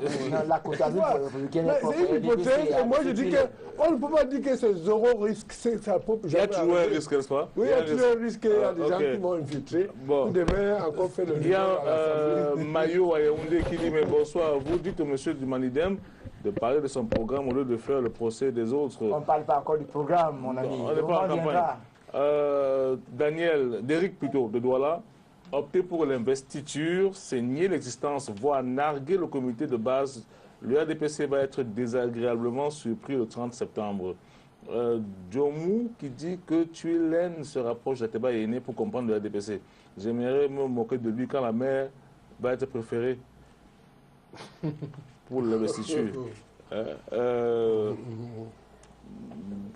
La courtoisie républicaine c'est une hypothèse, et moi je dis qu'on ne peut pas dire que c'est zéro risque. Il y a toujours un risque, n'est-ce pas? Oui, il y a toujours un risque, il y a des gens qui vont infiltrer. Bon. Vous devez encore faire le... Il y a Mayo Ayaoundé qui dit, mais bonsoir, vous dites au monsieur du Manidem de parler de son programme au lieu de faire le procès des autres. On ne parle pas encore du programme, mon ami. On n'est pas en campagne. Derrick plutôt, de Douala, opter pour l'investiture, c'est nier l'existence, voire narguer le comité de base. Le RDPC va être désagréablement surpris le 30 septembre. Djomou qui dit que Tuilen se rapproche d'Ateba et est né pour comprendre le RDPC. J'aimerais me moquer de lui quand la mère va être préférée pour l'investiture.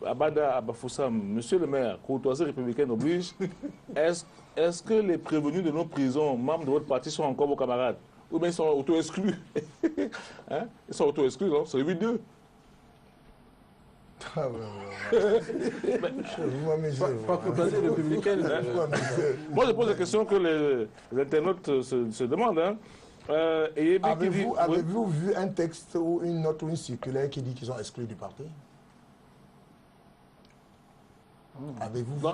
Abada Abafoussam, monsieur le maire, courtoisie républicaine oblige, est-ce que les prévenus de nos prisons, membres de votre parti, sont encore vos camarades? Ou bien ils sont auto-exclus? Hein? Ils sont auto-exclus, non? C'est le 8-2. Pas courtoisie républicaine. Moi, je pose la question que les internautes se demandent. Hein? Avez-vous vu un texte ou une note ou une circulaire qui dit qu'ils sont exclus du parti? Avez-vous vu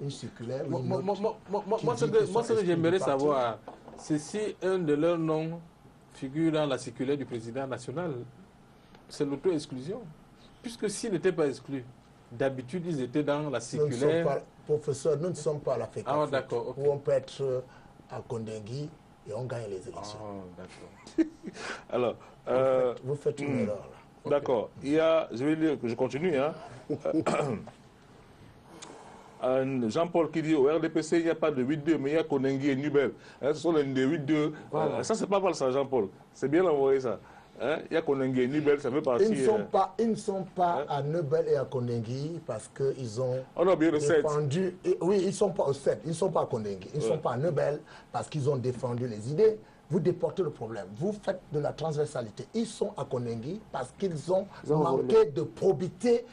une circulaire? Moi, ce que j'aimerais savoir, c'est si un de leurs noms figure dans la circulaire du président national. C'est l'auto-exclusion. Puisque s'ils n'étaient pas exclus, d'habitude, ils étaient dans la circulaire. Professeur, nous ne sommes pas à la FECAFOOT, d'accord. Où on peut être à Kondengui et on gagne les élections. Alors, vous faites une erreur là. D'accord. Il y a, je vais dire que je continue. Hein. Jean-Paul qui dit au RDPC, il n'y a pas de 8-2, mais il y a Kondengi et Nubel. Hein, ce sont les 8-2. Voilà. Ça, c'est pas mal, ça, Jean-Paul. C'est bien envoyé, ça. Hein, il y a Kondengi et Nubel, ça fait partie... Ils ne sont pas à Nubel et à Kondengi parce qu'ils ont bien le défendu... Oui, ils ne sont pas au 7, ils ne sont pas à Kondengi. Ils ne sont pas à Nubel parce qu'ils ont défendu les idées. Vous déportez le problème. Vous faites de la transversalité. Ils sont à Kondengi parce qu'ils ont manqué de probité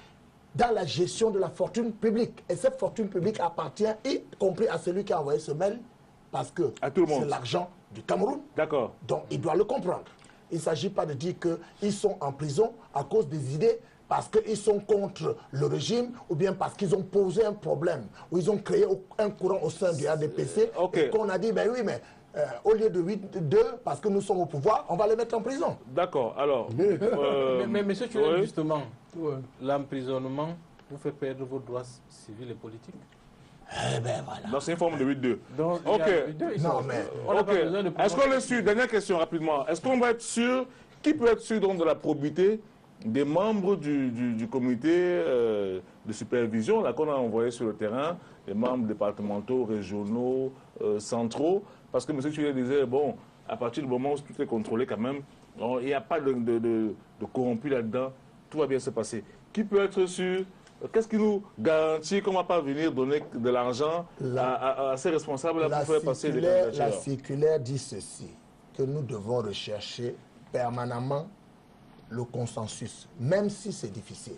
dans la gestion de la fortune publique. Et cette fortune publique appartient, y compris à celui qui a envoyé ce mail, parce que c'est l'argent du Cameroun. D'accord. Donc il doit le comprendre. Il ne s'agit pas de dire qu'ils sont en prison à cause des idées, parce qu'ils sont contre le régime, ou bien parce qu'ils ont posé un problème, ou ils ont créé un courant au sein du RDPC, et qu'on a dit, ben oui, mais au lieu de 8-2, parce que nous sommes au pouvoir, on va les mettre en prison. D'accord, alors... Mais monsieur Tulel, oui. justement, l'emprisonnement vous fait perdre vos droits civils et politiques. Eh ben voilà. Donc c'est une forme de 8-2. Donc, il y a Ok. les deux, ils Non, sont- mais- on n'a Ok. pas besoin de Est-ce qu'on est sûr, dernière question rapidement, est-ce qu'on va être sûr, qui peut être sûr donc de la probité des membres du comité de supervision là qu'on a envoyé sur le terrain, les membres départementaux, régionaux, centraux, parce que M. Tulel disait, bon, à partir du moment où tout est contrôlé quand même, il n'y a pas de corrompu là-dedans, tout va bien se passer. Qui peut être sûr? Qu'est-ce qui nous garantit qu'on ne va pas venir donner de l'argent à ces responsables pour faire passer des La candidatures? circulaire dit ceci, que nous devons rechercher permanemment le consensus, même si c'est difficile.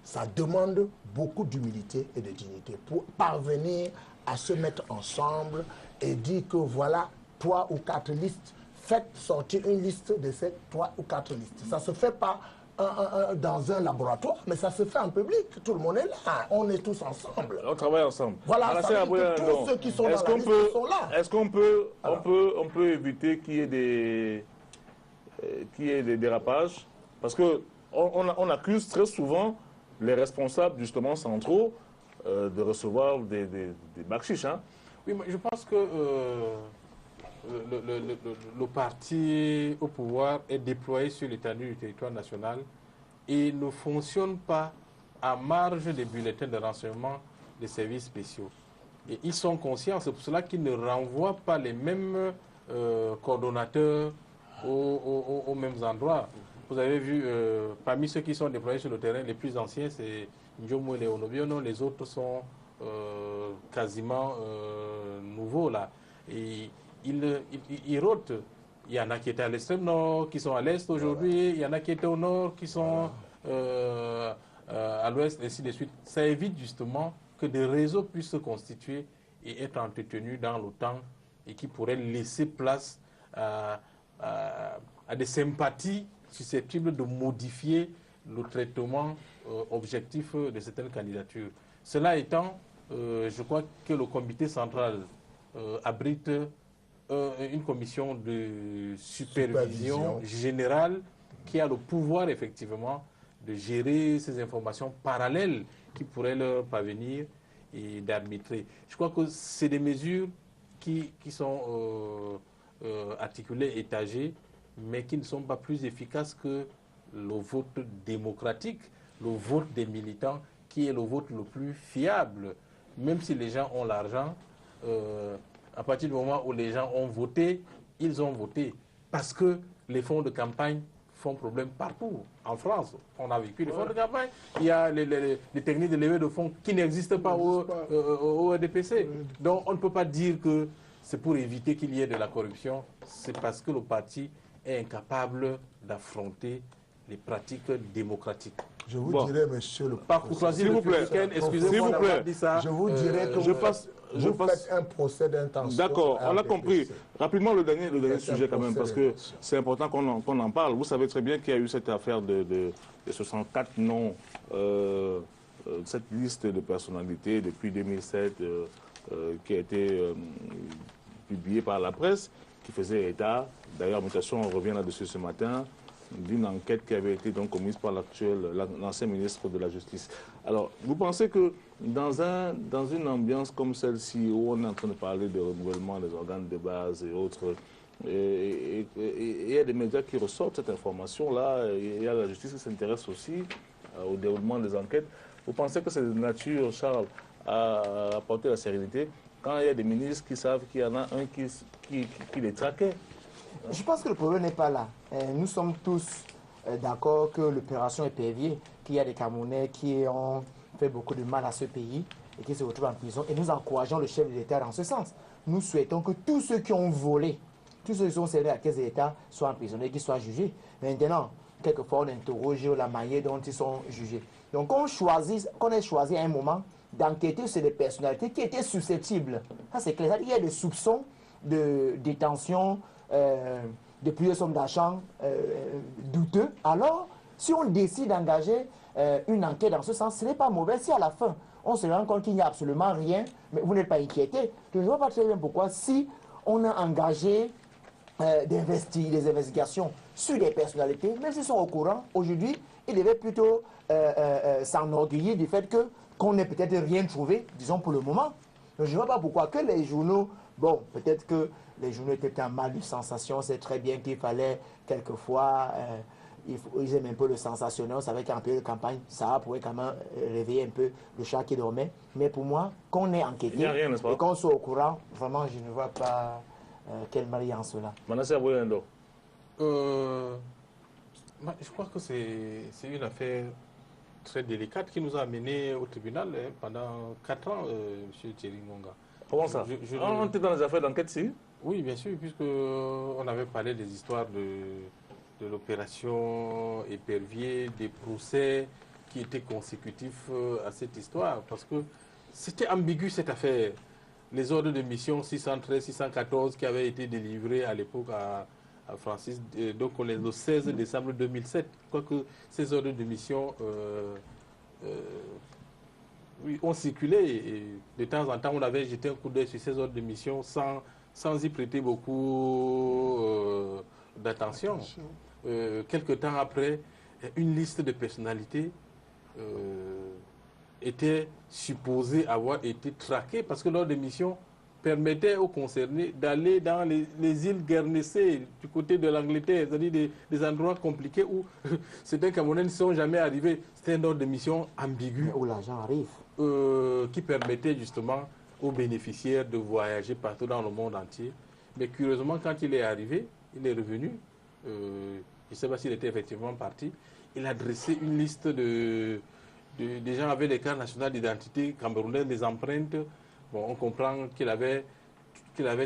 Ça demande beaucoup d'humilité et de dignité pour parvenir à se mettre ensemble et dire que voilà, 3 ou 4 listes, faites sortir une liste de ces 3 ou 4 listes. Ça ne se fait pas dans un laboratoire, mais ça se fait en public. Tout le monde est là, on est tous ensemble. On travaille ensemble. Voilà, ça veut dire que tous ceux qui sont dans la liste sont là. Est-ce qu'on peut éviter qu'il y ait des dérapages? Parce qu'on accuse très souvent les responsables justement centraux de recevoir des bakchiches. Hein. Oui, mais je pense que le parti au pouvoir est déployé sur l'étendue du territoire national et ne fonctionne pas à marge des bulletins de renseignement des services spéciaux. Et ils sont conscients, c'est pour cela qu'ils ne renvoient pas les mêmes coordonnateurs aux mêmes endroits. Vous avez vu, parmi ceux qui sont déployés sur le terrain, les plus anciens, c'est Ndjomo et Léonobiono, les autres sont quasiment nouveaux là. Et ils rotent. Il y en a qui étaient à l'extrême nord, qui sont à l'est aujourd'hui, il y en a qui étaient au nord, qui sont à l'ouest, et ainsi de suite. Ça évite justement que des réseaux puissent se constituer et être entretenus dans le temps et qui pourraient laisser place à des sympathies susceptibles de modifier le traitement objectif de certaines candidatures. Cela étant, je crois que le comité central abrite une commission de supervision générale qui a le pouvoir effectivement de gérer ces informations parallèles qui pourraient leur parvenir et d'arbitrer. Je crois que c'est des mesures qui sont articulées, étagées, mais qui ne sont pas plus efficaces que le vote démocratique, le vote des militants, qui est le vote le plus fiable. Même si les gens ont l'argent, à partir du moment où les gens ont voté, ils ont voté. Parce que les fonds de campagne font problème partout. En France, on a vécu les fonds de campagne. Il y a les techniques de levée de fonds qui n'existent pas au RDPC. Donc on ne peut pas dire que c'est pour éviter qu'il y ait de la corruption. C'est parce que le parti est incapable d'affronter les pratiques démocratiques. Je vous dirais, monsieur le Par courtoisie S'il vous plaît, excusez-moi d'avoir dit ça. Je vous dirais que vous faites un procès d'intention. D'accord, on l'a compris. Rapidement, le dernier C'est un sujet quand même, parce que procès c'est important qu'on en parle. Vous savez très bien qu'il y a eu cette affaire de 64 noms, cette liste de personnalités depuis 2007 qui a été publiée par la presse, qui faisait état, d'ailleurs, mutation, on revient là-dessus ce matin, d'une enquête qui avait été donc commise par l'ancien ministre de la Justice. Alors, vous pensez que dans une ambiance comme celle-ci, où on est en train de parler de renouvellement des organes de base et autres, et il y a des médias qui ressortent cette information-là, il y a la justice qui s'intéresse aussi au déroulement des enquêtes, vous pensez que c'est de nature, Charles, à apporter la sérénité quand il y a des ministres qui savent qu'il y en a un qui les traquait? Je pense que le problème n'est pas là. Nous sommes tous d'accord que l'opération Épervier, qu'il y a des Camerounais qui ont fait beaucoup de mal à ce pays et qui se retrouvent en prison. Et nous encourageons le chef de l'État dans ce sens. Nous souhaitons que tous ceux qui ont volé, tous ceux qui sont servis à la caisse de l'État soient emprisonnés, qu'ils soient jugés. Maintenant, quelquefois, on interroge la manière dont ils sont jugés. Donc, qu'on ait choisi à un moment d'enquêter sur des personnalités qui étaient susceptibles. Ça, c'est clair. Il y a des soupçons de détention, de plusieurs sommes d'argent douteux. Alors, si on décide d'engager une enquête dans ce sens, ce n'est pas mauvais. Si à la fin, on se rend compte qu'il n'y a absolument rien, mais vous n'êtes pas inquiété, je ne vois pas très bien pourquoi, si on a engagé des investigations sur des personnalités, mais ils sont au courant. Aujourd'hui, ils devaient plutôt s'enorgueillir du fait qu'on n'ait peut-être rien trouvé, disons pour le moment. Donc, je ne vois pas pourquoi que les journaux, bon, peut-être que les journaux étaient un mal de sensation, c'est très bien qu'il fallait quelquefois, ils aiment un peu le sensationnel, on savait qu'en période de campagne, ça pourrait quand même réveiller un peu le chat qui dormait. Mais pour moi, qu'on ait enquêté et qu'on soit au courant, vraiment, je ne vois pas quel mal il y a en cela. Manasseh Aboyendo. Je crois que c'est une affaire très délicate qui nous a amenés au tribunal pendant 4 ans, M. Thierry Monga. Comment ça? On était dans les affaires d'enquête, si? Oui, bien sûr, puisqu'on avait parlé des histoires de l'opération Épervier, des procès qui étaient consécutifs à cette histoire, parce que c'était ambigu cette affaire. Les ordres de mission 613, 614 qui avaient été délivrés à l'époque à Francis, donc le 16 décembre 2007. Quoique ces ordres de mission oui, ont circulé et de temps en temps on avait jeté un coup d'œil sur ces ordres de mission sans y prêter beaucoup d'attention. Quelque temps après, une liste de personnalités était supposée avoir été traquée parce que l'ordre de mission permettait aux concernés d'aller dans les îles Guernesey, du côté de l'Angleterre, c'est-à-dire des endroits compliqués où certains Camerounais ne sont jamais arrivés. C'était un ordre de mission ambigu. Où l'argent arrive. Qui permettait justement aux bénéficiaires de voyager partout dans le monde entier. Mais curieusement, quand il est arrivé, il est revenu, je ne sais pas s'il était effectivement parti, il a dressé une liste des gens avec les cartes nationales d'identité camerounaises, des empreintes. Bon, on comprend qu'il avait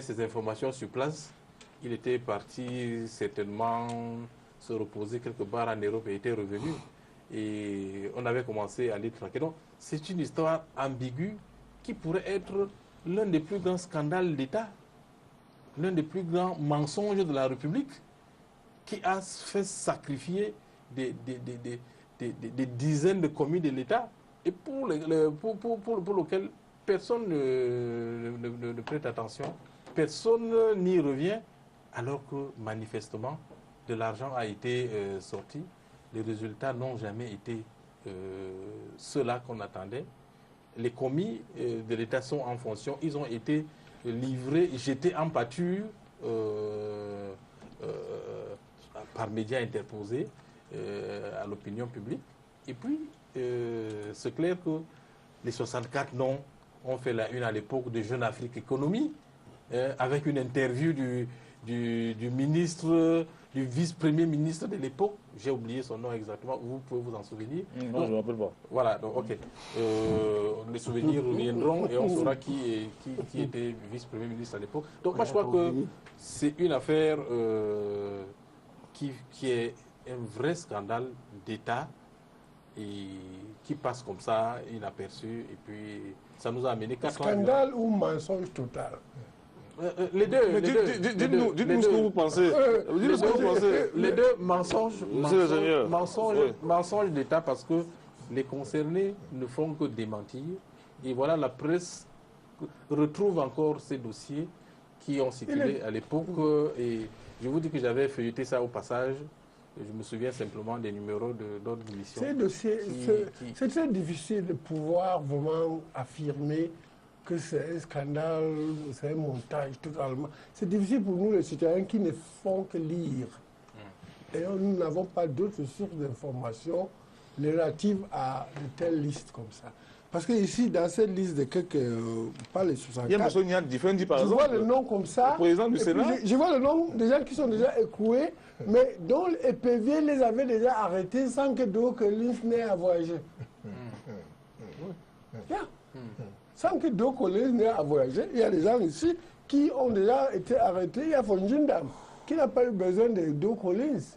ces informations sur place. Il était parti certainement se reposer quelque part en Europe et était revenu. Et on avait commencé à les traquer. Donc, c'est une histoire ambiguë qui pourrait être l'un des plus grands scandales d'État, l'un des plus grands mensonges de la République, qui a fait sacrifier des dizaines de communes de l'État et pour lequel personne ne prête attention, personne n'y revient, alors que manifestement, de l'argent a été sorti. Les résultats n'ont jamais été ceux-là qu'on attendait. Les commis de l'État sont en fonction, ils ont été livrés, jetés en pâture par médias interposés à l'opinion publique. Et puis, c'est clair que les 64 noms ont fait la une à l'époque de Jeune Afrique Économie, avec une interview du ministre, du vice-premier ministre de l'époque. J'ai oublié son nom exactement, vous pouvez vous en souvenir. Non, je ne me rappelle pas. Voilà, donc ok. Les souvenirs reviendront et on saura qui était vice-premier ministre à l'époque. Donc moi je crois que c'est une affaire qui est un vrai scandale d'État et qui passe comme ça, inaperçu, et puis ça nous a amené 4 ans. Scandale ou mensonge total? Les deux. Dites-nous ce que vous pensez. Dites-nous ce que vous pensez. Les deux mensonges d'État, parce que les concernés ne font que démentir. Et voilà, la presse retrouve encore ces dossiers qui ont circulé à l'époque. Et je vous dis que j'avais feuilleté ça au passage. Je me souviens simplement des numéros d'ordre de mission. Ces dossiers, c'est très difficile de pouvoir vraiment affirmer que c'est un scandale, c'est un montage totalement. C'est difficile pour nous, les citoyens, qui ne font que lire. Et nous n'avons pas d'autres sources d'informations relatives à de telles listes comme ça. Parce que ici, dans cette liste de quelques, pas les 64, il y a M. Niad Difendi, par exemple. Je vois le nom comme ça. Le président du Sénat. Je vois le nom des gens qui sont déjà écroués, mais dont les PV les avait déjà arrêtés sans que Doe-Collins n'ait à voyager. Sans que Doe-Collins n'ait à voyager, il y a des gens ici qui ont déjà été arrêtés. Il y a Fonjindam qui n'a pas eu besoin de Doe-Collins.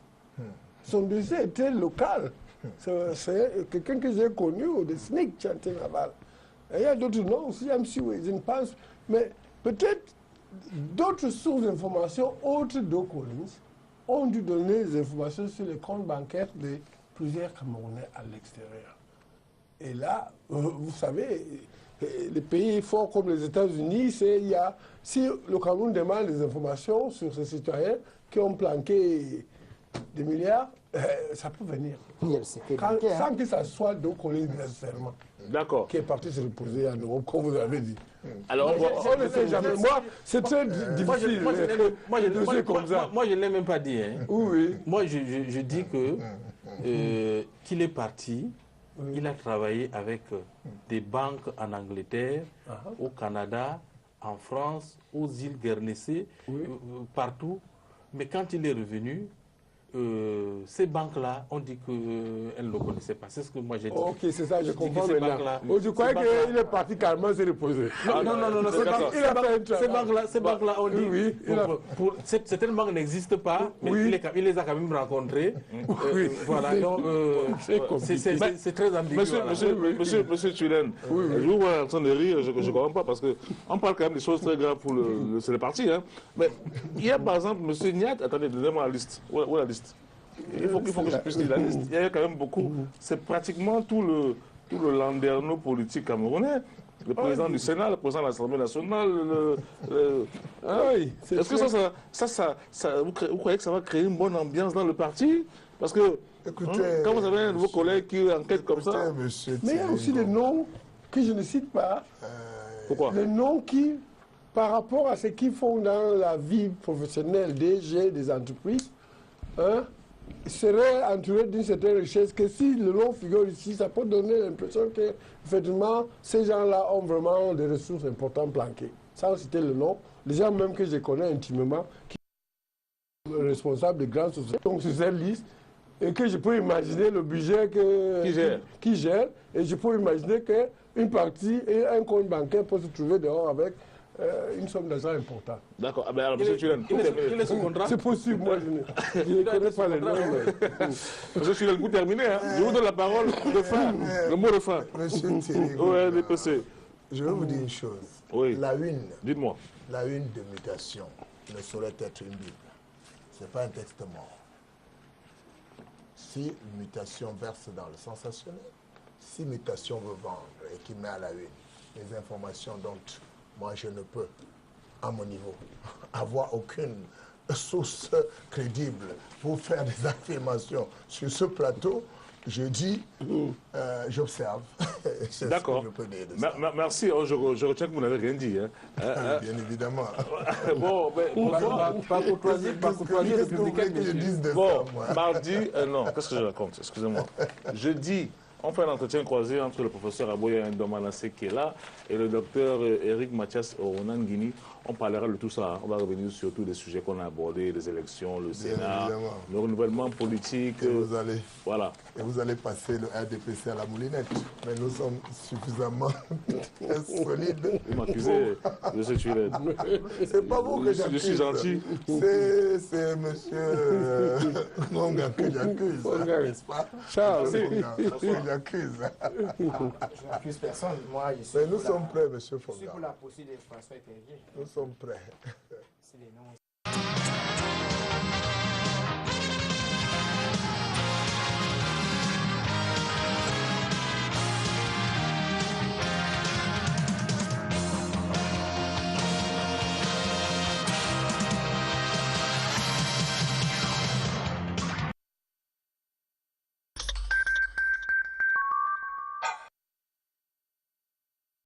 Son dossier était local. C'est quelqu'un que j'ai connu, ou de SNIC, Chanté Naval. Il y a d'autres noms aussi, je ne pense. Mais peut-être d'autres sources d'informations autres Doe-Collins ont dû donner des informations sur les comptes bancaires de plusieurs Camerounais à l'extérieur. Et là, vous savez, les pays forts comme les États-Unis, si le Cameroun demande des informations sur ses citoyens qui ont planqué des milliards, ça peut venir. Sans que ça soit donc collé nécessairement. D'accord. Qui est parti se reposer en Europe, comme vous avez dit. Alors, on ne sait jamais. Moi, c'est très difficile. Moi, je ne l'ai même pas dit. Hein. Oui. Moi, je dis que qu'il est parti, il a travaillé avec des banques en Angleterre, au Canada, en France, aux îles Guernesey, partout. Mais quand il est revenu, ces banques-là ont dit qu'elles ne le connaissaient pas. C'est ce que moi j'ai dit. Ok, c'est ça, je comprends maintenant. Je croyais qu'il est parti carrément se reposer. Non, ces banques-là ont dit certaines banques n'existent pas, mais il les a quand même rencontrées. Voilà, donc c'est très ambigu. Monsieur Tulen, je vous vois en train de rire, je ne comprends pas, parce qu'on parle quand même des choses très graves pour c'est le parti. Hein. Mais il y a par exemple M. Niat, attendez, donnez-moi la liste. Où est la liste? Il faut que je puisse lire la liste. Il y a quand même beaucoup. C'est pratiquement tout le landerneau politique camerounais. Le président du Sénat, le président de l'Assemblée nationale. Est-ce que vous croyez que ça va créer une bonne ambiance dans le parti? Parce que quand vous avez un nouveau collègue qui enquête comme ça. Mais il y a aussi des noms que je ne cite pas. Pourquoi? Les noms qui, par rapport à ce qu'ils font dans la vie professionnelle des entreprises, serait entouré d'une certaine richesse que si le nom figure ici, ça peut donner l'impression que effectivement ces gens-là ont vraiment des ressources importantes planquées. Sans citer le nom, les gens même que je connais intimement, qui sont responsables de grandes sociétés, donc sur cette liste, et que je peux imaginer le budget qui gère, et je peux imaginer qu'une partie et un compte bancaire peut se trouver dehors avec une somme d'argent importante. D'accord. Ah ben alors, monsieur Tulen, quel est ce contrat? C'est possible, moi je ne connais pas les noms. Monsieur Tulen, vous terminez. Hein? Je vous donne la parole de fin, le mot de fin. Monsieur Thierry, je vais vous dire une chose. Oui. Dites-moi. La une de mutation ne saurait être une Bible. Ce n'est pas un texte mort. Si mutation verse dans le sensationnel, si mutation veut vendre et qui met à la une les informations dont moi je ne peux, à mon niveau, avoir aucune source crédible pour faire des affirmations sur ce plateau, je dis, j'observe. D'accord. Merci. Oh, je retiens que vous n'avez rien dit. Hein. Bien évidemment. Bon, pas courtoisie, républicaine. Bon, mardi, non, qu'est-ce que je raconte? Excusez-moi. Jeudi, on fait un entretien croisé entre le professeur Aboya Ndomanassé qui est là et le docteur Eric Mathias Oronangini. On parlera de tout ça. Hein. On va revenir sur tous les sujets qu'on a abordés, les élections, le Sénat, le renouvellement politique. Voilà. Et vous allez passer le RDPC à la moulinette. Mais nous sommes suffisamment solides. Vous m'accusez, monsieur Tulen. C'est pas vous que j'accuse. Je suis gentil. C'est monsieur Ngonga que j'accuse. N'est-ce pas? Charles. J'accuse. Je n'accuse personne. Moi, je suis mais nous sommes prêts, monsieur Fonga. Je suis pour la poursuite des infractions intérieures. Nous sommes prêts. C'est les noms